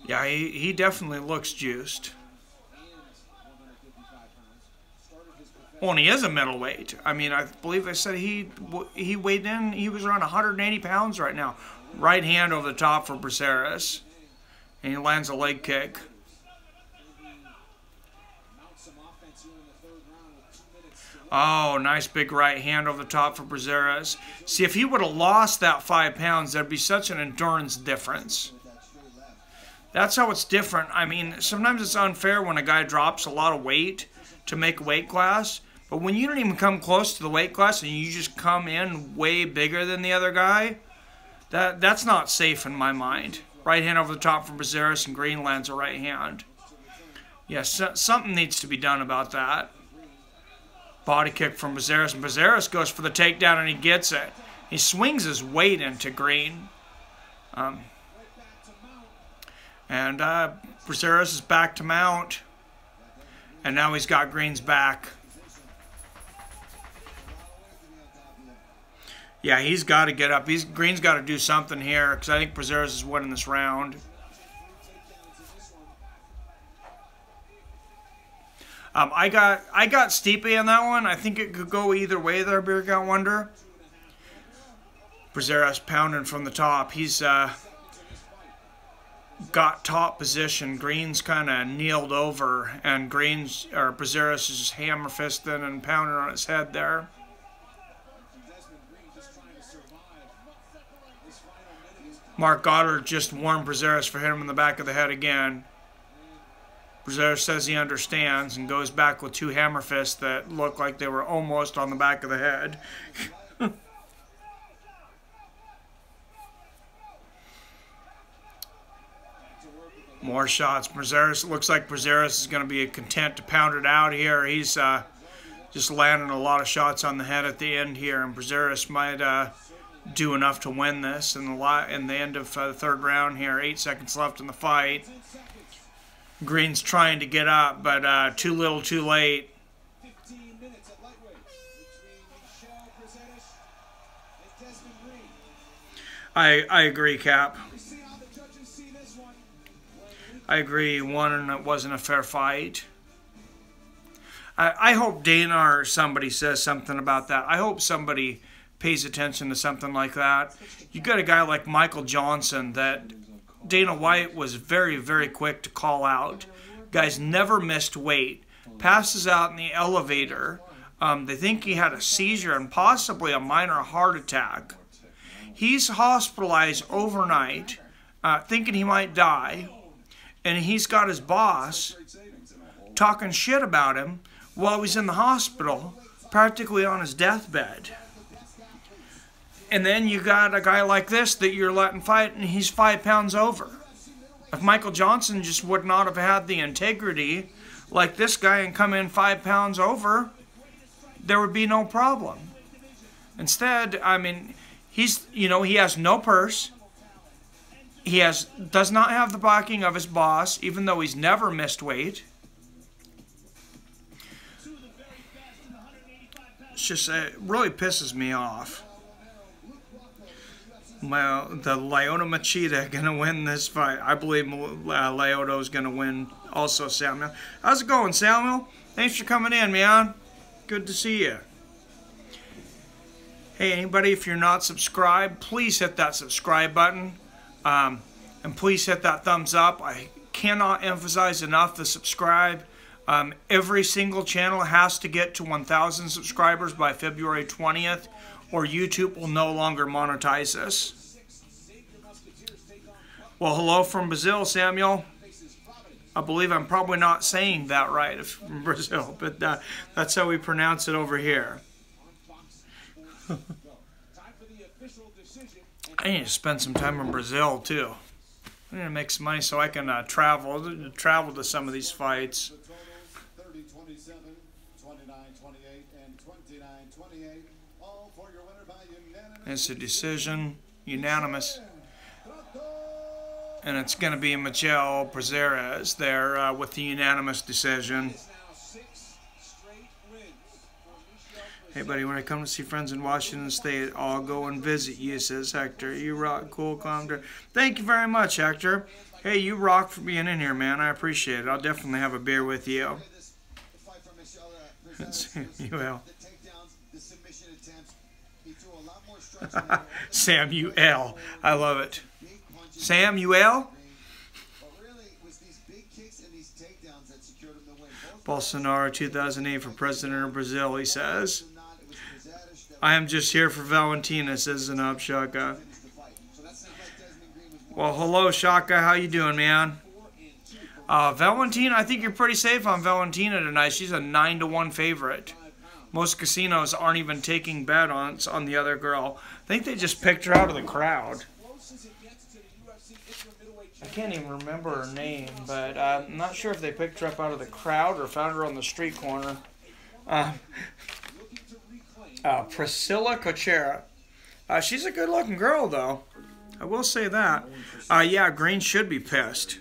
Yeah, he definitely looks juiced. Well, and he is a middleweight. I mean, I believe they said he weighed in. He was around 180 pounds right now. Right hand over the top for Brazeris. And he lands a leg kick. Oh, nice big right hand over the top for Brazeris. See, if he would have lost that 5 pounds, there'd be such an endurance difference. That's how it's different. I mean, sometimes it's unfair when a guy drops a lot of weight to make a weight class. But when you don't even come close to the weight class and you just come in way bigger than the other guy, that's not safe in my mind. Right hand over the top from Brazeris, and Green lands a right hand. Yes, something needs to be done about that. Body kick from Brazeris, and Brazeris goes for the takedown, and he gets it. He swings his weight into Green. And Brazeris is back to mount. And now he's got Green's back. Yeah, he's got to get up. Green's got to do something here, because I think Brazeris is winning this round. I got Stipe on that one. I think it could go either way there, Beer Got Wonder. Brazeris pounding from the top. He's got top position. Green's kind of kneeled over, and Brazeris is just hammer fisting and pounding on his head there. Mark Goddard just warned Brazeris for hitting him in the back of the head again. Brazeris says he understands and goes back with 2 hammer fists that look like they were almost on the back of the head. More shots. Brazeris looks like Brazeris is going to be content to pound it out here. He's just landing a lot of shots on the head at the end here, and Brazeris might do enough to win this in the end of the third round here. 8 seconds left in the fight. Green's trying to get up, but too little, too late. 15 minutes at lightweight between Michel Brazeris and Desmond Green. I agree, Cap. We see how the judges see this one. I agree. He won, and it wasn't a fair fight. I hope Dana or somebody says something about that. I hope somebody pays attention to something like that. You got a guy like Michael Johnson that Dana White was very, very quick to call out. Guy's never missed weight. Passes out in the elevator. They think he had a seizure and possibly a minor heart attack. He's hospitalized overnight, thinking he might die. And he's got his boss talking shit about him while he's in the hospital, practically on his deathbed. And then you got a guy like this that you're letting fight, and he's 5 pounds over. If Michael Johnson just would not have had the integrity like this guy and come in 5 pounds over, there would be no problem. Instead, I mean, he has no purse. He does not have the backing of his boss, even though he's never missed weight. It's just, it really pisses me off. The Lyoto Machida going to win this fight. I believe Lyoto is going to win also, Samuel. How's it going, Samuel? Thanks for coming in, man. Good to see you. Hey, anybody, if you're not subscribed, please hit that subscribe button. And please hit that thumbs up. I cannot emphasize enough the subscribe. Every single channel has to get to 1,000 subscribers by February 20th, or YouTube will no longer monetize us. Well, hello from Brazil, Samuel. I believe I'm probably not saying that right from Brazil, but that's how we pronounce it over here. I need to spend some time in Brazil, too. I need to make some money so I can travel to some of these fights. 30-27, 29-28, and 29-28. All for your winner by unanimous. It's a decision, unanimous. And it's going to be Michel Brazeris there with the unanimous decision. Hey, buddy, when I come to see friends in Washington State, I'll go and visit you, says Hector. You rock, cool, calm. Thank you very much, Hector. Hey, you rock for being in here, man. I appreciate it. I'll definitely have a beer with you. Samuel. Samuel. I love it. Samuel? Bolsonaro 2008 for president of Brazil, he says. I am just here for Valentina, says Zanab Shaka. Well, hello, Shaka. How you doing, man? Valentina, I think you're pretty safe on Valentina tonight. She's a 9-1 favorite. Most casinos aren't even taking bet on the other girl. I think they just picked her out of the crowd. I can't even remember her name, but I'm not sure if they picked her up out of the crowd or found her on the street corner. Priscilla Cochera. She's a good-looking girl, though. I will say that. Yeah, Green should be pissed.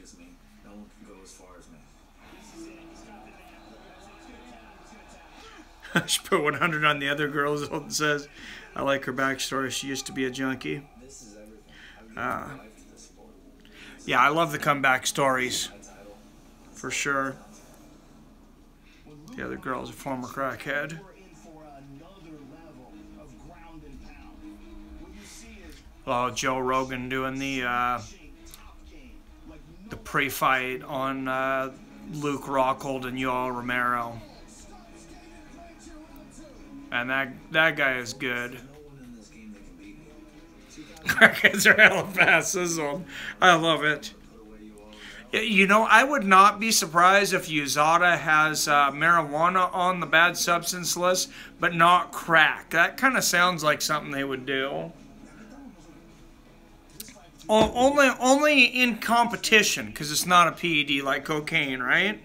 She put 100 on the other girl, is what it says. I like her backstory. She used to be a junkie. Yeah, I love the comeback stories. For sure. The other girl's a former crackhead. Oh, Joe Rogan doing the pre-fight on Luke Rockhold and Yoel Romero. And that guy is good. Crackheads are hella fast, this one. I love it. You know, I would not be surprised if USADA has marijuana on the bad substance list, but not crack. That kind of sounds like something they would do. Only in competition, because it's not a PED like cocaine, right?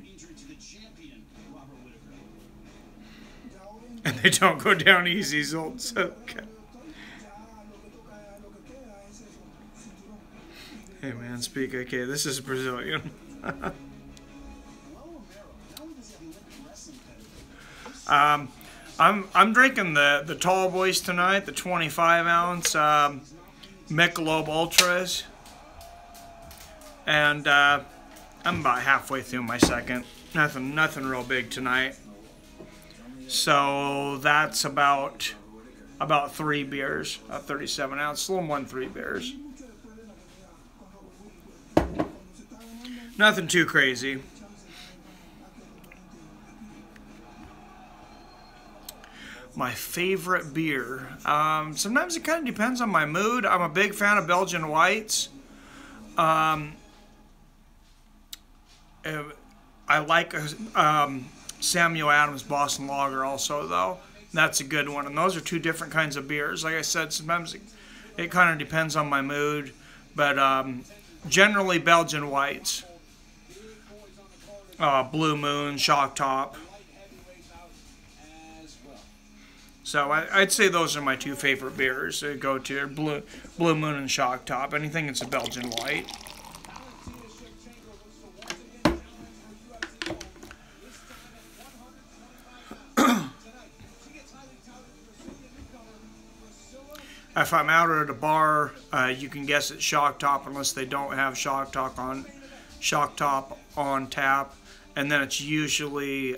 And they don't go down easy, so okay. Hey man, speak okay. This is Brazilian. I'm drinking the tall boys tonight, the 25 ounce Michelob Ultras, and I'm about halfway through my second. Nothing real big tonight. So that's about 3 beers, 37 ounce, a little more than 3 beers. Nothing too crazy. My favorite beer. Sometimes it kind of depends on my mood. I'm a big fan of Belgian whites. I like Samuel Adams Boston Lager also, though. That's a good one. And those are 2 different kinds of beers. Like I said, sometimes it kind of depends on my mood. But generally Belgian whites. Blue Moon, Shock Top. So I'd say those are my 2 favorite beers. They go to Blue Moon and Shock Top. Anything that's a Belgian white. If I'm out at a bar, you can guess it's Shock Top unless they don't have Shock Top on tap, and then it's usually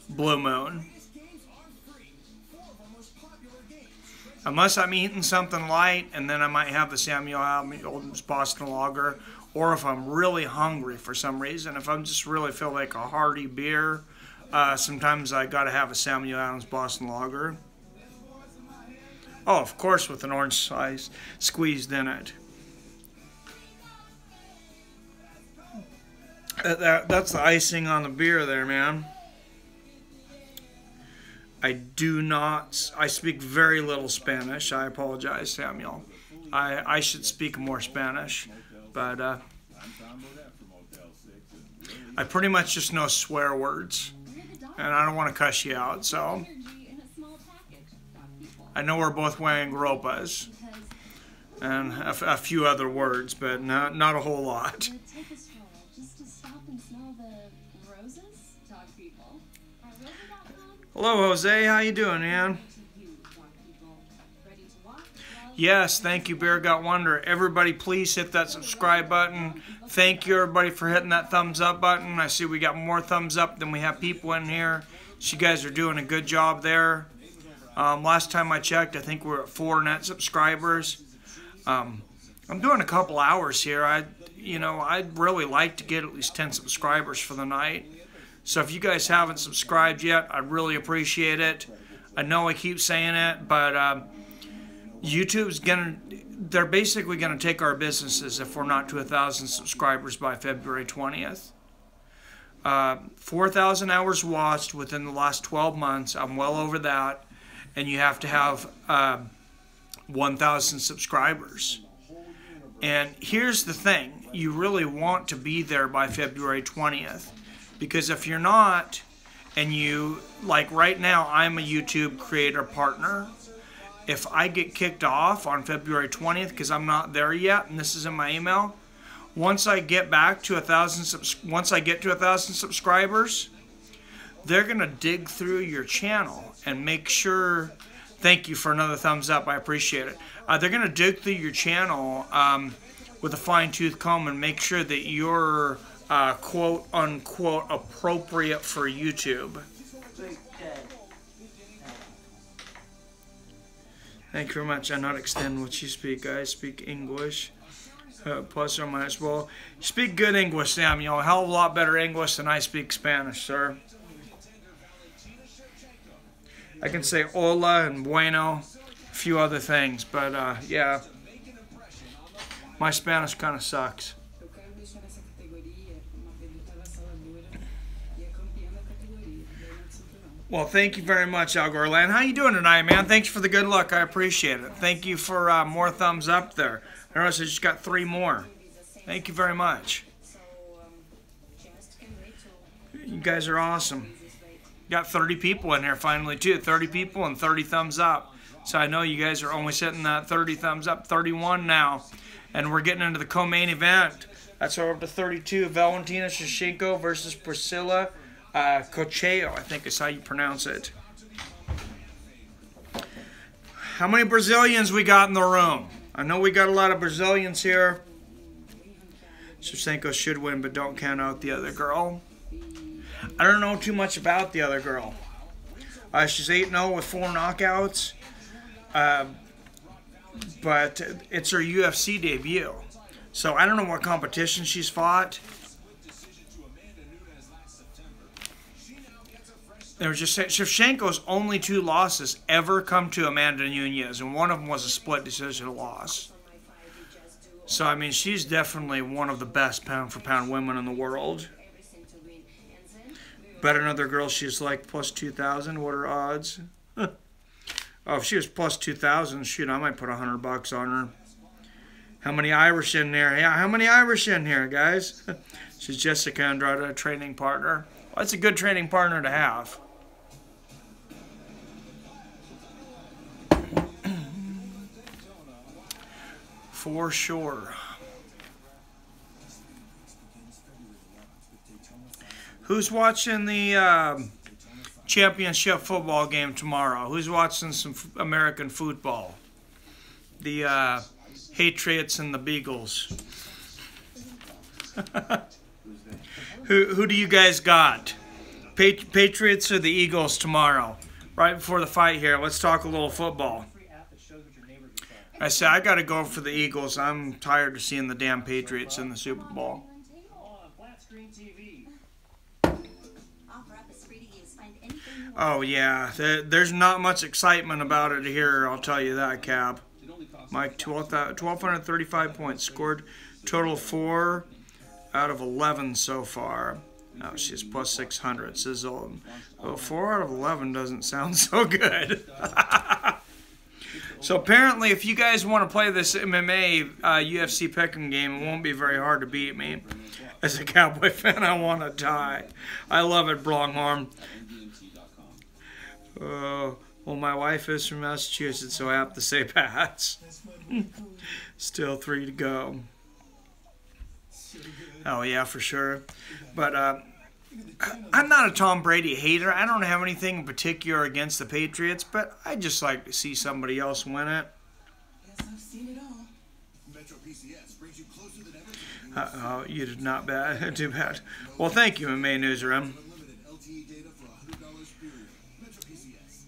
Blue Moon. Unless I'm eating something light, and then I might have the Samuel Adams Boston Lager, or if I'm really hungry for some reason. If I'm just really feel like a hearty beer, sometimes I gotta have a Samuel Adams Boston Lager. Oh, of course, with an orange slice squeezed in it. That's the icing on the beer there, man. I speak very little Spanish. I apologize, Samuel. I should speak more Spanish, but I pretty much just know swear words, and I don't want to cuss you out, so I know we're both wearing ropas and a few other words, but not a whole lot. Hello, Jose. How you doing, man? Yes, thank you, Bear Got Wonder. Everybody, please hit that subscribe button. Thank you, everybody, for hitting that thumbs up button. I see we got more thumbs up than we have people in here. So you guys are doing a good job there. Last time I checked, I think we're at 4 net subscribers. I'm doing a couple hours here. I'd really like to get at least 10 subscribers for the night. So if you guys haven't subscribed yet, I really appreciate it. I know I keep saying it, but they're basically gonna take our businesses if we're not to 1,000 subscribers by February 20th. 4,000 hours watched within the last 12 months. I'm well over that. And you have to have 1,000 subscribers. And here's the thing. You really want to be there by February 20th. Because if you're not, and like right now, I'm a YouTube creator partner. If I get kicked off on February 20th because I'm not there yet, and this is in my email, once I get to 1,000 subscribers, they're gonna dig through your channel and make sure. Thank you for another thumbs up. I appreciate it. They're gonna dig through your channel with a fine-tooth comb and make sure that you're quote unquote appropriate for YouTube. Thank you very much. I not extend what you speak. I speak English. Plus or minus. Well, you speak good English, Samuel. A hell of a lot better English than I speak Spanish, sir. I can say hola and bueno, a few other things, but yeah, my Spanish kind of sucks. Well, thank you very much, Algorland. How you doing tonight, man? Thanks for the good luck. I appreciate it. Thank you for more thumbs up there. I noticed I just got 3 more. Thank you very much. You guys are awesome. Got 30 people in here finally, too. 30 people and 30 thumbs up. So I know you guys are only sitting at 30 thumbs up, 31 now. And we're getting into the co-main event. That's over to 32. Valentina Shevchenko versus Priscilla Cocheo, I think is how you pronounce it. How many Brazilians we got in the room? I know we got a lot of Brazilians here. Shevchenko should win, but don't count out the other girl. I don't know too much about the other girl. She's 8-0 with 4 knockouts. But it's her UFC debut. So I don't know what competition she's fought. There was just Shevchenko's only 2 losses ever come to Amanda Nunes, and one of them was a split decision loss. So I mean, she's definitely one of the best pound-for-pound women in the world. Bet another girl she's like plus 2,000. What are odds? Oh, if she was plus 2,000, shoot, I might put $100 on her. How many Irish in there? Yeah, how many Irish in here, guys? She's Jessica Andrade, a training partner. Well, that's a good training partner to have. For sure. Who's watching the championship football game tomorrow? Who's watching some American football? The Patriots and the Beagles. Who do you guys got? Patriots or the Eagles tomorrow? Right before the fight here, let's talk a little football. I say I got to go for the Eagles. I'm tired of seeing the damn Patriots in the Super Bowl. Oh, yeah. There's not much excitement about it here, I'll tell you that, Cap. Mike, 1,235 points. Scored total 4 out of 11 so far. Oh, she's plus 600. Sizzle. Oh, 4 out of 11 doesn't sound so good. So apparently, if you guys want to play this MMA UFC pick'em game, it won't be very hard to beat me. As a Cowboy fan, I want to die. I love it, Bronghorn. Well, my wife is from Massachusetts, so I have to say Pats. Still 3 to go. Oh, yeah, for sure. But I'm not a Tom Brady hater. I don't have anything in particular against the Patriots, but I just like to see somebody else win it. Uh-oh, you did not do bad. Well, thank you, MMA Newsroom.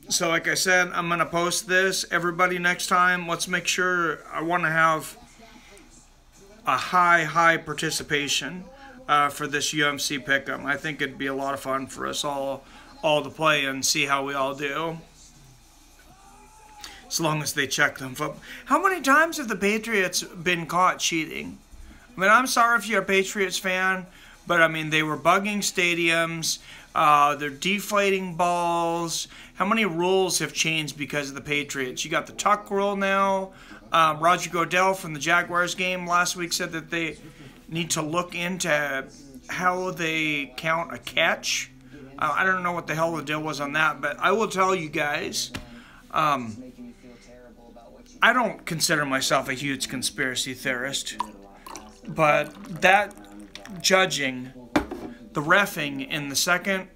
So, like I said, I'm going to post this. Everybody, next time, let's make sure I want to have a high participation for this UFC pick'em. I think it'd be a lot of fun for us all to play and see how we all do. As long as they check them. How many times have the Patriots been caught cheating? I mean, I'm sorry if you're a Patriots fan, but I mean, they were bugging stadiums. They're deflating balls. How many rules have changed because of the Patriots? You got the tuck rule now. Roger Goodell from the Jaguars game last week said that they need to look into how they count a catch. I don't know what the hell the deal was on that, but I will tell you guys, I don't consider myself a huge conspiracy theorist, but that judging, the reffing in the second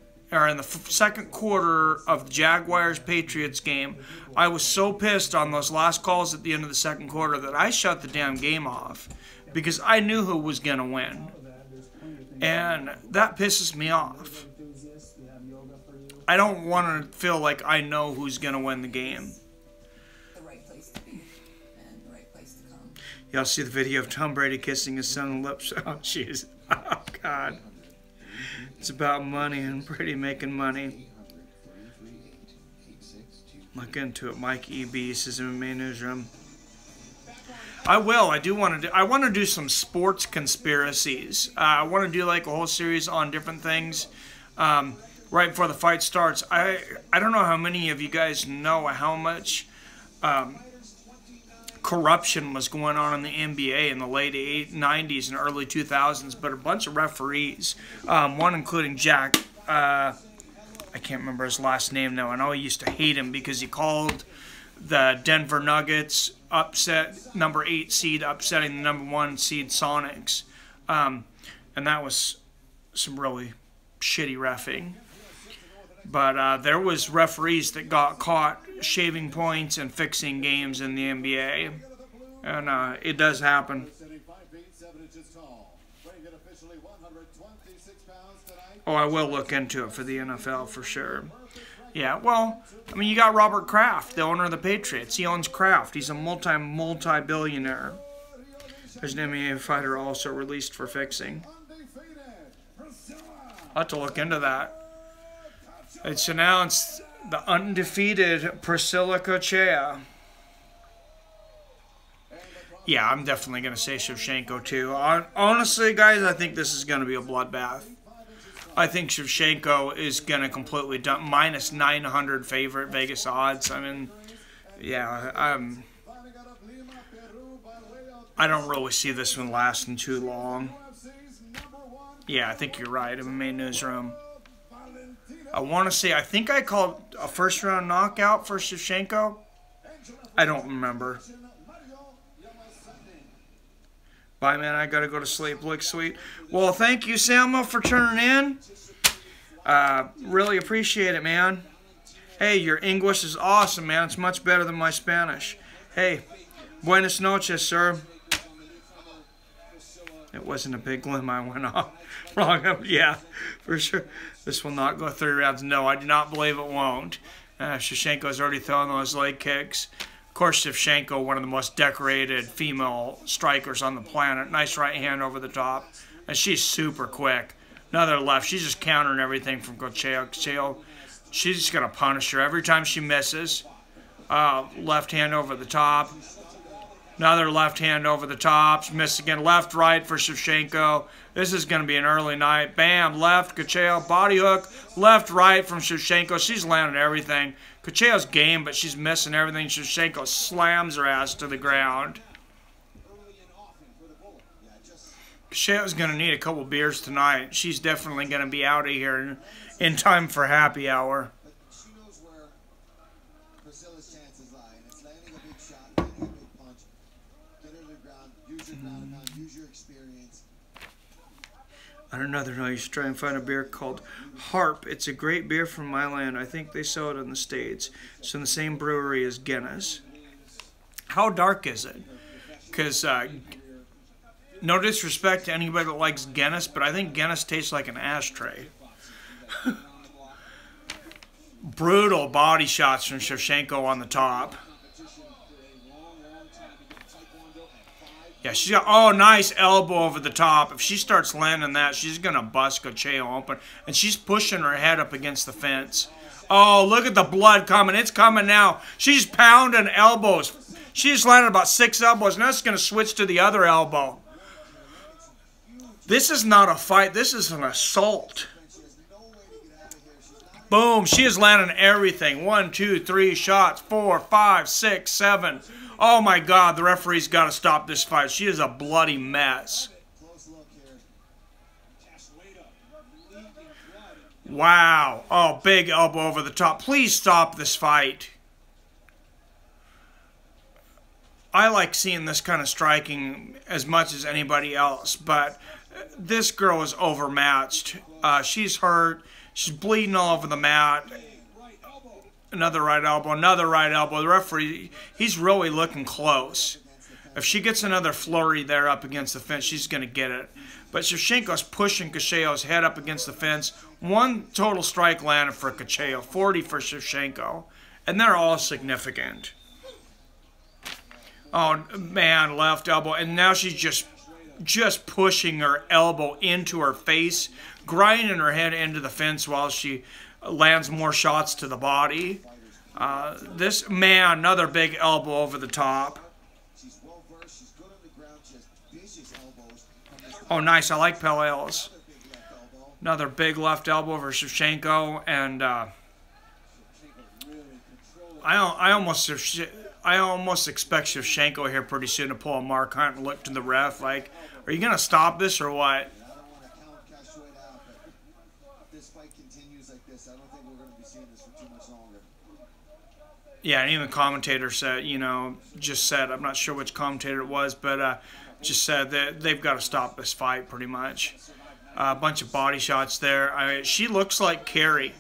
quarter of the Jaguars-Patriots game, I was so pissed on those last calls at the end of the second quarter that I shut the damn game off because I knew who was going to win. And that pisses me off. I don't want to feel like I know who's going to win the game. Y'all see the video of Tom Brady kissing his son on the lips? Oh, jeez. Oh, God. It's about money and Brady making money. Look into it. Mike E.B. says MMA Newsroom. I will. I do want to do. I want to do some sports conspiracies. I want to do like a whole series on different things. Right before the fight starts. I don't know how many of you guys know how much corruption was going on in the NBA in the late 90s and early 2000s, but a bunch of referees, one including Jack, I I can't remember his last name now. I know I used to hate him because he called the Denver Nuggets upset number 8 seed upsetting the number 1 seed Sonics. And that was some really shitty reffing. But there was referees that got caught shaving points and fixing games in the NBA. And it does happen. Oh, I will look into it for the NFL for sure. Yeah, well, I mean, you got Robert Kraft, the owner of the Patriots. He owns Kraft. He's a multi-billionaire. There's an MMA fighter also released for fixing. I'll have to look into that. It's announced the undefeated Priscilla Cochea. Yeah, I'm definitely going to say Shevchenko too. Honestly, guys, I think this is going to be a bloodbath. I think Shevchenko is going to completely dump. Minus 900 favorite Vegas odds. I mean, yeah, I don't really see this one lasting too long. Yeah, I think you're right. MMA Newsroom. I want to say, I think I called a first-round knockout for Shevchenko. I don't remember. Bye, man. I got to go to sleep. Look sweet. Well, thank you, Selma, for turning in. Really appreciate it, man. Hey, your English is awesome, man. It's much better than my Spanish. Hey, buenas noches, sir. It wasn't a big limb I went off. Wrong. Yeah, for sure. This will not go 3 rounds. No, I do not believe it won't. Shevchenko's already throwing those leg kicks. Of course, Shevchenko, one of the most decorated female strikers on the planet. Nice right hand over the top. And she's super quick. Another left. She's just countering everything from Cochea. She's just going to punish her every time she misses. Left hand over the top. Another left hand over the top. Miss again. Left, right for Shevchenko. This is going to be an early night. Bam. Left. Cochea. Body hook. Left, right from Shevchenko. She's landing everything. Cochea's game, but she's missing everything. Shevchenko slams her ass to the ground. Cochea's going to need a couple beers tonight. She's definitely going to be out of here in time for happy hour. She knows where Priscilla's chances lie, and it's landing a big shot, landing a big punch. Get her to the ground, use your ground and pound, use your experience. On another note, you should try and find a beer called Harp. It's a great beer from my land. I think they sell it in the States. It's in the same brewery as Guinness. How dark is it? Because no disrespect to anybody that likes Guinness, but I think Guinness tastes like an ashtray. Brutal body shots from Shevchenko on the top. Yeah, she's got, oh, nice elbow over the top. If she starts landing that, she's going to bust Cochea open. And she's pushing her head up against the fence. Oh, look at the blood coming. It's coming now. She's pounding elbows. She's landed about 6 elbows. Now it's going to switch to the other elbow. This is not a fight. This is an assault. Boom. She is landing everything. 1, 2, 3 shots. 4, 5, 6, 7. Oh, my God. The referee's got to stop this fight. She is a bloody mess. Wow. Oh, big elbow over the top. Please stop this fight. I like seeing this kind of striking as much as anybody else, but this girl is overmatched. She's hurt. She's bleeding all over the mat. Another right elbow, another right elbow. The referee, he's really looking close. If she gets another flurry there up against the fence, she's going to get it. But Shevchenko's pushing Cochea's head up against the fence. 1 total strike landed for Cochea, 40 for Shevchenko. And they're all significant. Oh, man, left elbow. And now she's just pushing her elbow into her face, grinding her head into the fence while she lands more shots to the body. This, man, another big elbow over the top. Oh, nice. I like Pele's. Another big left elbow over Shevchenko. And I almost expect Shevchenko here pretty soon to pull a Mark Hunt and look to the ref like, are you going to stop this or what? If this fight continues like this, I don't think we're going to seeing this for too much longer. Yeah, and even the commentator said, you know, just said, I'm not sure which commentator it was, but just said that they've got to stop this fight pretty much. A bunch of body shots there. I mean, she looks like Carrie.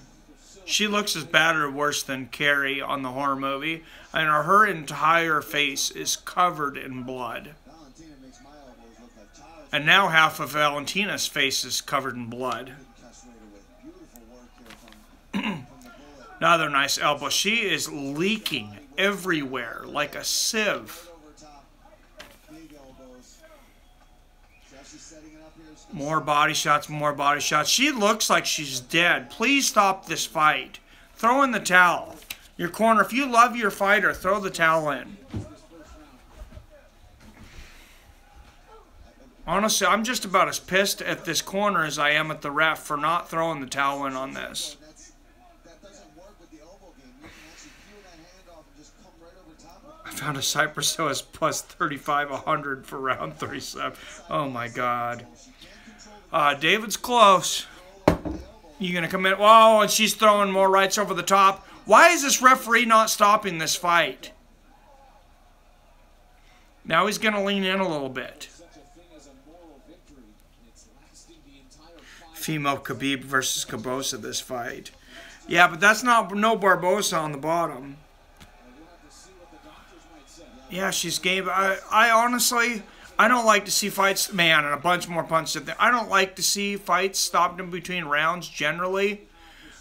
She looks as bad or worse than Carrie on the horror movie. I mean, her entire face is covered in blood. Valentina makes my elbows look like child's And now half of Valentina's face is covered in blood. castrated with beautiful work here from the bullet. Another nice elbow. She is leaking everywhere like a sieve. Over top, big elbows. So she's setting it up here. More body shots, more body shots. She looks like she's dead. Please stop this fight. Throw in the towel. Your corner, if you love your fighter, throw the towel in. Honestly, I'm just about as pissed at this corner as I am at the ref for not throwing the towel in on this. That doesn't work with the elbow game. You can actually peel that hand off and just come right over top of it. I found a Cypress Hill is plus 35-100 for round 37. Oh my God. David's close. You gonna come in? Whoa, and she's throwing more rights over the top. Why is this referee not stopping this fight? Now he's gonna lean in a little bit. Female Khabib versus Barbosa this fight. Yeah, but that's not no Barbosa on the bottom. Yeah, she's game. I honestly, I don't like to see fights, man, and a bunch more punches. I don't like to see fights stopped in between rounds generally,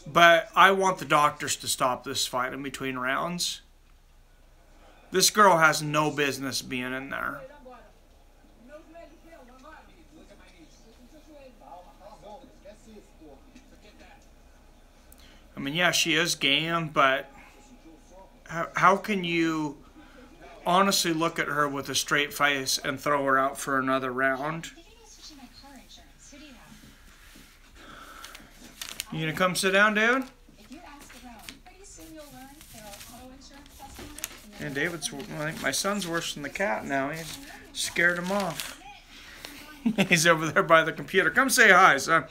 but I want the doctors to stop this fight in between rounds. This girl has no business being in there. I mean, yeah, she is game, but how can you honestly look at her with a straight face and throw her out for another round? You gonna come sit down, David? Yeah, David's, I think my son's worse than the cat now. He's scared him off. He's over there by the computer. Come say hi, son.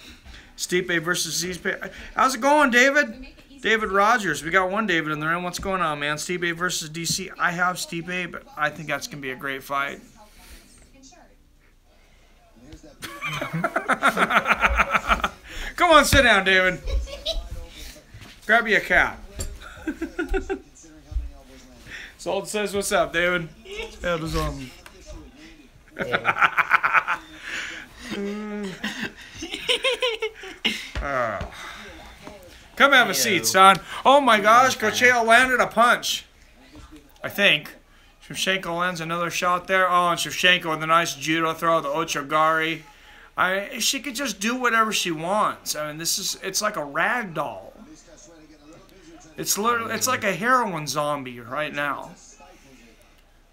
Stipe versus Stipe. How's it going, David? David Rogers. We got one David in the ring. What's going on, man? Stipe versus DC. I have Stipe, but I think that's going to be a great fight. Come on, sit down, David. Grab you a cat. Salt says, what's up, David? That was on. Come have a seat, son. Oh my gosh, Cocheo landed a punch. I think. Shevchenko lands another shot there. Oh, and Shevchenko with a nice judo throw, the Ochagari. She could just do whatever she wants. I mean, it's like a rag doll. It's literally, it's like a heroin zombie right now.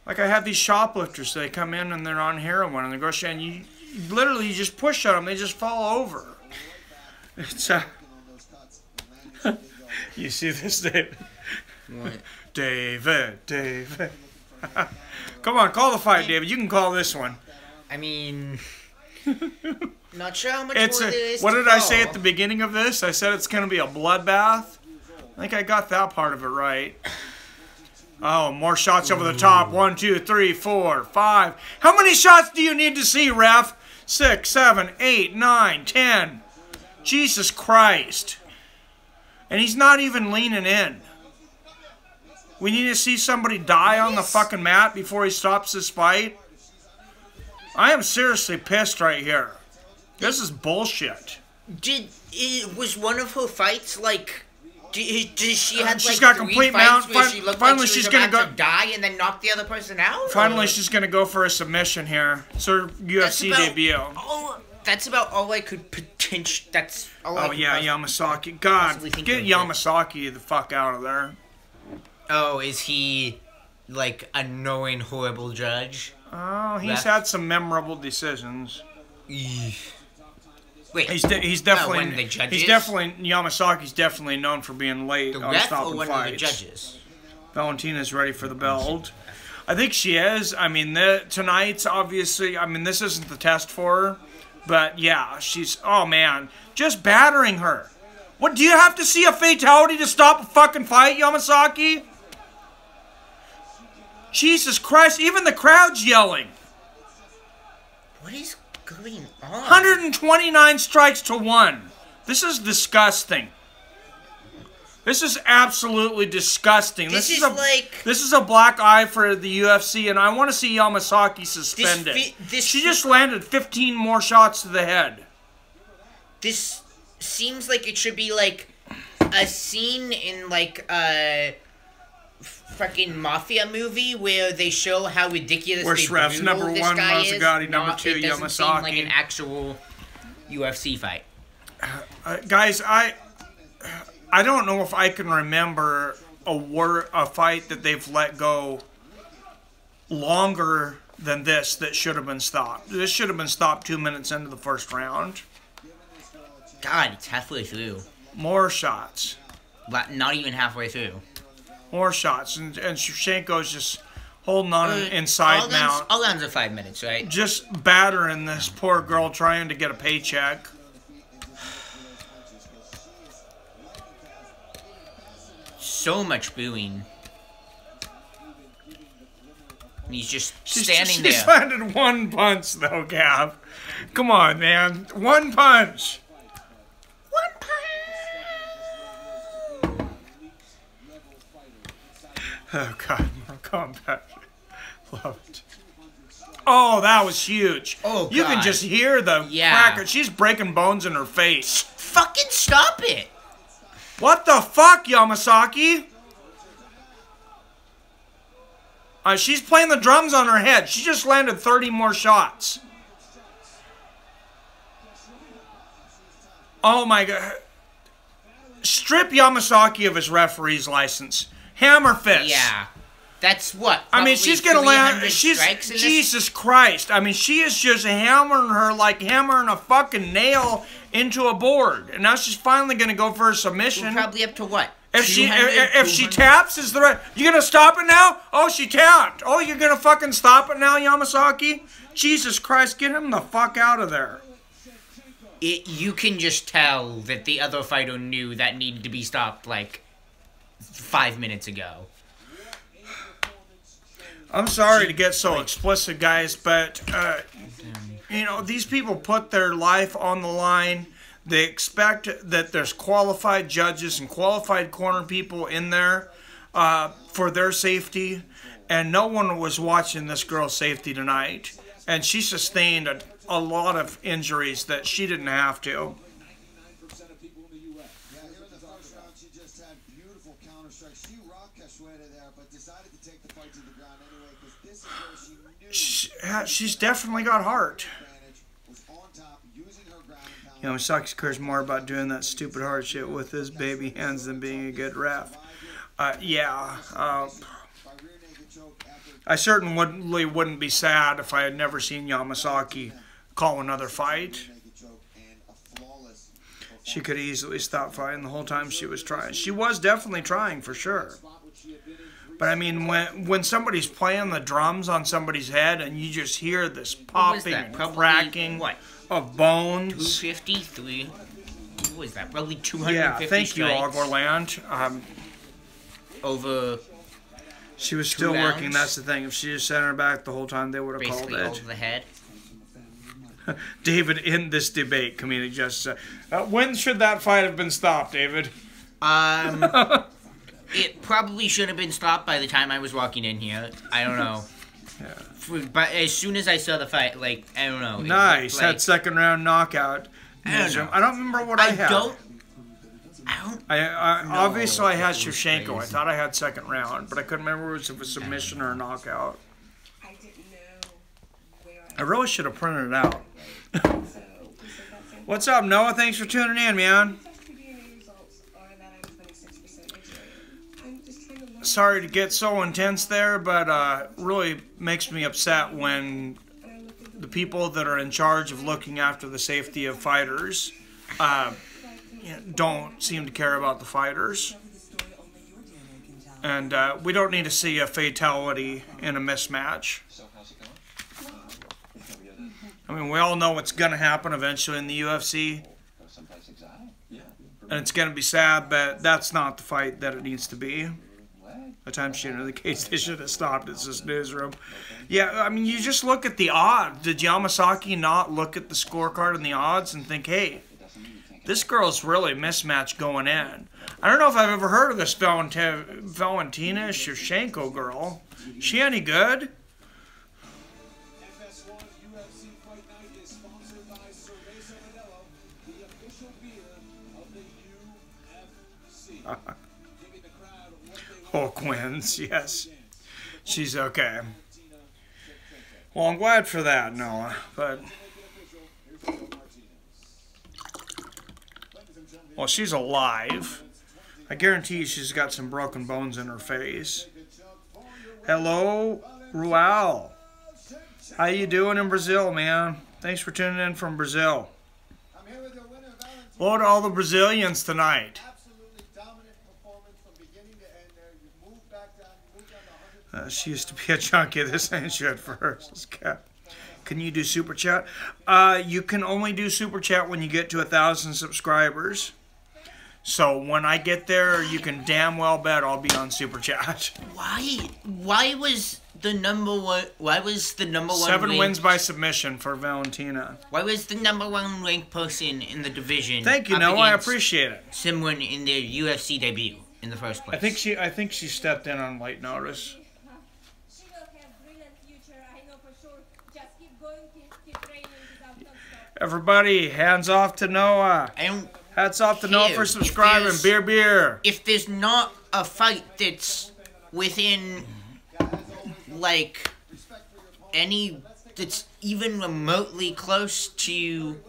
Like I have these shoplifters, they come in and they're on heroin and they go, and you literally just push on them, they just fall over. It's you see this, David? What? David. Come on, call the fight, David. You can call this one. I mean, not sure how much more there is. What did I say at the beginning of this? I said it's going to be a bloodbath. I think I got that part of it right. Oh, more shots over the top. 1, 2, 3, 4, 5. How many shots do you need to see, ref? 6, 7, 8, 9, 10. Jesus Christ. And he's not even leaning in. We need to see somebody die on the fucking mat before he stops this fight. I am seriously pissed right here. This is bullshit. Was one of her fights like? Did she had she's like got complete mount. Finally, she's gonna go die and then knock the other person out. Finally, she's gonna go for a submission here. It's her UFC debut. Oh, that's about all I could potentially. That's all. Oh yeah, Yamasaki. God, get Yamasaki the fuck out of there. Oh, is he like a knowing horrible judge? Oh, he's had some memorable decisions. Wait, he's definitely one of the judges? He's definitely Yamasaki's definitely known for being late on stopping or one fights. of the judges? Valentina's ready for the belt. I think she is. I mean, tonight's obviously. I mean, this isn't the test for her, but yeah, she's. Oh man, just battering her. What, do you have to see a fatality to stop a fucking fight, Yamasaki? Jesus Christ, even the crowd's yelling. What is going on? 129 strikes to 1. This is disgusting. This is absolutely disgusting. This is a black eye for the UFC, and I want to see Yamasaki suspended. She just landed 15 more shots to the head. This seems like it should be like a scene in like a fucking mafia movie where they show how ridiculously Worst refs, brutal number this one, guy is. Mazzagatti, number two, it doesn't seem Yamasaki. like an actual UFC fight. Guys, I don't know if I can remember a fight that they've let go longer than this that should have been stopped. This should have been stopped 2 minutes into the first round. God, it's halfway through. More shots. But not even halfway through. More shots. And Shevchenko's just holding on inside mount. All rounds are 5 minutes, right? Just battering this poor girl trying to get a paycheck. So much booing. And he's just standing there. She's landed one punch, though, Gav. Come on, man. One punch. One punch. Oh, God. More combat. Love it. Oh, that was huge. Oh, God. You can just hear the cracker. She's breaking bones in her face. Fucking stop it. What the fuck, Yamasaki? She's playing the drums on her head. She just landed 30 more shots. Oh my God. Strip Yamasaki of his referee's license. Hammer fist. Yeah. That's what? I mean, she's going to land. Jesus Jesus Christ. I mean, she is just hammering her like hammering a fucking nail into a board. And now she's finally going to go for a submission. We're probably up to what? If she taps, is the right. You going to stop it now? Oh, she tapped. Oh, you're going to fucking stop it now, Yamasaki? Jesus Christ, get him the fuck out of there. You can just tell that the other fighter knew that needed to be stopped like 5 minutes ago. I'm sorry to get so explicit, guys, but, you know, these people put their life on the line. They expect that there's qualified judges and qualified corner people in there for their safety, and no one was watching this girl's safety tonight. And she sustained a lot of injuries that she didn't have to. She's definitely got heart. You know, Saki's cares more about doing that stupid hard shit with his baby hands than being a good ref. I certainly wouldn't be sad if I had never seen Yamasaki call another fight. She could easily stop fighting the whole time she was trying. She was definitely trying, for sure. But I mean, when somebody's playing the drums on somebody's head and you just hear this popping and cracking of bones. 253. What was that? Probably 250 Yeah, thank strikes. you, Algorland. Over. She was still working, that's the thing. If she just sent her back the whole time, they would have called Basically it. over the head. David, in this debate, comedic justice. When should that fight have been stopped, David? It probably should have been stopped by the time I was walking in here. I don't know. Yeah. But as soon as I saw the fight, like, I don't know. Nice. Like, That second round knockout. I don't know. I don't remember what I had. Obviously, I had Shevchenko. I thought I had second round, but I couldn't remember if it was a submission or a knockout. I really should have printed it out. What's up, Noah? Thanks for tuning in, man. Sorry to get so intense there, but really makes me upset when the people that are in charge of looking after the safety of fighters don't seem to care about the fighters. And we don't need to see a fatality in a mismatch. I mean, we all know what's going to happen eventually in the UFC. And it's going to be sad, but that's not the fight that it needs to be. By the time she entered the cage, they should have stopped at this newsroom. Yeah, I mean, you just look at the odds. Did Yamasaki not look at the scorecard and the odds and think, hey, this girl's really mismatched going in? I don't know if I've ever heard of this Valentina Shevchenko girl. Is she any good? FS1 UFC Fight Night is sponsored by Cerveza Modelo, the official beer of the UFC. Giving the crowd what they want. Hulk wins, yes. She's okay. Well, I'm glad for that, Noah. But, well, she's alive. I guarantee you she's got some broken bones in her face. Hello, Rual. How you doing in Brazil, man? Thanks for tuning in from Brazil. I'm here with your winner, Valentina. Hello to all the Brazilians tonight. Absolutely dominant performance from beginning to end there. You moved back down, you moved down to 100. She used to be a junkie. This ain't shit for her. Can you do Super Chat? You can only do Super Chat when you get to 1,000 subscribers. So when I get there, you can damn well bet I'll be on Super Chat. Why was the number one? Why was the number one? 7 wins by submission for Valentina. Why was the number one ranked person in the division? Thank you, Noah. I appreciate it. Someone in their UFC debut in the first place. I think she stepped in on late notice. She will have brilliant future, I know for sure. Just keep going, keep training without stop. Everybody, hands off to Noah. I don't. Hats off to Noah for subscribing. Beer. If there's not a fight that's within, like, that's even remotely close to,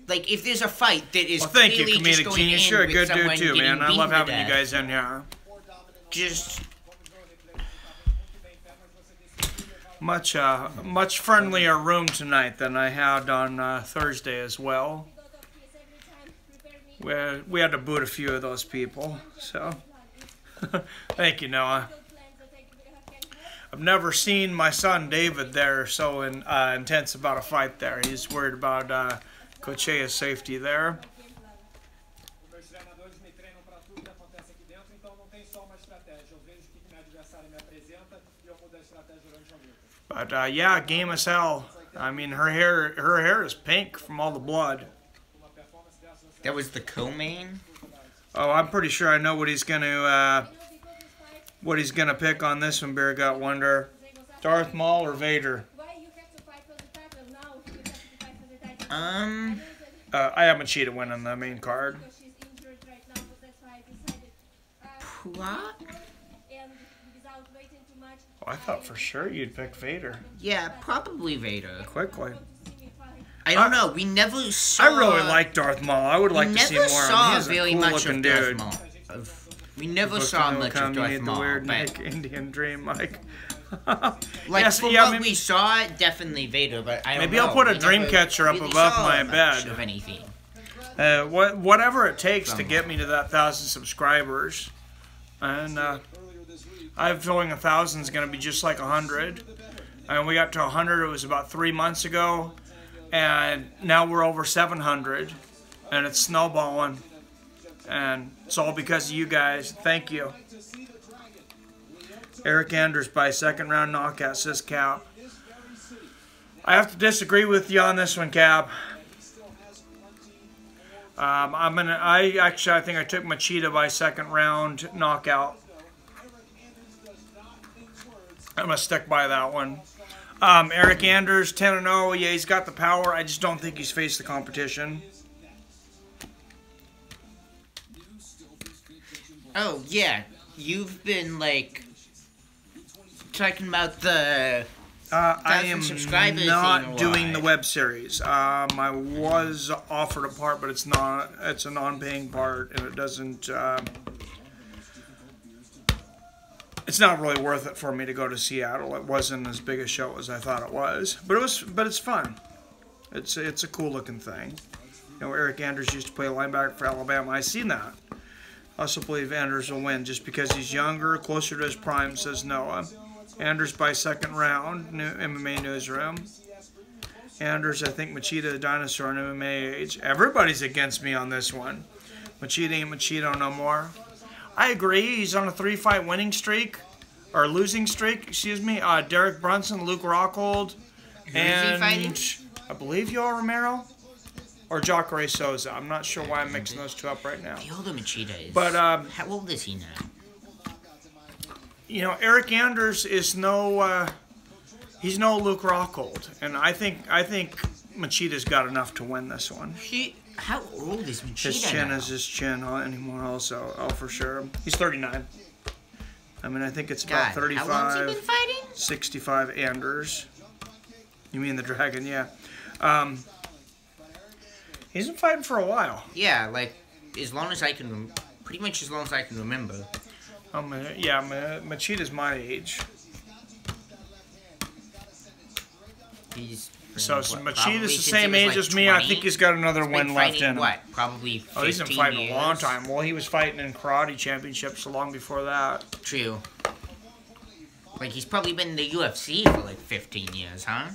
like, if there's a fight that is thank you, clearly just Comedic going Genius. in You're a with good dude someone too, man. getting I love beaten to having you death, guys in here. just Much friendlier room tonight than I had on Thursday as well. We had to boot a few of those people, so thank you, Noah. I've never seen my son David there so intense about a fight there. He's worried about Cochea's safety there. Meus treinadores me treinam para tudo que acontece aqui dentro, então não tem só uma estratégia. Eu vejo o que meu adversário me apresenta e eu mudo a estratégia durante a luta. But yeah, game as hell. I mean, her hair is pink from all the blood. that was the co-main. Oh, I'm pretty sure I know what he's gonna pick on this one. Beer Gut Wonder, Darth Maul or Vader. I have Machida winning the main card. What? Oh, I thought for sure you'd pick Vader. Yeah, probably Vader. Quickly. I don't know. We never saw. I really like Darth Maul. I would like to see more of him. saw He's a very cool much looking of Darth dude. Maul. We never saw much of Darth Maul. The weird But, Indian dream, Mike. like Yes, for yeah, what maybe- we saw, definitely Vader. But I don't Maybe know. I'll put a We dream never catcher up really above saw my much bed. Of anything. Whatever it takes to get me to that 1,000 subscribers, and I have a feeling 1,000 is going to be just like 100. And we got to 100. It was about 3 months ago, and now we're over 700, and it's snowballing. And it's all because of you guys. Thank you. Eryk Anders by second round knockout, says Cap. I have to disagree with you on this one, Cap. I think I took Machida by second round knockout. I'm gonna stick by that one. Eryk Anders, 10-0. Yeah, he's got the power. I just don't think he's faced the competition. Oh yeah, you've been like talking about the. I am subscribers not thing doing the live. web series. I was offered a part, but it's not. It's a non-paying part, and it doesn't. It's not really worth it for me to go to Seattle. It wasn't as big a show as I thought it was, but it was. But it's fun. It's a cool looking thing. You know, Eryk Anders used to play linebacker for Alabama. I seen that. I also believe Anders will win just because he's younger, closer to his prime, says Noah. Anders by second round, new MMA newsroom. Anders, I think Machida the dinosaur in MMA age. Everybody's against me on this one. Machida ain't Machida no more. I agree. He's on a 3-fight winning streak. Or losing streak, excuse me. Derek Brunson, Luke Rockhold. And I believe Yoel Romero. Or Jacare Souza. I'm not sure why I'm mixing those two up right now. Lyoto Machida is... But, how old is he now? You know, Eryk Anders is no... he's no Luke Rockhold. And I think Machida's got enough to win this one. How old is Machida His chin now? is his chin anymore also. Oh, for sure. He's 39. I mean, I think it's about 35. How long's he been fighting? 65 Anders. You mean the Dragon, yeah. He's been fighting for a while. Yeah, like, as long as I can... Pretty much as long as I can remember. Yeah, Machida's my age. So Machida's the same age as me. I think he's got another win left in him. What? Probably 15 he's been fighting years. a long time. Well, he was fighting in karate championships so long before that. True. Like, he's probably been in the UFC for like 15 years, huh?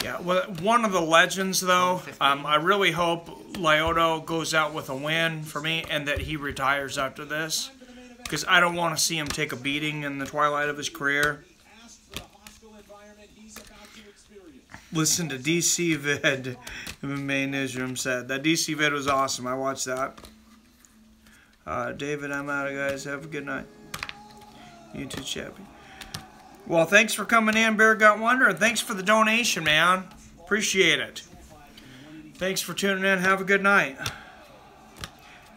Yeah, well, one of the legends, though. I really hope Lyoto goes out with a win for me and that he retires after this. Because I don't want to see him take a beating in the twilight of his career. Listen to DC Vid, MMA Newsroom said. That DC Vid was awesome. I watched that. David, I'm out, guys. Have a good night. YouTube champion. Well, thanks for coming in, Bear Gut Wonder, and thanks for the donation, man. Appreciate it. Thanks for tuning in. Have a good night.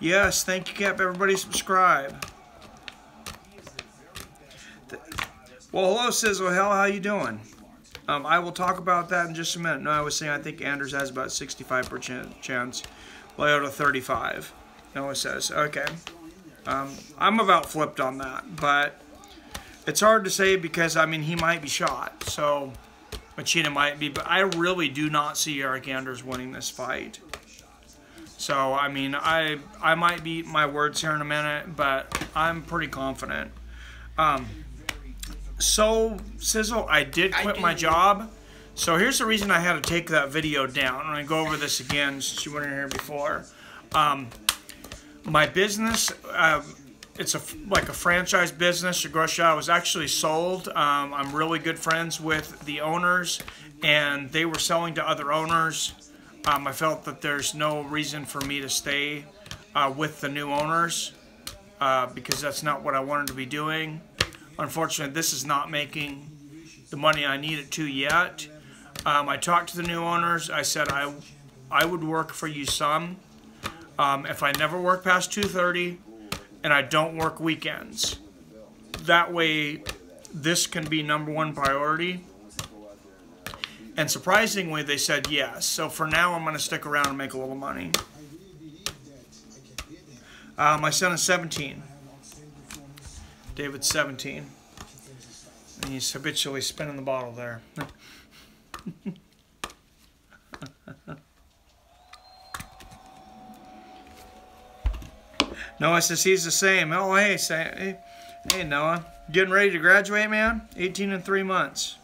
Yes, thank you, Cap. Everybody subscribe. Well, hello, Sizzle Hell. How you doing? I will talk about that in just a minute. No, I was saying I think Anders has about 65% chance. Lyoto 35. No, it says. Okay. I'm about flipped on that, but it's hard to say because, I mean, he might be shot. So, Machida might be, but I really do not see Eryk Anders winning this fight. So, I mean, I might beat my words here in a minute, but I'm pretty confident. So, Sizzle, I did quit my job. So here's the reason I had to take that video down. I'm going to go over this again since you weren't here before. My business, it's like a franchise business. It was actually sold. I'm really good friends with the owners, and they were selling to other owners. I felt that there's no reason for me to stay with the new owners because that's not what I wanted to be doing. Unfortunately, this is not making the money I need it to yet. I talked to the new owners. I said I would work for you some. If I never work past 2:30 and I don't work weekends. That way, this can be #1 priority. And surprisingly, they said yes. So for now, I'm going to stick around and make a little money. My son is 17. David's 17. And he's habitually spinning the bottle there. Noah says he's the same. Oh, hey, Noah. Getting ready to graduate, man? 18 and 3 months.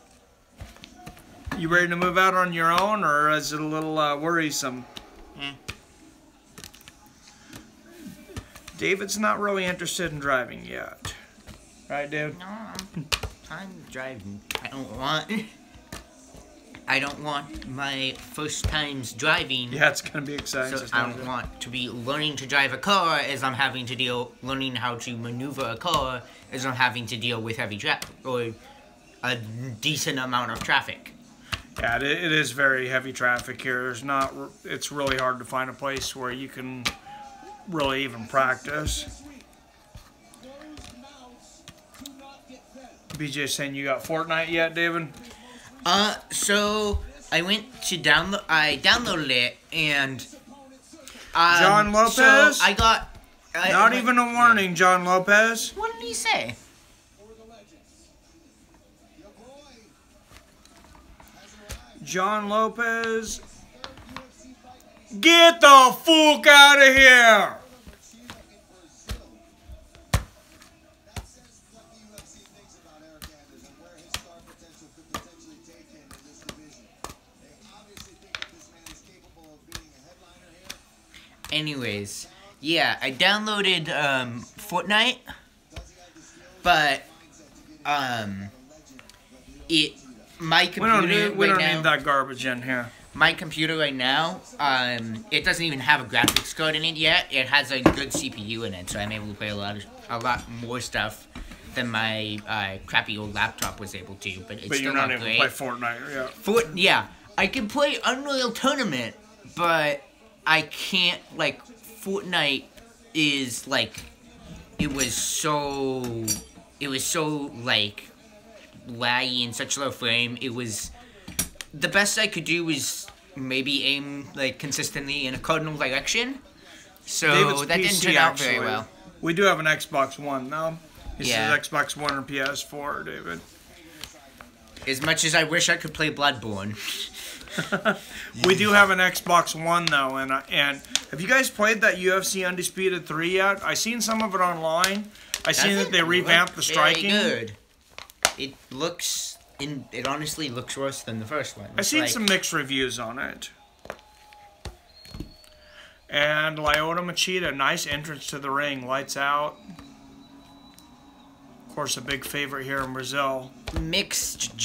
You ready to move out on your own, or is it a little worrisome? David's not really interested in driving yet. Right, Dave? No, I'm driving. I don't want my first times driving. Yeah, it's going to be exciting. So I don't want to be learning to drive a car as I'm having to learning how to maneuver a car as I'm having to deal with heavy traffic or a decent amount of traffic. Yeah, it is very heavy traffic here. It's really hard to find a place where you can really even practice. BJ saying you got Fortnite yet, David? So I went to I downloaded it and John Lopez? So I got not even a warning, John Lopez. What did he say? John Lopez, get the fuck out of here! Anyways, Yeah, I downloaded Fortnite, but my computer we don't need that garbage in here. My computer right now, it doesn't even have a graphics card in it yet. It has a good CPU in it, so I'm able to play a lot more stuff than my crappy old laptop was able to. But it's still not great. But you're not able to play Fortnite, yeah. Yeah, I can play Unreal Tournament, but I can't, like, Fortnite is, like, it was so, like, laggy in such low frame. It was, the best I could do was maybe aim, like, consistently in a cardinal direction. So David's that PC, didn't turn out very well. We do have an Xbox One now. This is Yeah. Xbox One or PS4, David. As much as I wish I could play Bloodborne. We do have an Xbox One though, and have you guys played that UFC Undisputed 3 yet? I seen some of it online. I seen that they revamped the striking. Very good. It honestly looks worse than the first one. I seen some mixed reviews on it. And Lyoto Machida, nice entrance to the ring, lights out. Of course, a big favorite here in Brazil. Mixed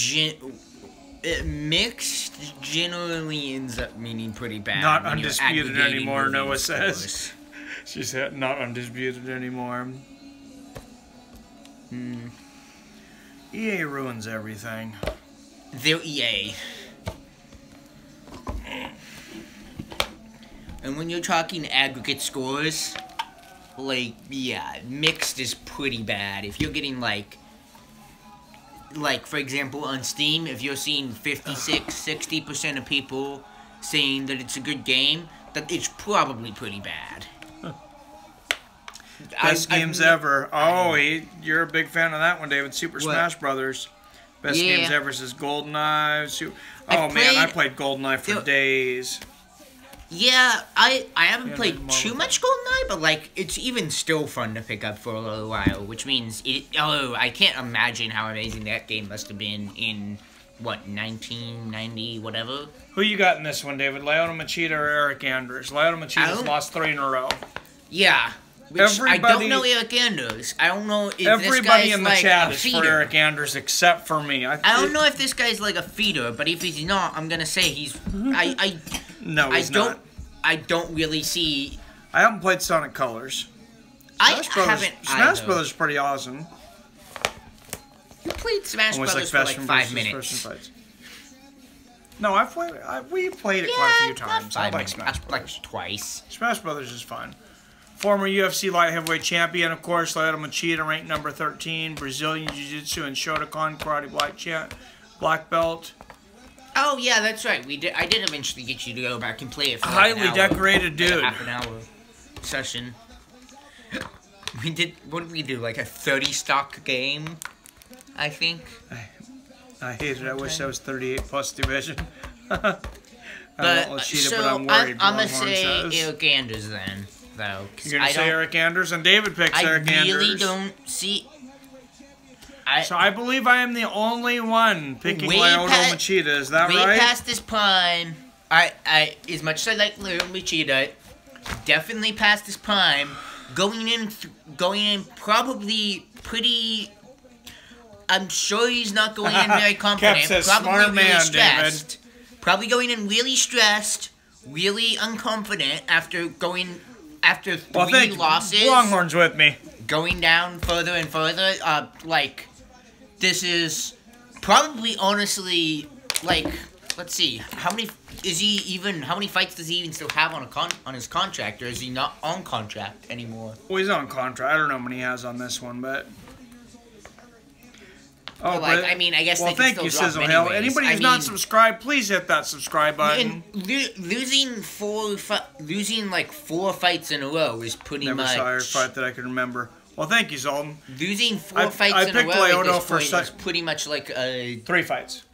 generally ends up meaning pretty bad. Not undisputed anymore, Noah says. She said not undisputed anymore. EA ruins everything. They're EA. And when you're talking aggregate scores, like, yeah, mixed is pretty bad. If you're getting, like, for example, on Steam, if you're seeing 56-60% of people saying that it's a good game, that it's probably pretty bad. Best games ever. Oh, you're a big fan of that one, David. Super Smash Brothers. Best games ever says GoldenEye. I played GoldenEye for days. Yeah, I haven't played too much GoldenEye, but, like, it's even still fun to pick up for a little while, which means I can't imagine how amazing that game must have been in, what, 1990, whatever? Who you got in this one, David? Lyoto Machida or Eryk Anders? Lyoto Machida's lost 3 in a row. Yeah. I don't know Eryk Anders. I don't know if everybody in the chat is for Eryk Anders except for me. I don't know if this guy's like a feeder, but if he's not, I'm gonna say he's. No, he's not. I don't really see. I haven't played Sonic Colors. Smash Brothers is pretty awesome. You played Smash Brothers for like 5 minutes. No, we played it quite a few times. I like Smash Brothers. Like twice. Smash Brothers is fun. Former UFC light heavyweight champion, of course, Lyoto Machida, ranked number 13. Brazilian Jiu-Jitsu and Shotokan karate black belt. Oh yeah, that's right. I did eventually get you to go back and play it. For highly decorated dude. Like a half an hour session. What did we do? Like a 30 stock game, I think. I hate it. I wish I was 38 plus division. But I'm gonna say Eryk Anders then. Though, you're gonna say Eryk Anders, and David picks Eryk Anders. I really don't see. So I believe I am the only one picking Lyoto Machida. Is that right? Way past his prime. As much as I like Lyoto Machida, definitely past his prime. Going in probably pretty. I'm sure he's not going in very confident. Says, probably smart really man, stressed. David. Probably going in really stressed, really unconfident after 3 losses. Longhorns with me. Going down further and further. This is probably honestly let's see, how many fights does he even still have on his contract, or is he not on contract anymore? Well, he's on contract. I don't know how many he has on this one, but. Oh, I mean, I guess. Well, thank you, Sizzle Hill. Anybody who's not subscribed, please hit that subscribe button. Losing 4 fights in a row is pretty much. Never saw a fight that I can remember. Well, thank you, Zoltan. Losing 4 fights in a row at this point is pretty much like a 3 fights.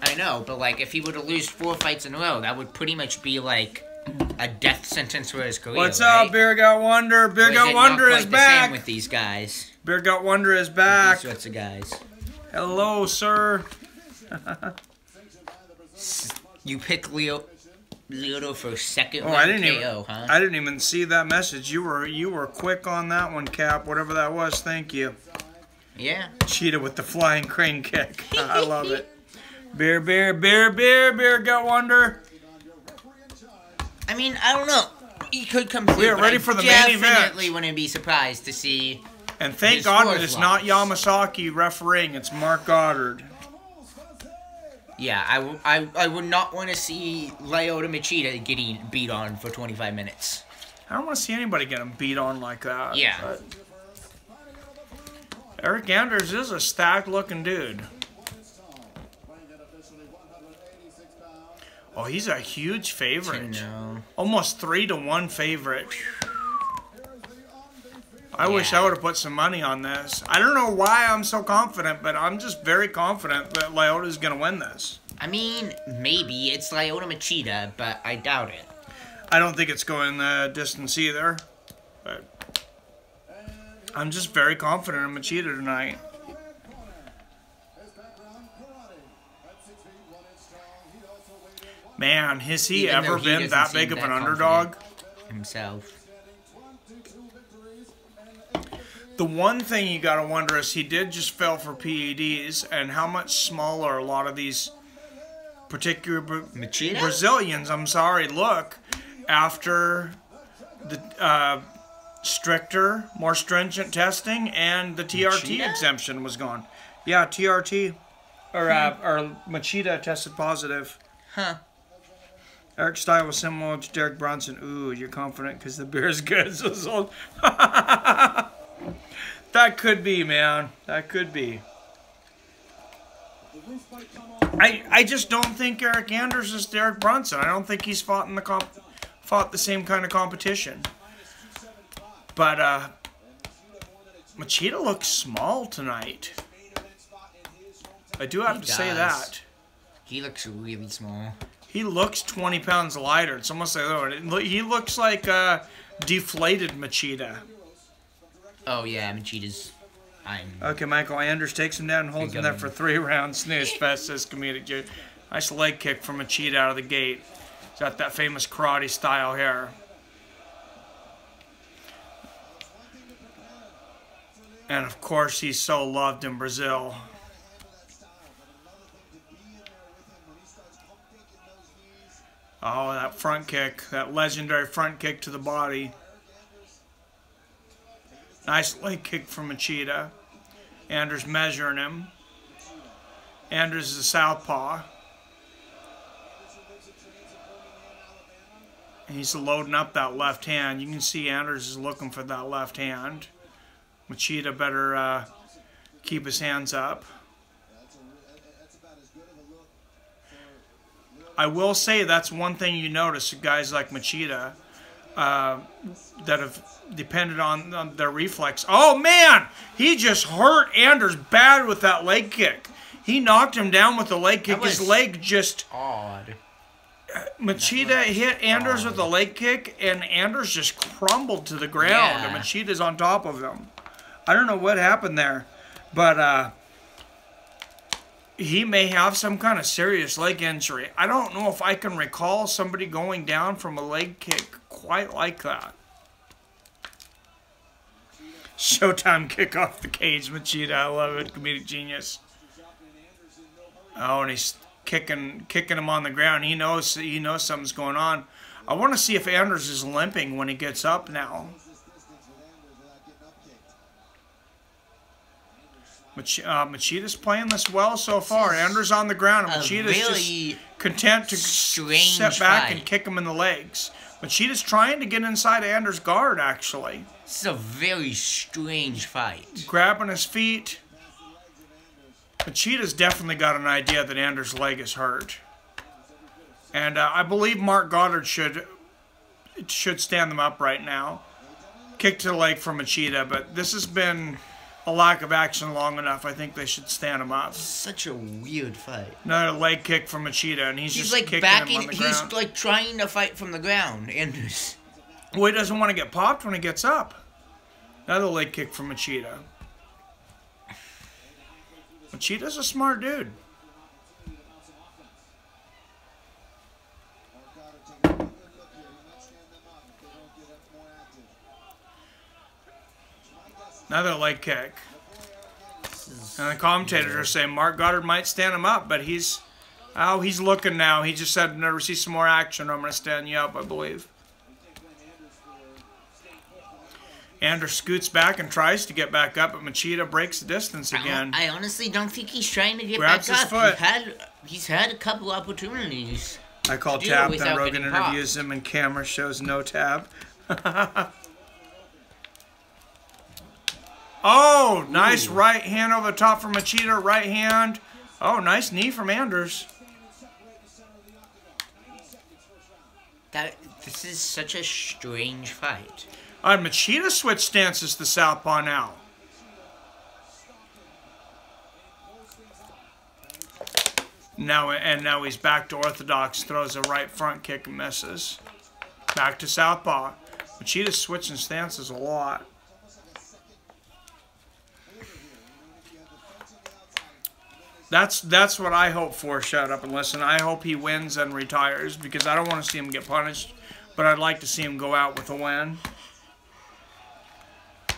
I know, but like if he were to lose 4 fights in a row, that would pretty much be like a death sentence for his career. What's up, Beer Got Wonder? Beer Got Wonder is back. Same with these guys. Beer Got Wonder is back. These sorts of guys. Hello, sir. You pick Leo. Lyoto for second Oh, round KO, huh? I didn't even see that message. You were quick on that one, Cap. Whatever that was, thank you. Yeah. Cheetah with the flying crane kick. I love it. Beer, beer, beer, beer, beer, Gut Wonder. I mean, I don't know. He could come through. We are ready for the main event. Definitely wouldn't be surprised to see. And thank his God fourth it's not loss. Yamasaki refereeing. It's Mark Goddard. Yeah, I would not want to see Lyoto Machida getting beat on for 25 minutes. I don't want to see anybody getting beat on like that. Yeah. But Eryk Anders is a stacked-looking dude. Oh, he's a huge favorite. No. Almost 3-1 favorite. I wish I would have put some money on this. I don't know why I'm so confident, but I'm just very confident that Lyoto's going to win this. I mean, maybe it's Lyoto Machida, but I doubt it. I don't think it's going the distance either. But I'm just very confident in Machida tonight. Man, has he Even though ever he been doesn't that seem big of that an underdog? himself. The one thing you gotta wonder is he did just fail for PEDs, and how much smaller a lot of these particular Machida? Brazilians, I'm sorry, look after the stricter, more stringent testing and the TRT Machida? exemption was gone. Yeah, TRT or Machida tested positive. Huh. Eryk's style was similar to Derek Brunson. Ooh, you're confident because the beer is good. So that could be, man. That could be. I just don't think Eryk Anders is Derek Brunson. I don't think he's fought in the same kind of competition. But Machida looks small tonight. I do have to say that. He looks really small. He looks 20 pounds lighter. It's almost like he looks like deflated Machida. Oh yeah, Machida's. Okay, Michael Anders takes him down and holds him there for 3 rounds. Snooze fest, says comedic Jude. Nice leg kick from Machida out of the gate. He's got that famous karate style here. And of course, he's so loved in Brazil. Oh, that front kick, that legendary front kick to the body. Nice leg kick from Machida. Anders measuring him. Anders is a southpaw. He's loading up that left hand. You can see Anders is looking for that left hand. Machida better keep his hands up. I will say that's one thing you notice, guys like Machida, that have depended on their reflex. Oh, man! He just hurt Anders bad with that leg kick. He knocked him down with the leg kick. His leg just... Odd. Machida hit Anders with a leg kick, and Anders just crumbled to the ground, and Machida's on top of him. I don't know what happened there, but he may have some kind of serious leg injury. I don't know if I can recall somebody going down from a leg kick quite like that. Showtime kick off the cage, Machida. I love it. Comedic genius. Oh, and he's kicking him on the ground. He knows something's going on. I want to see if Anders is limping when he gets up now. Machida's playing this well so far. Anders on the ground, and Machida's just content to sit back and kick him in the legs. Machida's trying to get inside Anders' guard, actually. This is a very strange fight. Grabbing his feet. Machida's definitely got an idea that Anders' leg is hurt. And I believe Mark Goddard should stand them up right now. Kick to the leg from Machida, but this has been a lack of action long enough. I think they should stand him up. Such a weird fight. Another leg kick from Machida, and he's just like kicking backing, him on the ground. He's like trying to fight from the ground. Anders. Well, he doesn't want to get popped when he gets up. Another leg kick from Machida. Machida's a smart dude. Another leg kick. And the commentators are saying Mark Goddard might stand him up, but he's looking now. He just said, never see some more action, I'm going to stand you up, I believe. Anders scoots back and tries to get back up, but Machida breaks the distance again. I honestly don't think he's trying to get Grabs back his up. foot. He's had a couple opportunities. I call to do tap, it then without Rogan getting interviews popped. him and camera shows no tap. Oh, nice right hand over the top from Machida, right hand. Oh, nice knee from Anders. This is such a strange fight. All right, Machida switched stances to southpaw now. Now he's back to orthodox, throws a right front kick and misses. Back to southpaw. Machida's switching stances a lot. That's what I hope for. Shut up and listen. I hope he wins and retires because I don't want to see him get punished, but I'd like to see him go out with a win.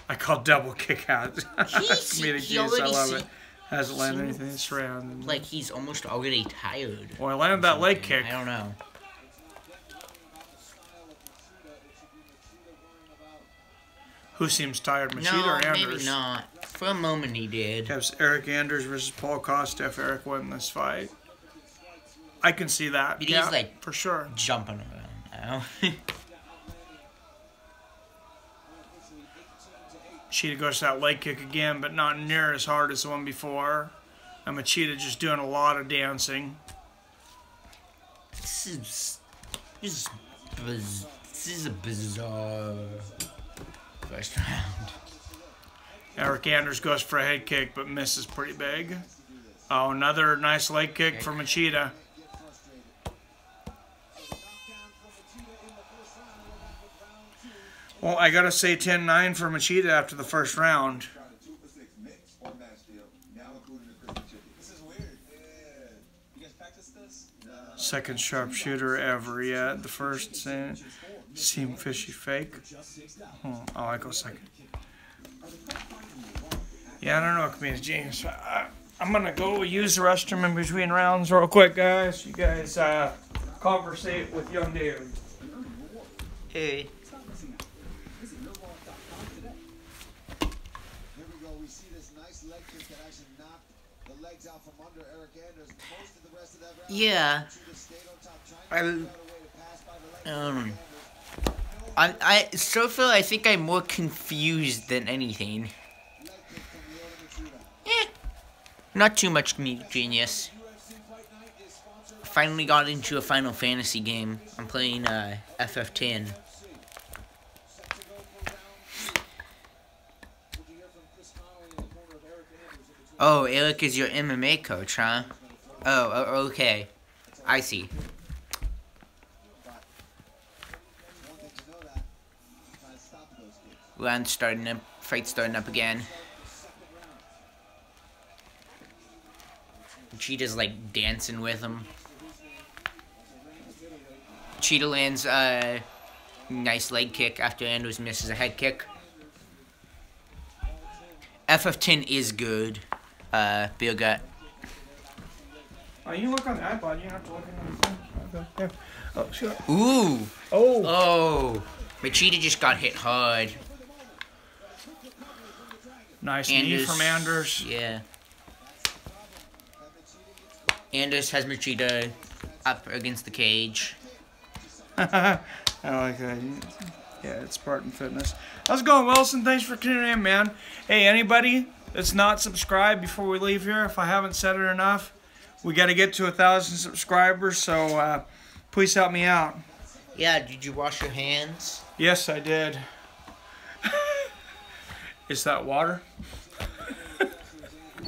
I call double kick out. Comedic use, I love it. Hasn't landed anything this round. Like he's almost already tired. Well, I landed that leg kick. I don't know. Who seems tired, Machida or Anders? No, maybe not. For a moment he did. Has Eryk Anders versus Paul Costa if Eryk win this fight. I can see that. But yeah, he's like for sure. Jumping around now. Machida goes to that leg kick again, but not near as hard as the one before. And Machida just doing a lot of dancing. This is a bizarre first round. Eryk Anders goes for a head kick, but misses pretty big. Oh, another nice leg kick for Machida. Well, I gotta say 10-9 for Machida after the first round. Second sharpshooter ever yet. The first seemed fishy fake. Oh, I go second. Yeah, I don't know, Comedian James. I'm gonna go use the restroom in between rounds real quick, guys. You guys conversate with young David. Hey. Yeah. So far, I think I'm more confused than anything. Not too much comedic genius. Finally got into a Final Fantasy game. I'm playing FF10. Oh, Eryk is your MMA coach, huh? Oh, okay. I see. Round starting up, fight starting up again. Cheetah's like dancing with him. Cheetah lands a nice leg kick after Anders misses a head kick. FF10 is good. Beer gut. Oh, you look on the iPod. You don't have to look on the phone. Okay. Yeah. Oh, sure. Ooh. Oh. Oh. But Cheetah just got hit hard. Nice knee from Anders. Yeah. Anders has Machida up against the cage. I like that. Yeah, it's Spartan Fitness. How's it going, Wilson? Thanks for tuning in, man. Hey, anybody that's not subscribed before we leave here, if I haven't said it enough, we got to get to 1,000 subscribers, so please help me out. Yeah, did you wash your hands? Yes, I did. Is that water?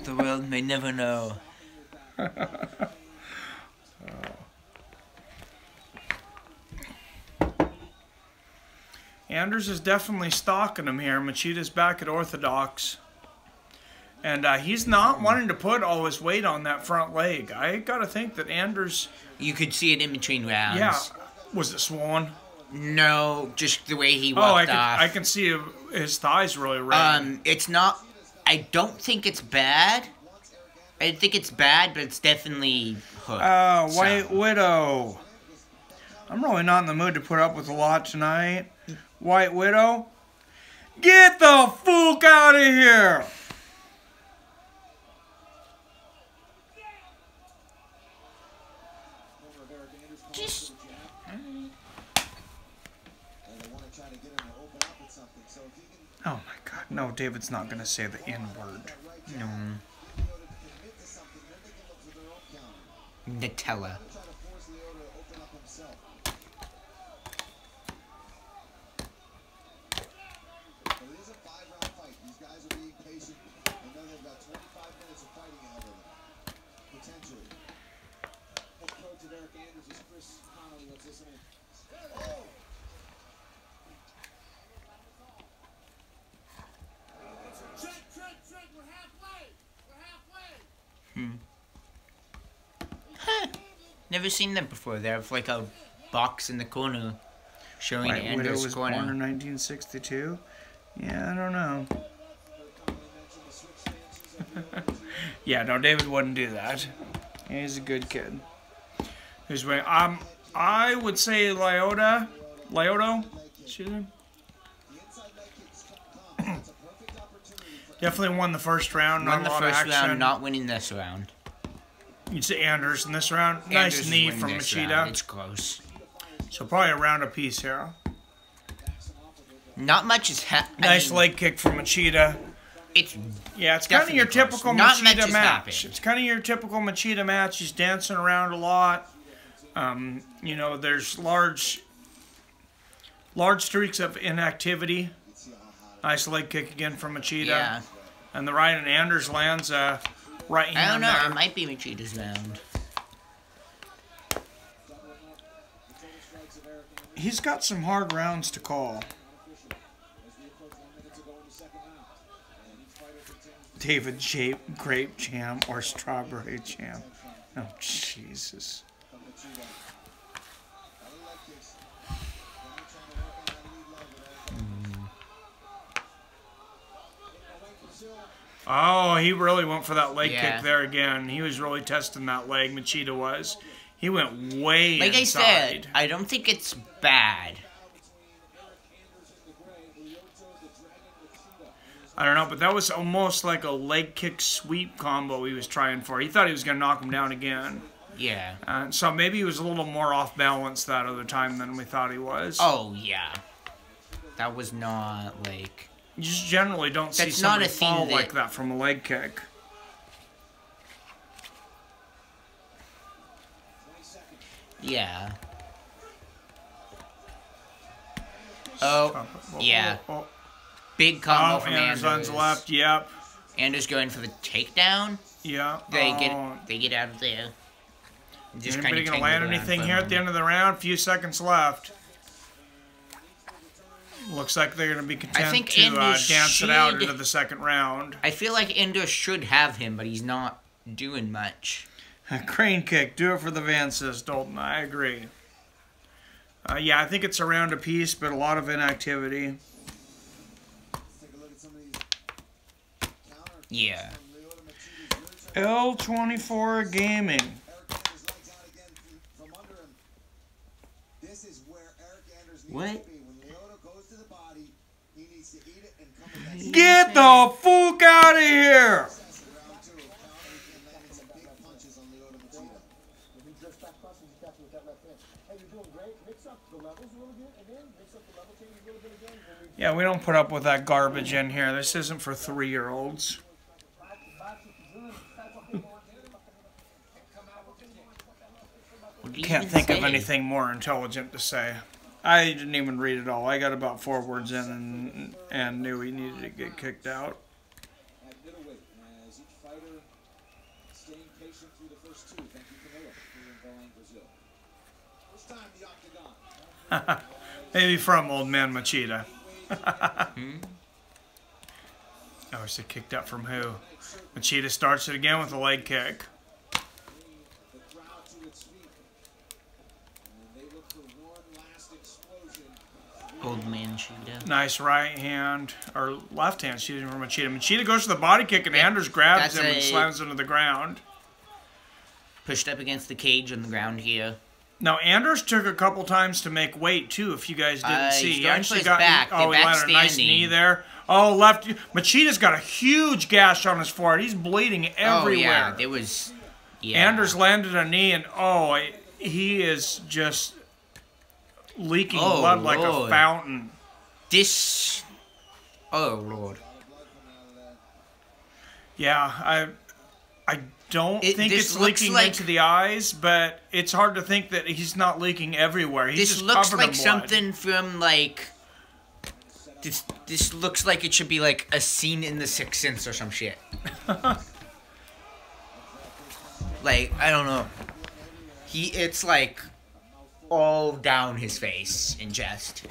The world may never know. Anders is definitely stalking him here. Machida's back at orthodox. And he's not wanting to put all his weight on that front leg. I got to think that Anders... You could see it in between rounds. Yeah. Was it swollen? No, just the way he Oh, walked off. I can see his thighs really red. It's not. I don't think it's bad. I think it's bad, but it's definitely hooked. White Widow. I'm really not in the mood to put up with a lot tonight. White Widow, get the fuck out of here! Just. Oh my god, no, David's not gonna say the N-word. No. Nutella. Never seen them before. They have like a box in the corner showing White Widow Anders' was corner. born in 1962. Yeah, I don't know. Yeah, no, David wouldn't do that. He's a good kid. Who's winning? I would say Lyoto. Excuse me. Definitely won the first round. Won the not a lot of first action. round, not winning this round. You'd say Anders in this round. Anders Nice is knee winning from this Machida. round. It's close. So probably a round apiece here. Not much is happening. Nice leg kick from Machida. It's Yeah, it's kind of your definitely typical close. Not much Machida has match. happened. It's kind of your typical Machida match. He's dancing around a lot. You know, there's large streaks of inactivity. Nice leg kick again from Machida. Yeah. And the right, and Anders lands a right hand I don't know. there. It might be Machida's round. He's got some hard rounds to call. David grape jam or strawberry jam. Oh, Jesus. Oh, he really went for that leg kick there again. He was really testing that leg, Machida was. He went way Like inside. I said, I don't think it's bad. I don't know, but that was almost like a leg kick sweep combo he was trying for. He thought he was going to knock him down again. Yeah. So maybe he was a little more off balance that other time than we thought he was. Oh, yeah. That was not, like... You just generally don't see That's not somebody a thing fall that- like that from a leg kick. Yeah. Oh, yeah. Big combo from Anders Anders. on the left, yep. Anders going for the takedown. Yeah. They get out of there. Just Anybody kinda going to land tangled around anything for a here at the end of the round? Few seconds left. Looks like they're going to be content to dance it out into the second round. I feel like Anders should have him, but he's not doing much. Crane kick. Do it for the Vances, Dalton. I agree. Yeah, I think it's a round apiece, but a lot of inactivity. Yeah. L24 Gaming. What? Get the fuck out of here! Yeah, we don't put up with that garbage in here. This isn't for 3-year-olds. Can't think of anything more intelligent to say. I didn't even read it all. I got about 4 words in and knew he needed to get kicked out. At middleweight, as each fighter staying patient through the first 2. Thank you, Camilo, here in Belém, Brazil. First time the octagon. Maybe from old man Machida. Oh, is it kicked out from who? Machida starts it again with a leg kick. The crowd to its feet. And they look for one last explosion. Old man Machida. Nice right hand, or left hand shooting from Machida. Machida goes for the body kick, and Anders grabs him and slams him to the ground. Pushed up against the cage on the ground here. Now, Anders took a couple times to make weight, too, if you guys didn't see. He actually got back. Oh, he landed a nice knee there. Oh, left. Machida's got a huge gash on his forehead. He's bleeding everywhere. Oh, yeah. There was... Yeah. Anders landed a knee, and, oh, he is just leaking blood like a fountain. This... Oh, Lord. Yeah, I don't think it's leaking into the eyes, but it's hard to think that he's not leaking everywhere. He's just looks covered in like blood. something from, like... This looks like it should be, like, a scene in The Sixth Sense or some shit. Like, I don't know. It's, like, all down his face and chest.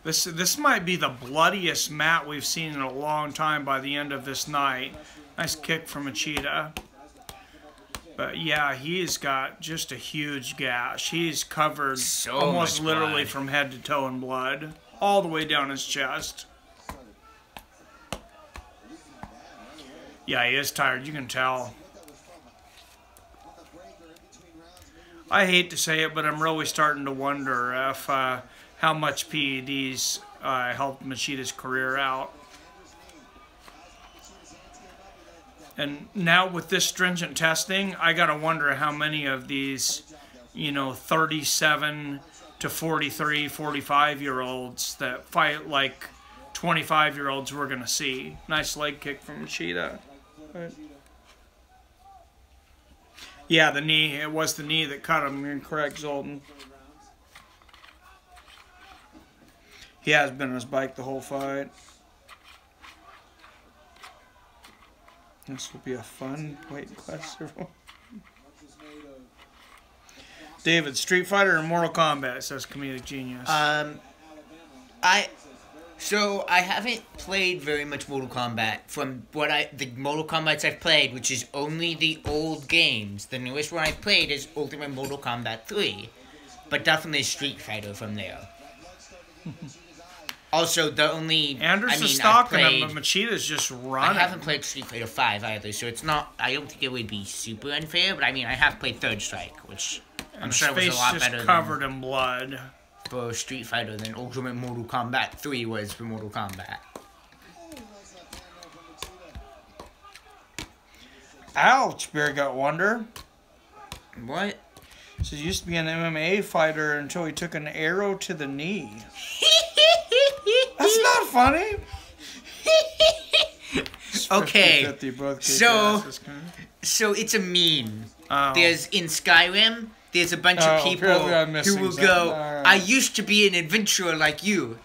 This might be the bloodiest mat we've seen in a long time by the end of this night. Nice kick from Machida. But yeah, he's got just a huge gash. He's covered almost literally from head to toe in blood. All the way down his chest. Yeah, he is tired. You can tell. I hate to say it, but I'm really starting to wonder if how much PEDs helped Machida's career out. And now with this stringent testing, I gotta wonder how many of these, 37 to 43, 45-year-olds that fight like 25-year-olds we're gonna see. Nice leg kick from Machida. Right. Yeah, the knee. It was the knee that cut him. You're correct, Zoltan. He has been on his bike the whole fight. This will be a fun weight class. David, Street Fighter or Mortal Kombat, says Comedic Genius. So I haven't played very much Mortal Kombat. From the Mortal Kombats I've played, which is only the old games. The newest one I've played is Ultimate Mortal Kombat 3, but definitely Street Fighter from there. Also, the only... Anders is stalking him, but Machida's just running. I haven't played Street Fighter 5 either, so it's not... I don't think it would be super unfair, but I mean, I have played Third Strike, which I'm sure was a lot better covered in blood. For Street Fighter than Ultimate Mortal Kombat 3 was for Mortal Kombat. Ouch, Bear Gut Wonder. What? So he used to be an MMA fighter until he took an arrow to the knee. That's not funny. Okay, so it's a meme. Oh. There's in Skyrim, there's a bunch of people who will go, I used to be an adventurer like you,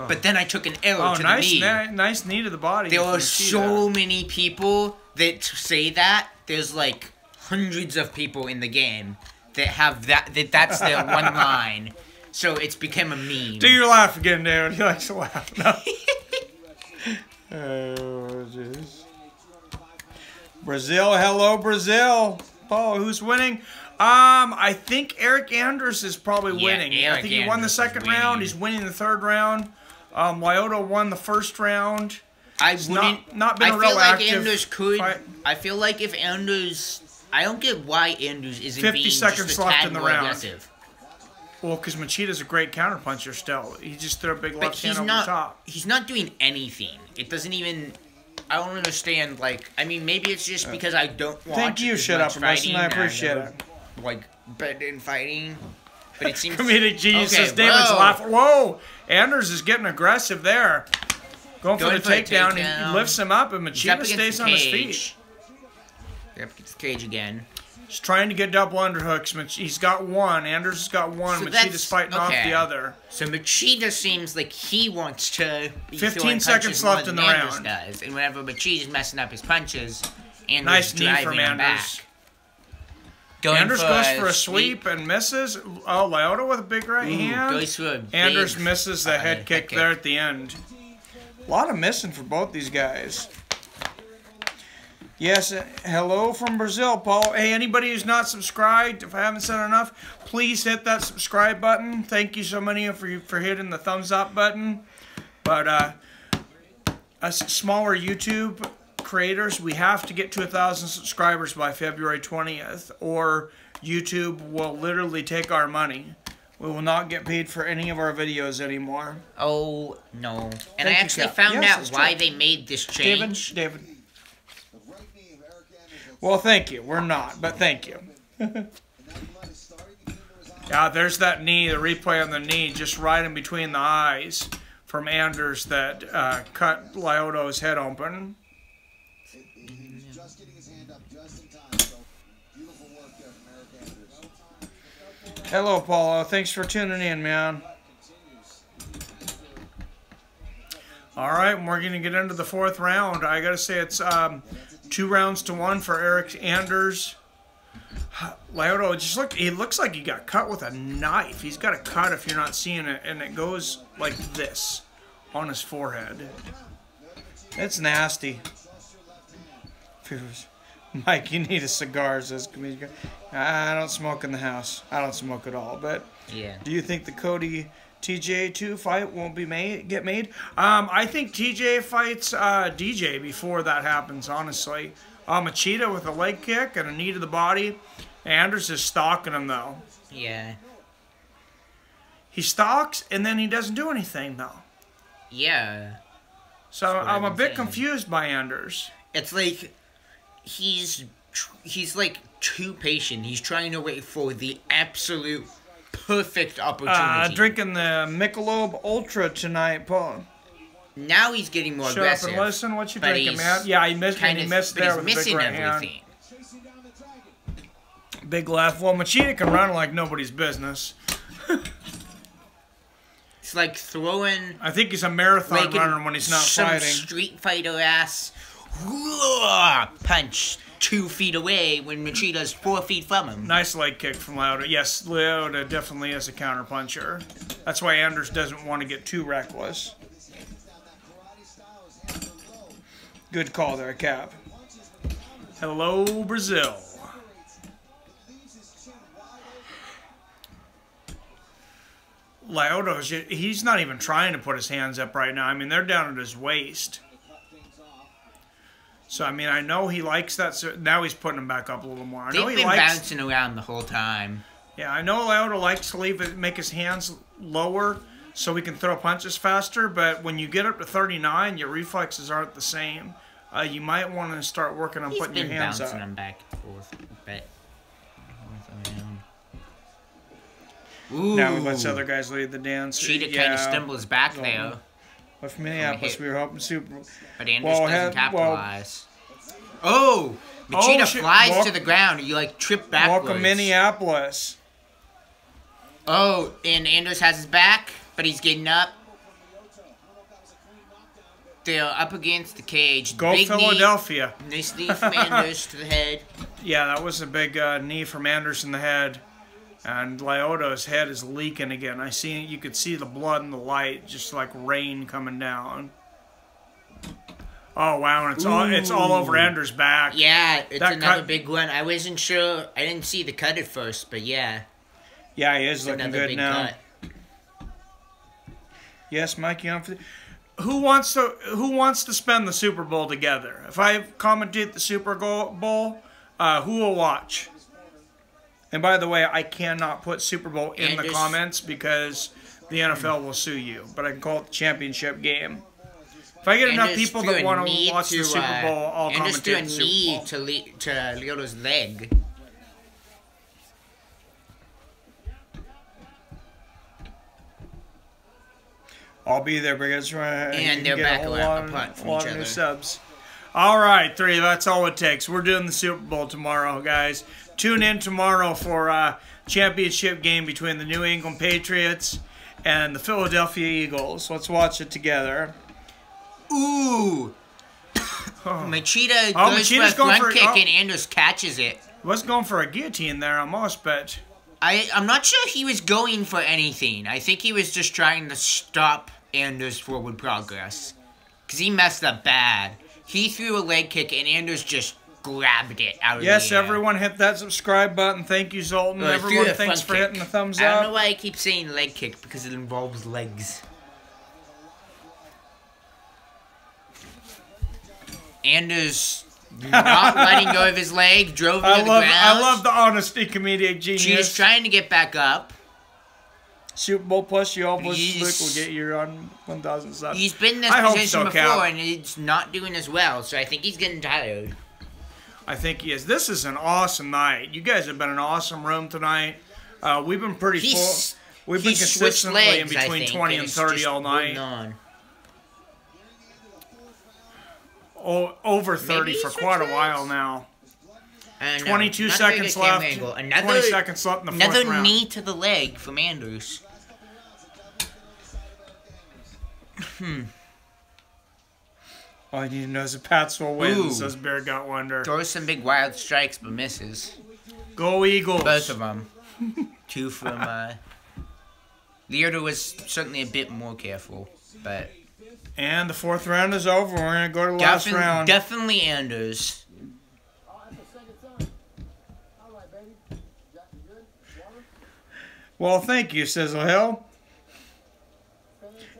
but then I took an arrow to the knee. Nice knee to the body. There are so many people that say that. There's like hundreds of people in the game that have that's their one line. So it's become a meme. Do your laugh again, dude. He likes to laugh. No. Oh, jeez. Brazil, hello, Brazil. Paul, who's winning? I think Eryk Anders is probably winning. I think he won the second round. He's winning the third round. Lyoto won the first round. Not been a real active fight. I feel like if Anders... I don't get why Anders isn't 50 being seconds just a left tad in the more round. aggressive. Well, because Machida's a great counterpuncher still. He just threw a big left hand over the top. He's not doing anything. It doesn't even... I don't understand, like... I mean, maybe it's just because I don't watch Thank you, shut up, Listen, I appreciate it. Like, bet in fighting. But it seems... Comedic Genius says David's laughing. Whoa! Anders is getting aggressive there. Going for the takedown. He lifts him up, and Machida stays on his feet. Up against the cage again. He's trying to get double underhooks. He's got one. Anders has got one. So Machida's fighting off the other. So Machida seems like he wants to be 15 seconds left in the round. Does. And whenever Machida's messing up his punches, Anders nice knee from Anders. Anders goes for a sweep and misses. Oh, Lyoto with a big right hand. Goes for a big, Anders misses the head kick there at the end. A lot of missing for both these guys. Yes, hello from Brazil, Paul. Hey, anybody who's not subscribed, if I haven't said enough, please hit that subscribe button. Thank you so many for hitting the thumbs up button. But us smaller YouTube creators, we have to get to 1,000 subscribers by February 20th, or YouTube will literally take our money. We will not get paid for any of our videos anymore. Oh, no. And Thank I you, actually Cap. found Yes, out it's why true. they made this change. David. Well, thank you. We're not, but thank you. Yeah, there's that knee, the replay on the knee, just right in between the eyes from Anders that cut Lyoto's head open. He's just getting his hand up just in time. So beautiful work there from Eryk Anders. Hello, Paulo. Thanks for tuning in, man. All right, we're going to get into the 4th round. I got to say it's 2 rounds to 1 for Eryk Anders. Lyoto, he looks like he got cut with a knife. He's got a cut if you're not seeing it, and it goes like this on his forehead. It's nasty. Mike, you need a cigar, says comedian. I don't smoke in the house. I don't smoke at all. But Yeah. do you think the Cody TJ2 fight won't get made? I think TJ fights DJ before that happens, honestly. Machida with a leg kick and a knee to the body. Anders is stalking him, though. Yeah. He stalks, and then he doesn't do anything, though. Yeah. So That's what I'm a I've been bit saying. confused by Anders. It's like he's like too patient. He's trying to wait for the absolute perfect opportunity. Drinking the Michelob Ultra tonight, Paul. Now he's getting more Shut aggressive. up and listen. What you but drinking, he's man? Yeah, he missed kind it. He of- missed but there he's with a big missing right hand. everything. Big left. Well, Machida can run like nobody's business. It's like throwing I think he's a marathon runner when he's not some fighting. Street Fighter ass punch 2 feet away when Machida's 4 feet from him. Nice leg kick from Lyoto. Yes, Lyoto definitely is a counterpuncher. That's why Anders doesn't want to get too reckless. Good call there, Cap. Hello, Brazil. Lyoto's, he's not even trying to put his hands up right now. I mean, they're down at his waist. So, I mean, I know he likes that. So now he's putting them back up a little more. I know They've he been likes. bouncing around the whole time. Yeah, I know Lyoto likes to make his hands lower so he can throw punches faster. But when you get up to 39, your reflexes aren't the same. You might want to start working on He's putting been your hands bouncing up. them back and forth a bit. Ooh. Now he lets other guys lead the dance. Cheetah kind of stumbles back So, there, But from Minneapolis, hit. we were hoping Super. but Anders Well, doesn't well- capitalize. Oh! Machida shit. flies to the ground. You like trip backwards. Welcome Minneapolis. Oh, and Anders has his back, but he's getting up. They're up against the cage. Go Big Philadelphia. Knee. Nice knee from Anders to the head. Yeah, that was a big knee from Anders in the head. And Lyoto's head is leaking again. You could see the blood and the light, just like rain coming down. Oh wow, and it's all over Anders' back. Yeah, it's That another cut- big one. I wasn't sure. I didn't see the cut at first, but yeah. Yeah, he is It's looking another good big now. cut. Yes, Mike, you on for who wants to spend the Super Bowl together? If I commentate the Super Bowl, who will watch? And by the way, I cannot put Super Bowl in the Anders- comments because the NFL will sue you. But I can call it the championship game. If I get enough Anders people threw that a want to knee watch the Super Bowl, I'll Anders threw a commentate the Super knee Bowl. to Lyoto's leg. I'll be there because And they're back apart from each new other. subs. All right, 3. That's all it takes. We're doing the Super Bowl tomorrow, guys. Tune in tomorrow for a championship game between the New England Patriots and the Philadelphia Eagles. Let's watch it together. Ooh! Machida Oh, goes Machida's for a going front for- kick oh. and Anders catches it. Was going for a guillotine there almost, but I'm not sure he was going for anything. I think he was just trying to stop Anders' forward progress. Because he messed up bad. He threw a leg kick and Anders just grabbed it out of Yes, the air. everyone hit that subscribe button. Thank you, Zoltan. Well, Everyone, threw a thanks front for kick. hitting the thumbs I don't know up. why I keep saying leg kick, because it involves legs. Anders not letting go of his leg, drove him to the ground. I love the honesty, comedic genius. She's trying to get back up. Super Bowl plus you all plus Luke will get you on 1,000 subs. He's been in this I hope position so, before, Cap. and it's not doing as well, so I think he's getting tired. I think he is. This is an awesome night. You guys have been an awesome room tonight. We've been pretty full. We've been consistently legs, in between 20 and 30 all night. Over 30 for quite a while now. 22 seconds left. 20 seconds left in the fourth round. Another knee to the leg from Anders. All I need to know is if Pats will win, says Bear Gut Wonder. Throws some big wild strikes, but misses. Go Eagles. Both of them. Two from, Lyoto was certainly a bit more careful, but... And the fourth round is over. We're going to go to the last round. Definitely Anders. Well, thank you, Sizzle Hill.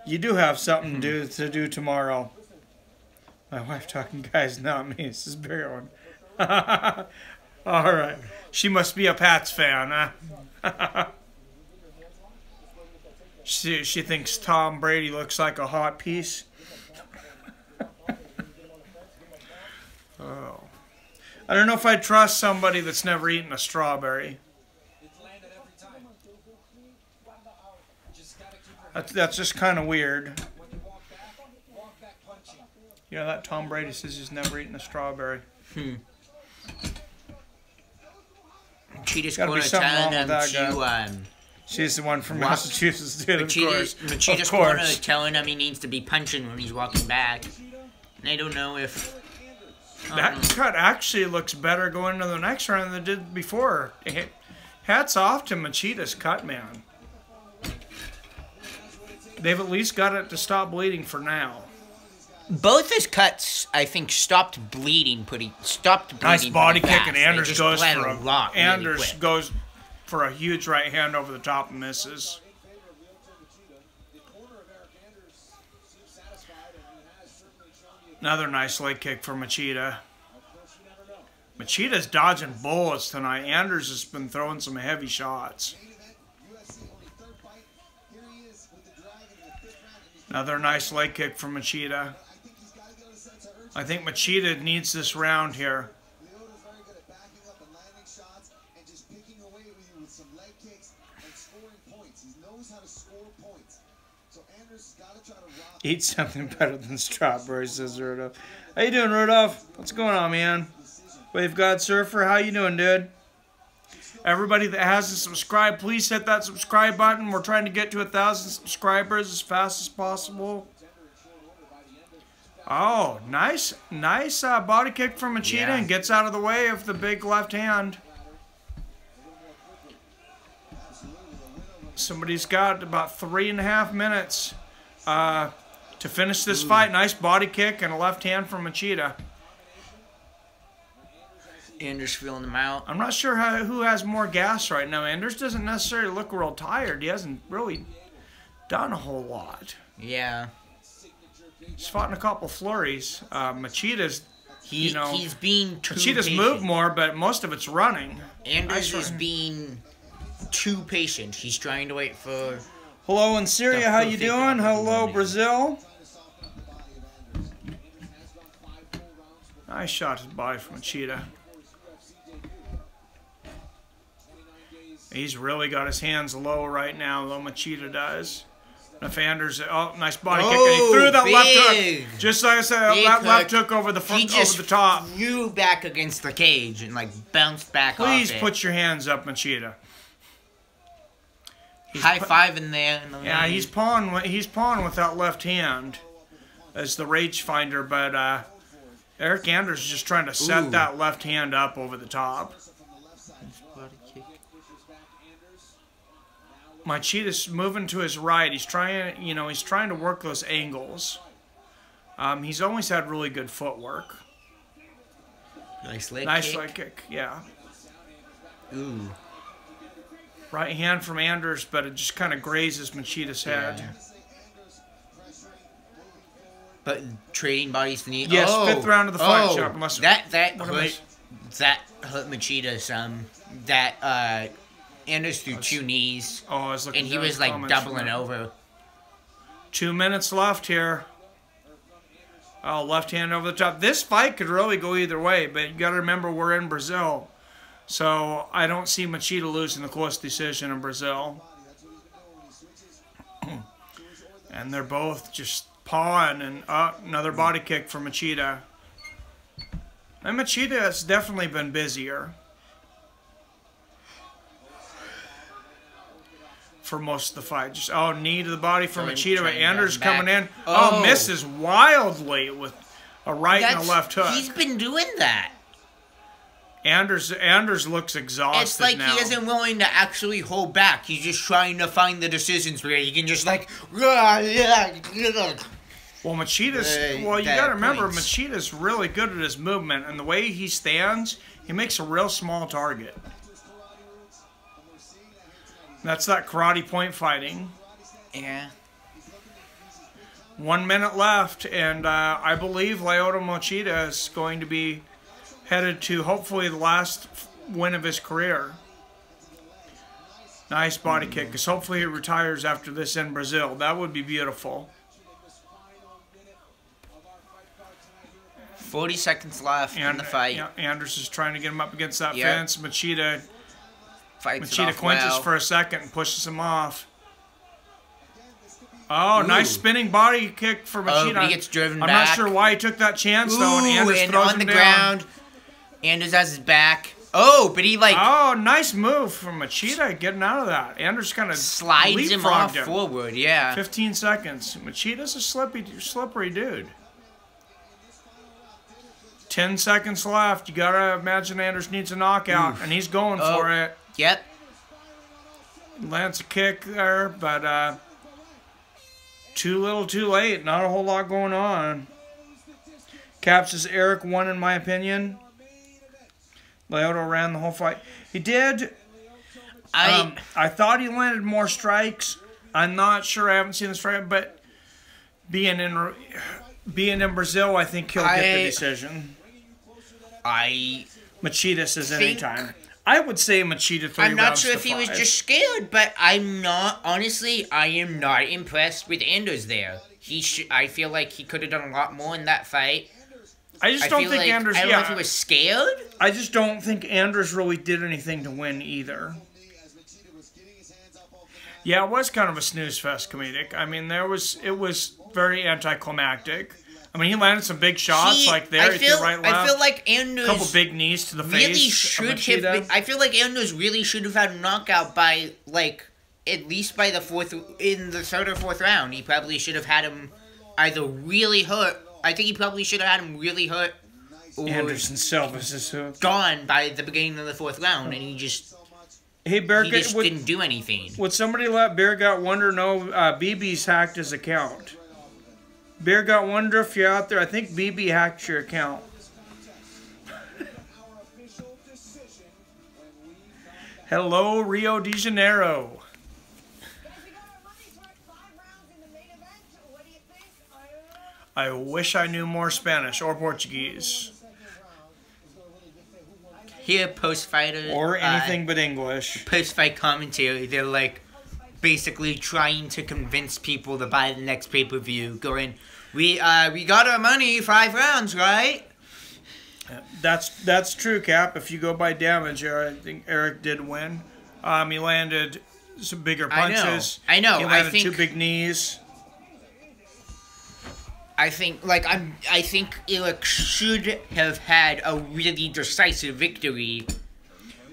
You do have something to do tomorrow. My wife talking, guys, not me. This is Barry one. All right. She must be a Pats fan, huh? She thinks Tom Brady looks like a hot piece. Oh. I don't know if I trust somebody that's never eaten a strawberry. That's just kind of weird. Yeah, that Tom Brady says he's never eaten a strawberry. Machida's Gotta be going to something wrong tell with him that guy. She's the one from Massachusetts, dude. Machida's corner telling him he needs to be punching when he's walking back. And I don't know if... That cut actually looks better going into the next round than it did before. Hats off to Machida's cut, man. They've at least got it to stop bleeding for now. Both his cuts, I think, stopped bleeding Nice body kick, fast. and Anders goes for a lot. Anders goes for a huge right hand over the top and misses. Another nice leg kick for Machida. Machida's dodging bullets tonight. Anders has been throwing some heavy shots. Another nice leg kick from Machida. I think Machida needs this round here. Eat something better than strawberries, says Rudolph. How you doing, Rudolph? What's going on, man? Wave God Surfer, how you doing, dude? Everybody that hasn't subscribed, please hit that subscribe button. We're trying to get to 1,000 subscribers as fast as possible. Oh, nice body kick from Machida and gets out of the way of the big left hand. Somebody's got about 3.5 minutes to finish this fight. Nice body kick and a left hand from Machida. Anders feeling him out. I'm not sure who has more gas right now. Anders doesn't necessarily look real tired. He hasn't really done a whole lot. Yeah. He's fought in a couple flurries. Machida's, he's being too Machida's patient. moved more, but most of it's running. Anders is being too patient. He's trying to wait for... Hello in Syria, how you doing? Hello, Brazil. Nice shot to the body from Machida. He's really got his hands low right now, though Machida does. If Anders, nice body kick, and he threw that left hook. Just like I said, that left hook over the front, over the top. He flew back against the cage and like bounced back off it. Please put your hands up, Machida. High five in there. Yeah, he's pawing with that left hand as the rage finder, but Eryk Anders is just trying to set that left hand up over the top. Machida's moving to his right. He's trying, he's trying to work those angles. He's always had really good footwork. Nice leg Nice kick. leg kick, yeah. Ooh. Right hand from Anders, but it just kind of grazes Machida's head. Yeah. But trading bodies to knee. Yes, oh, 5th round of the fight. Oh, Shop must that what am I- hurt Machida some. That Anders threw 2 knees. Oh, I was looking And he down was the like comments from doubling that. over. 2 minutes left here. Oh, left hand over the top. This fight could really go either way, but you got to remember we're in Brazil. So I don't see Machida losing the close decision in Brazil. And they're both just pawing, and another body kick for Machida. And Machida has definitely been busier for most of the fight. Just knee to the body for Machida. But Anders coming in. Oh. Misses wildly with a right and a left hook. He's been doing that. Anders looks exhausted It's like now. he isn't willing to actually hold back. He's just trying to find the decisions where he can just like. Well, Machida's. Well, you that got to remember, points. Machida's really good at his movement, and the way he stands, he makes a real small target. That's that karate point fighting. Yeah. 1 minute left, and I believe Lyoto Machida is going to be headed to hopefully the last win of his career. Nice body kick, because hopefully he retires after this in Brazil. That would be beautiful. 40 seconds left in the fight. Yeah, Anders is trying to get him up against that Yep. fence. Machida Fights clinches for a second and pushes him off. Oh, nice spinning body kick for Machida. But he gets driven I'm back. not sure why he took that chance, though, and Anders and throws on him the down. ground. Anders has his back. Oh, but he like Oh, nice move from Machida getting out of that. Anders kind of slides him off leapfrogged forward. Yeah. 15 seconds. Machida's a slippery dude. 10 seconds left. You gotta imagine Anders needs a knockout, and he's going for it. Yep. Lands a kick there, but too little, too late. Not a whole lot going on. Cap says Eryk won, in my opinion. Lyoto ran the whole fight. He did. I thought he landed more strikes. I'm not sure. I haven't seen this fight, but being in Brazil, I think he'll get the decision. Machida says anytime. I would say Machida 3 rounds. I'm not sure if to he was 5. just scared, but I'm not. Honestly, I am not impressed with Anders there. I feel like he could have done a lot more in that fight. I just don't think Anders. I don't know if he was scared. I just don't think Anders really did anything to win either. Yeah, it was kind of a snooze fest comedic. I mean, it was very anticlimactic. I mean, he landed some big shots like there. He threw right, left. I feel like Anders a couple big knees to the really face. should have been, I feel like Anders really should have had a knockout by like at least by the in the third or fourth round. He probably should have had him either really hurt. I think he probably should have had him really hurt. Or Anderson Silva's is gone by the beginning of the fourth round, and he just. Hey, Bear, he just didn't do anything. Would somebody let Bear Got Wonder know BB's hacked his account? Bear Got Wonder, if you're out there, I think BB hacked your account. Hello, Rio de Janeiro. I wish I knew more Spanish or Portuguese. Here, post-fighter... Or anything but English. Post-fight commentary, they're like basically trying to convince people to buy the next pay-per-view, going, we got our money, 5 rounds, right? That's true, Cap. If you go by damage, I think Eryk did win. He landed some bigger punches. I know. He landed 2 big knees. I think Eryk should have had a really decisive victory.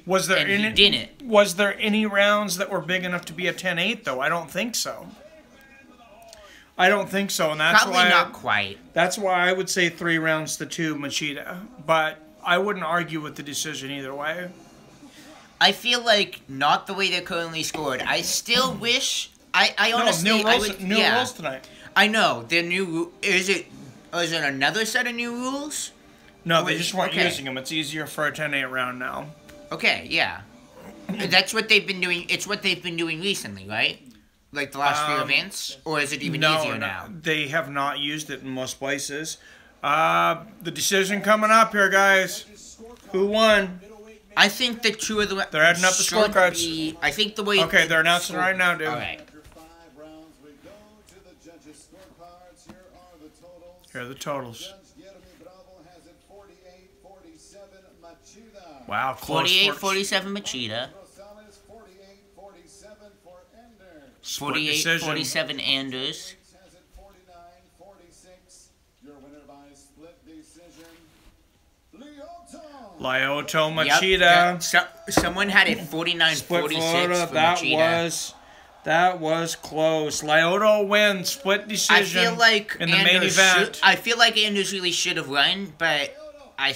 Was there he didn't. Was there any rounds that were big enough to be a 10-8 though? I don't think so. And that's probably why not quite. That's why I would say 3 rounds to 2 Machida, but I wouldn't argue with the decision either way. I feel like not the way they're currently scored. I still wish. I honestly. New rules tonight. I know. Their new... Is it another set of new rules? No, they just weren't Okay. using them. It's easier for a 10-8 round now. Okay, yeah. That's what they've been doing. It's what they've been doing recently, right? Like the last few events? Or is it even easier now? They have not used it in most places. The decision coming up here, guys. Who won? I think the two of them... They're adding up the scorecards. I think the way... Okay, they're announcing right now, dude. All right. Here are the totals. Wow, close. 48-47 Machida. 48-47 Anders. Lyoto Machida. Yep. Someone had it 49-46 for Machida. That was close. Lyoto wins split decision. I feel like in the main event. I feel like Anders really should have won, but I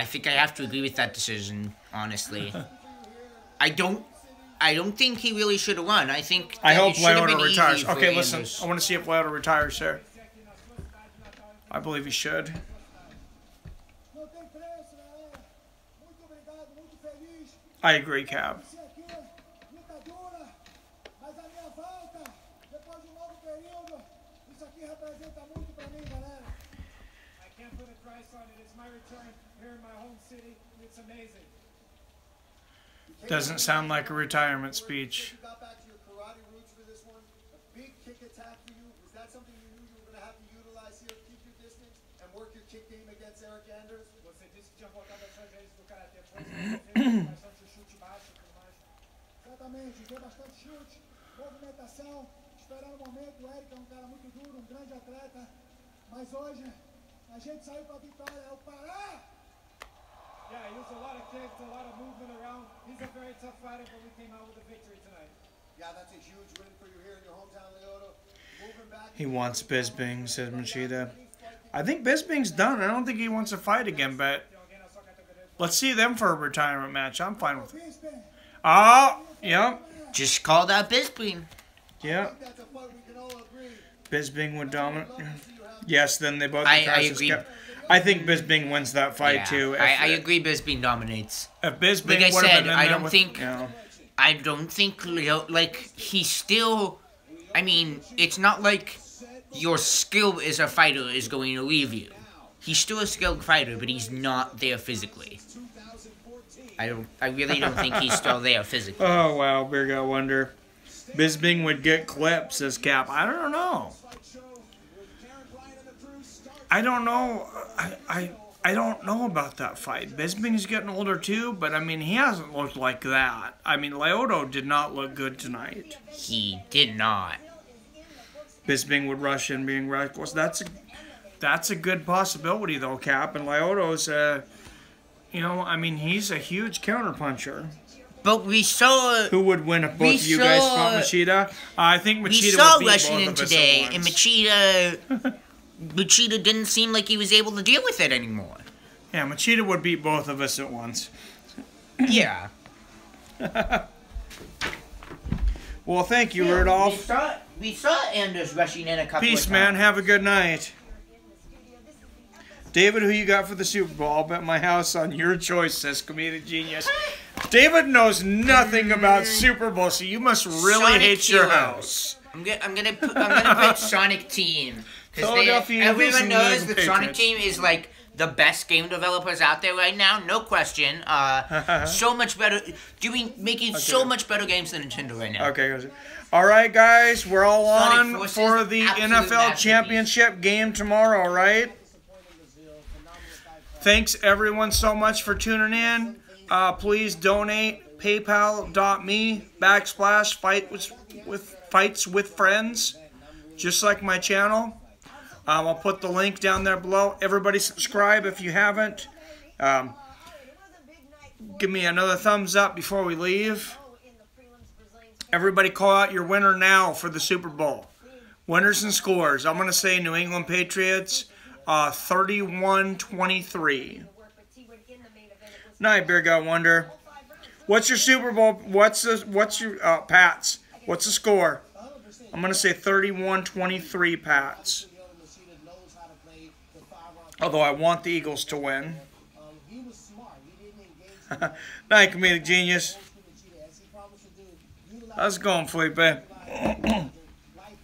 think I have to agree with that decision. Honestly, I don't think he really should have won. I think I hope it should have Lyoto been retires. easy for Okay, listen. Anders. I want to see if Lyoto retires here. I believe he should. I agree, Cab. Doesn't sound like a retirement speech. Exatamente, deu bastante chute, movimentação, esperando o momento. O Eryk é cara muito duro, grande atleta, mas hoje a gente saiu para a vitória, é o Pará! Yeah, he used a lot of kicks, a lot of movement around. He's a very tough fighter, but we came out with a victory tonight. Yeah, that's a huge win for you here in your hometown, Lyoto. Moving back. He wants Bisping, says Machida. I think Bisping's done. I don't think he wants to fight again, but let's see them for a retirement match. I'm fine with it. Oh, yep. Just called out Bisping. Yep. Bisping would dominate. Yes, then they both. I agree. I think Bisping wins that fight too. I agree. Bisping dominates. If Bisping, like I said, I don't think. You know. I don't think Leo. Like he's still. I mean, it's not like your skill as a fighter is going to leave you. He's still a skilled fighter, but he's not there physically. I really don't think he's still there physically. Oh wow, Beer Got Wonder. Bisping would get clipped, says Cap. I don't know. I don't know. I don't know about that fight. Bisping's getting older too, but I mean he hasn't looked like that. I mean Lyoto did not look good tonight. He did not. Bisping would rush in, being reckless. That's a good possibility though, Cap. And Lyoto's you know, I mean he's a huge counterpuncher. But we saw... Who would win if both of you guys fought Machida? I think Machida would beat both of us. We saw rushing in today, and Machida didn't seem like he was able to deal with it anymore. Yeah, Machida would beat both of us at once. Yeah. Well, thank you, Rudolph. We saw Anders rushing in a couple of times. Peace, man. Have a good night. David, who you got for the Super Bowl? I'll bet my house on your choice, says Comedic Genius. David knows nothing about Super Bowl, so you must really Sonic hate your Heroes. house. I'm gonna put Sonic Team. Because everyone knows that Sonic Team is like the best game developers out there right now, no question. So much better, making so much better games than Nintendo right now. Okay. All right, guys, we're all Sonic on Forces, for the absolute NFL masterpiece. Championship game tomorrow, right? Thanks, everyone, so much for tuning in. Please donate. PayPal.me/fights with friends, just like my channel. I'll put the link down there below. Everybody subscribe if you haven't. Give me another thumbs up before we leave. Everybody call out your winner now for the Super Bowl. Winners and scores. I'm going to say New England Patriots 31-23. Night, Beer Got Wonder. What's your Super Bowl? What's your Pats? What's the score? I'm going to say 31-23 Pats. Although I want the Eagles to win. He was smart. He didn't engage in Night, comedic genius. Machida, as he promised to do. Utilize How's it going, Felipe? light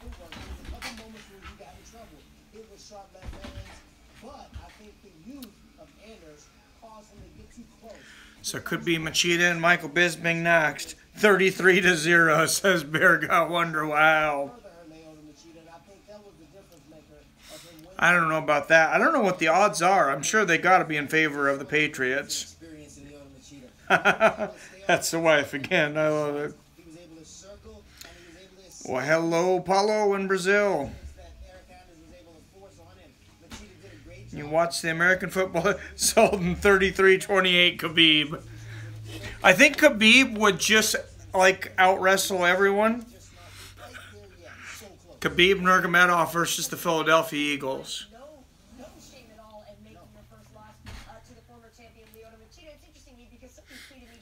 footwork. There was a couple moments where he got in trouble. It was sharp left hands, but I think the youth of Anders caused him to get too close. So it could be Machida and Michael Bisping next. 33-0, says Bear Got Wonder. Wow. Further hurt Lyoto Machida, and I think that was the difference maker of him winning. I don't know about that. I don't know what the odds are. I'm sure they got to be in favor of the Patriots. Experience in Lyoto Machida. That's the wife again. I love it. He was able to circle and he was able to assist Well, hello, Paulo in Brazil. that Eryk was able to force on him. Machida did a great job. You watch the American football. Sultan 33-28 Khabib. I think Khabib would just like out wrestle everyone. Khabib Nurmagomedov versus the Philadelphia Eagles. No shame at all in making your first loss to the former champion Lyoto Machida. It's interesting to me because somebody tweeted me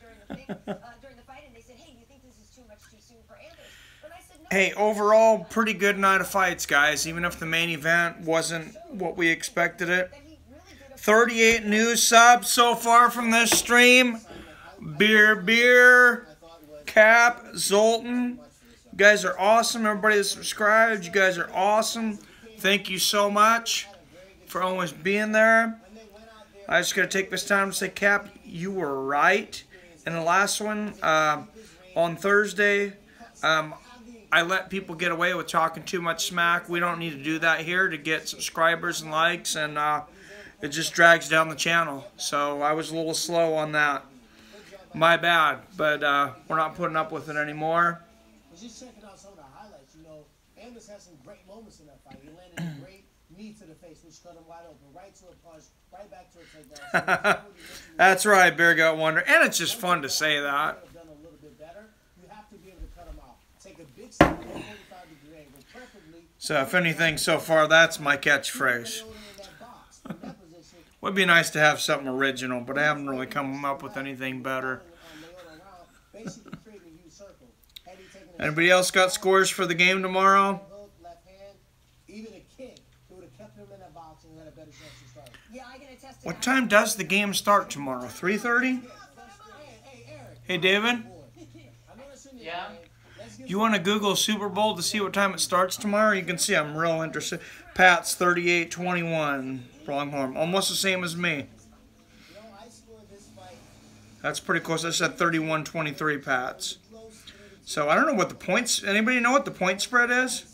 during the fight and they said, "Hey, you think this is too much too soon for Anders?" And I said, "No." Hey, overall, pretty good night of fights, guys. Even if the main event wasn't what we expected it. 38 new subs so far from this stream. Beer, Cap, Zoltan. You guys are awesome. Everybody that subscribed, you guys are awesome. Thank you so much for always being there. I just got to take this time to say, Cap, you were right. And the last one, on Thursday, I let people get away with talking too much smack. We don't need to do that here to get subscribers and likes, and it just drags down the channel. So I was a little slow on that. My bad, but we're not putting up with it anymore. I was just checking out some of the highlights. You know, Anders had some great moments in that fight. He landed a great knee to the face, which cut him wide open, right to a punch, right back to a takedown. That's right, Bear Got Wonder. And it's just fun to say that. Done a little bit better. You have to be able to cut him out. Take a big step to 45-degree angle, preferably. So if anything, so far, that's my catchphrase. Would be nice to have something original, but I haven't really come up with anything better. Anybody else got scores for the game tomorrow? What time does the game start tomorrow? 3:30? Hey, David? Yeah? You want to Google Super Bowl to see what time it starts tomorrow? You can see I'm real interested. Pat's 38-21. Pronghorn. Almost the same as me. That's pretty close. I said 31-23 Pats. So I don't know what the points... Anybody know what the point spread is?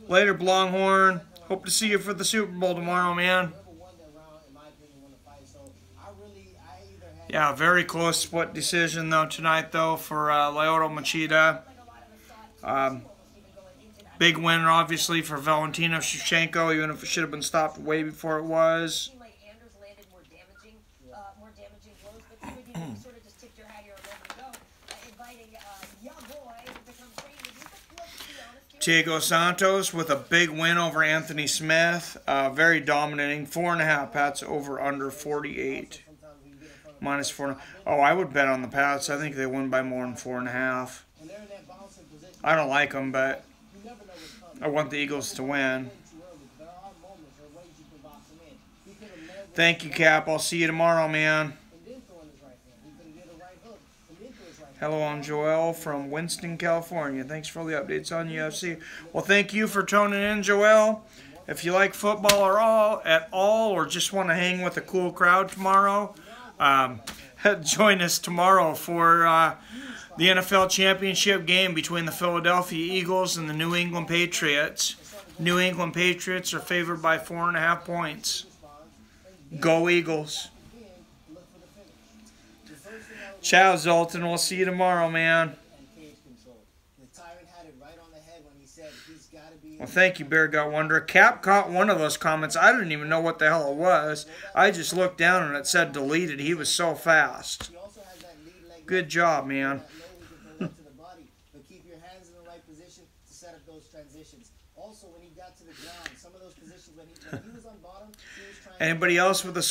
Later, Longhorn. Hope to see you for the Super Bowl tomorrow, man. Yeah, very close split decision, though, tonight, though, for Lyoto Machida. Big win, obviously, for Valentina Shevchenko, even if it should have been stopped way before it was. Thiago Santos with a big win over Anthony Smith. Very dominating. 4.5 Pats over under 48. Minus 4. Oh, I would bet on the Pats. I think they win by more than 4.5. I don't like them, but I want the Eagles to win. Thank you, Cap. I'll see you tomorrow, man. Hello, I'm Joel from Winston, California. Thanks for all the updates on UFC. Well, thank you for tuning in, Joel. If you like football at all, or just want to hang with a cool crowd tomorrow, join us tomorrow for the NFL Championship game between the Philadelphia Eagles and the New England Patriots. New England Patriots are favored by 4.5 points. Go Eagles. Ciao, Zoltan. We'll see you tomorrow, man. Well, thank you, Bear Got Wonder. Cap caught one of those comments. I didn't even know what the hell it was. I just looked down and it said deleted. He was so fast. Good job, man. Anybody else with a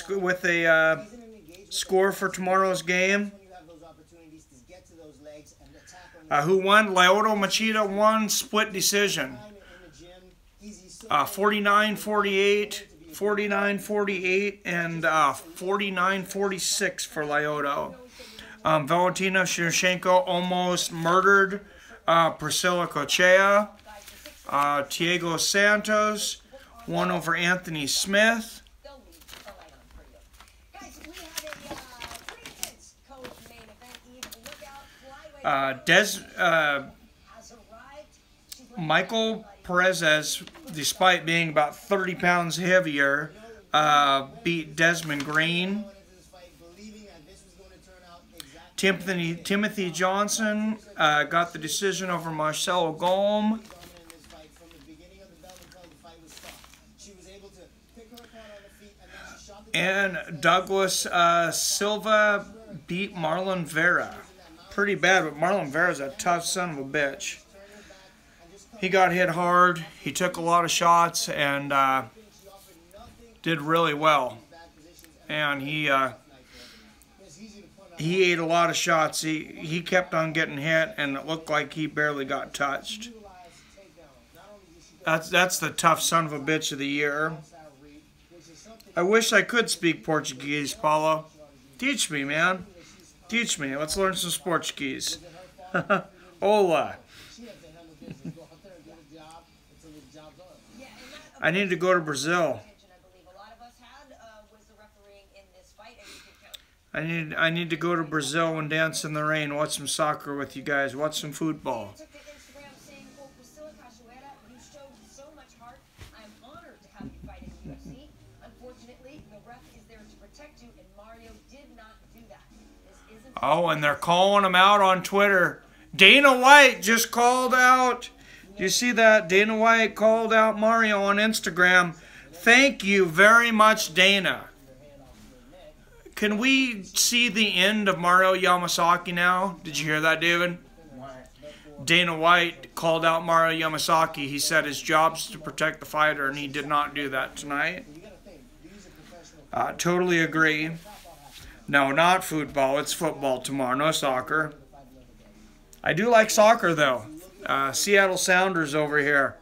score for tomorrow's game? Who won? Lyoto Machida won, split decision. 49-48, 49-48, and 49-46 for Lyoto. Valentina Shevchenko almost murdered Priscilla Cochea. Thiago Santos won over Anthony Smith. Michael Perez, despite being about 30 pounds heavier, beat Desmond Green. Timothy Johnson got the decision over Marcelo Golm. And Douglas Silva beat Marlon Vera. Pretty bad, but Marlon Vera's a tough son of a bitch. He got hit hard. He took a lot of shots and did really well. And he ate a lot of shots. He kept on getting hit, and it looked like he barely got touched. That's the tough son of a bitch of the year. I wish I could speak Portuguese, Paulo. Teach me, man. Teach me. Let's learn some Portuguese. Hola. I need to go to Brazil. I need to go to Brazil and dance in the rain, watch some soccer with you guys, watch some football. Oh, and they're calling him out on Twitter. Dana White just called out. Do you see that? Dana White called out Mario on Instagram. Thank you very much, Dana. Can we see the end of Mario Yamasaki now? Did you hear that, David? Dana White called out Mario Yamasaki. He said his job's to protect the fighter, and he did not do that tonight. Totally agree. No, not football. It's football tomorrow. No soccer. I do like soccer, though. Seattle Sounders over here.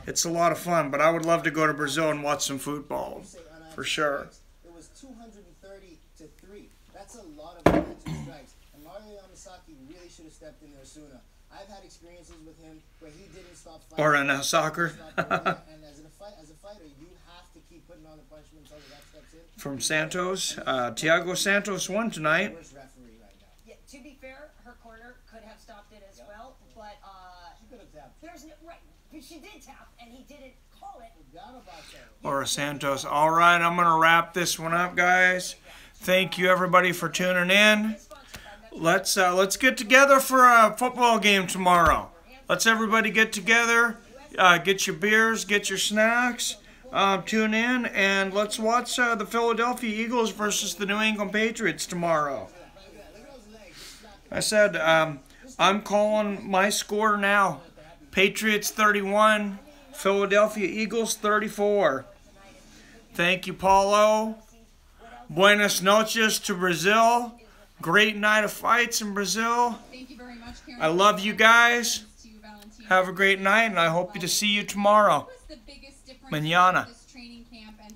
It's a lot of fun, but I would love to go to Brazil and watch some football, for sure. It was 230-3. That's a lot of mental strikes. And Mario Yamasaki really should have stepped in there sooner. I've had experiences with him where he didn't stop fighting. Or in soccer. And as a fighter, you have to keep putting on the punishment until the ref steps in. From Santos. Thiago Santos won tonight. Yeah, to be fair, her corner could have stopped it as well, but she could have tapped. There's no right. But she did tap, and he didn't call it. Or Santos. All right, I'm going to wrap this one up, guys. Thank you, everybody, for tuning in. Let's get together for a football game tomorrow. Let's everybody get together. Get your beers, get your snacks. Tune in, and let's watch the Philadelphia Eagles versus the New England Patriots tomorrow. I said, I'm calling my score now. Patriots 31, Philadelphia Eagles 34. Thank you, Paulo. Buenas noches to Brazil. Great night of fights in Brazil. Thank you very much, Karen. I love you guys. Have a great night, and I hope to see you tomorrow. Mañana. Training camp and